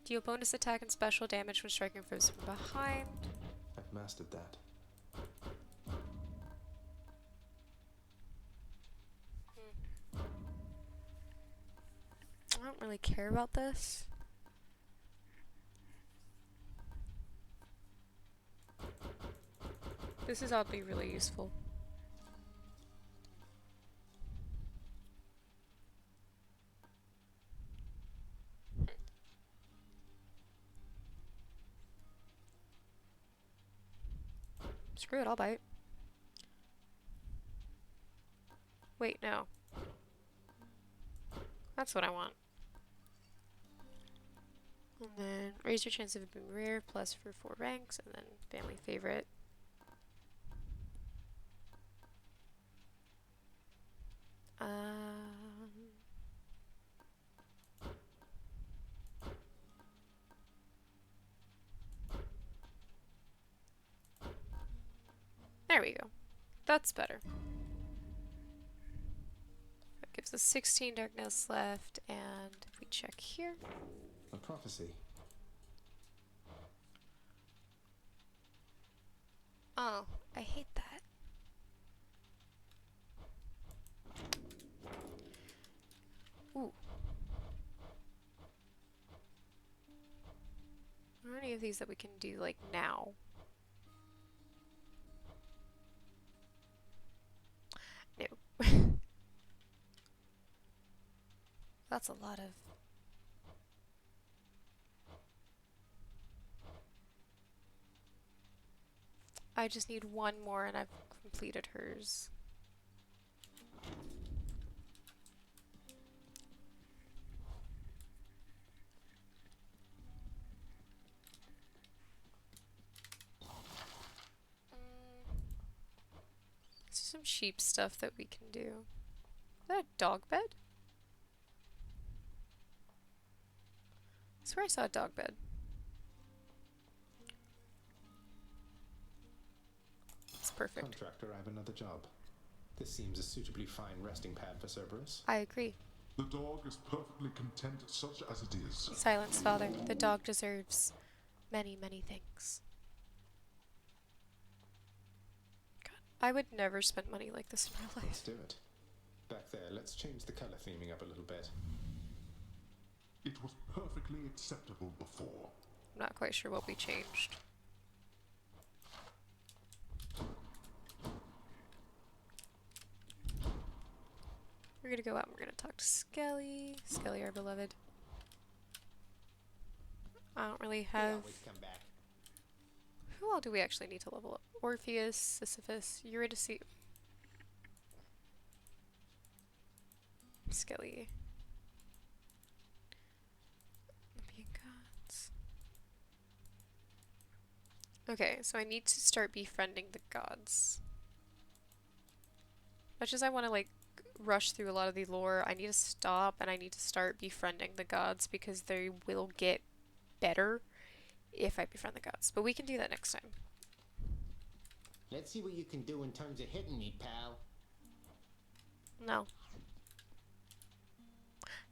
Deal bonus attack and special damage when striking foes from behind. I've mastered that. I don't really care about this. This is oddly really useful. Screw it, I'll bite. Wait, no. That's what I want. And then raise your chance of being rare plus for 4 ranks, and then family favorite. There we go. That's better. That gives us 16 darkness left, and if we check here. A prophecy. Oh, I hate that. Ooh. Are there any of these that we can do, like, now? No. That's a lot of... I just need one more and I've completed hers. There's some sheep stuff that we can do. Is that a dog bed? I swear I saw a dog bed. It's perfect. Contractor, I have another job. This seems a suitably fine resting pad for Cerberus. I agree. The dog is perfectly content such as it is. Silence, father. The dog deserves many, many things. God, I would never spend money like this in my life. Let's do it. Back there, let's change the color theming up a little bit. It was perfectly acceptable before. I'm not quite sure what we changed. We're gonna go out and we're gonna talk to Skelly. Skelly, our beloved. I don't really have... come back. Who all do we actually need to level up? Orpheus, Sisyphus, Eurydice... Skelly. Olympian gods. Okay, so I need to start befriending the gods. Much as I want to, like, rush through a lot of the lore, I need to stop and I need to start befriending the gods because they will get better if I befriend the gods. But we can do that next time. Let's see what you can do in terms of hitting me, pal. No.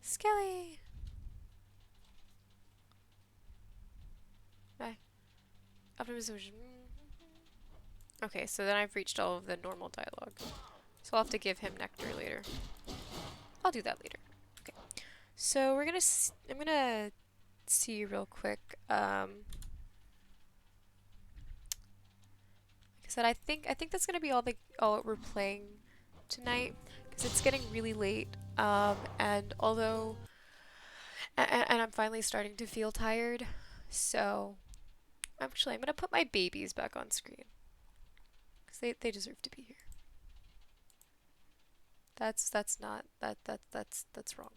Skelly! Bye. Optimization. Okay, so then I've reached all of the normal dialogue. So I'll have to give him nectar later. I'll do that later. Okay. So we're gonna I'm gonna see real quick. Like I said, I think that's gonna be all we're playing tonight because it's getting really late. And although and I'm finally starting to feel tired, so actually I'm gonna put my babies back on screen because they deserve to be here. That's not that's wrong.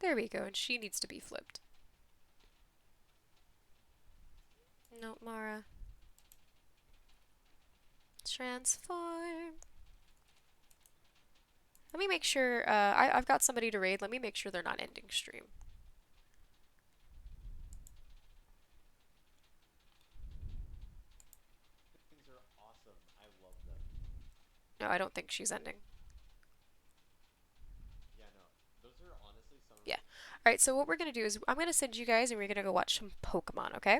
There we go, and she needs to be flipped. No, Mara. Transform. Let me make sure, I've got somebody to raid. Let me make sure they're not ending stream. Things are awesome. I love them. No, I don't think she's ending. Yeah, no. Those are honestly some of Yeah. Alright, so what we're gonna do is I'm gonna send you guys and we're gonna go watch some Pokemon, okay?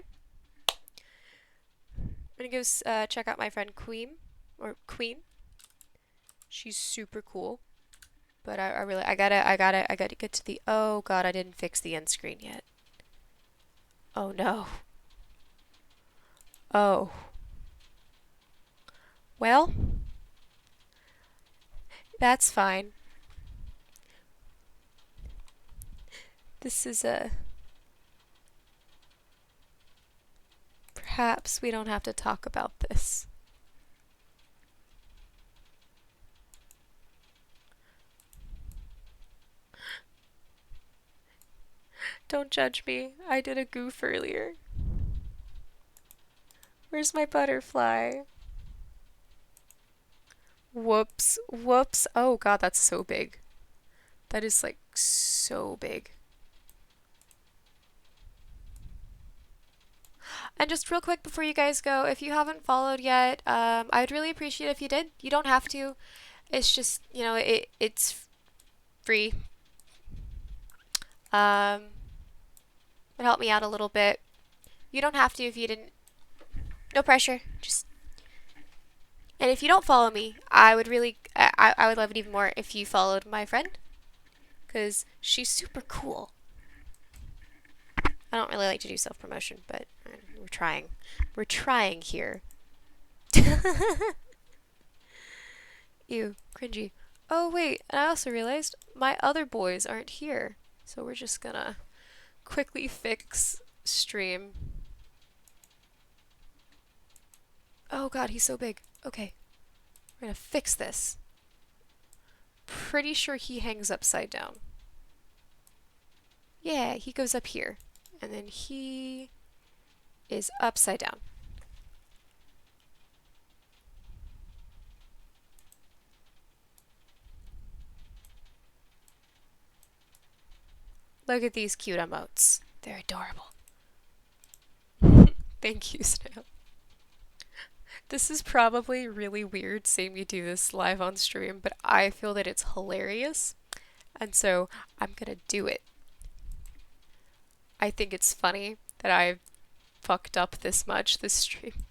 I'm gonna go check out my friend Queen. She's super cool. But I gotta get to the, oh god, I didn't fix the end screen yet. Oh no. Oh. Well, that's fine. This is perhaps we don't have to talk about this. Don't judge me. I did a goof earlier. Where's my butterfly? Whoops. Whoops. Oh god, that's so big. That is like so big. And just real quick before you guys go, if you haven't followed yet, I'd really appreciate if you did. You don't have to. It's just, you know, it's free. It helped me out a little bit. You don't have to if you didn't. No pressure. Just. And if you don't follow me, I would really, I would love it even more if you followed my friend. Because she's super cool. I don't really like to do self-promotion, but we're trying. We're trying here. Ew, cringy. Oh wait, and I also realized my other boys aren't here. So we're just gonna quickly fix stream. Oh god, he's so big. Okay. We're gonna fix this. Pretty sure he hangs upside down. Yeah, he goes up here. And then he is upside down. Look at these cute emotes. They're adorable. Thank you, Snail. This is probably really weird seeing me do this live on stream, but I feel that it's hilarious. And so I'm gonna do it. I think it's funny that I've fucked up this much this stream.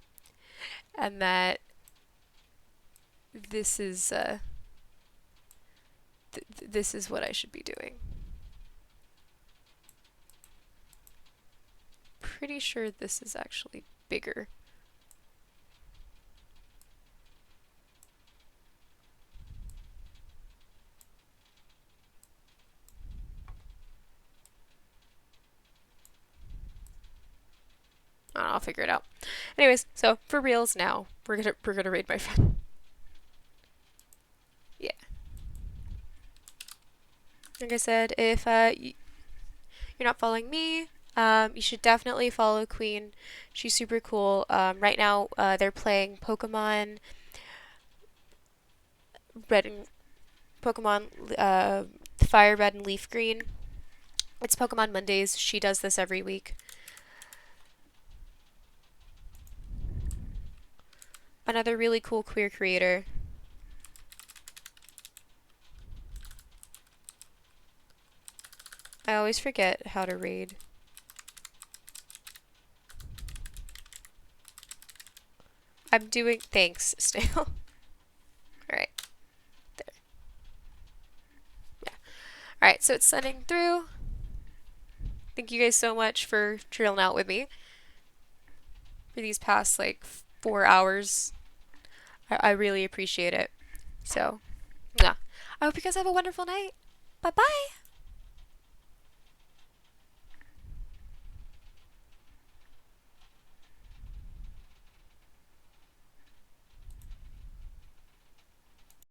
And that this is this is what I should be doing. Pretty sure this is actually bigger. I'll figure it out. Anyways, so for reals now, we're gonna raid my friend. Yeah. Like I said, if you're not following me, you should definitely follow Queen. She's super cool. Right now, they're playing Pokemon Red and Fire Red and Leaf Green. It's Pokemon Mondays. She does this every week. Another really cool queer creator. always forget how to read. I'm doing... Thanks, Snail. Alright. There. Yeah. Alright, so it's sending through. Thank you guys so much for trailing out with me for these past, like, 4 hours. I really appreciate it. So, yeah. I hope you guys have a wonderful night. Bye-bye!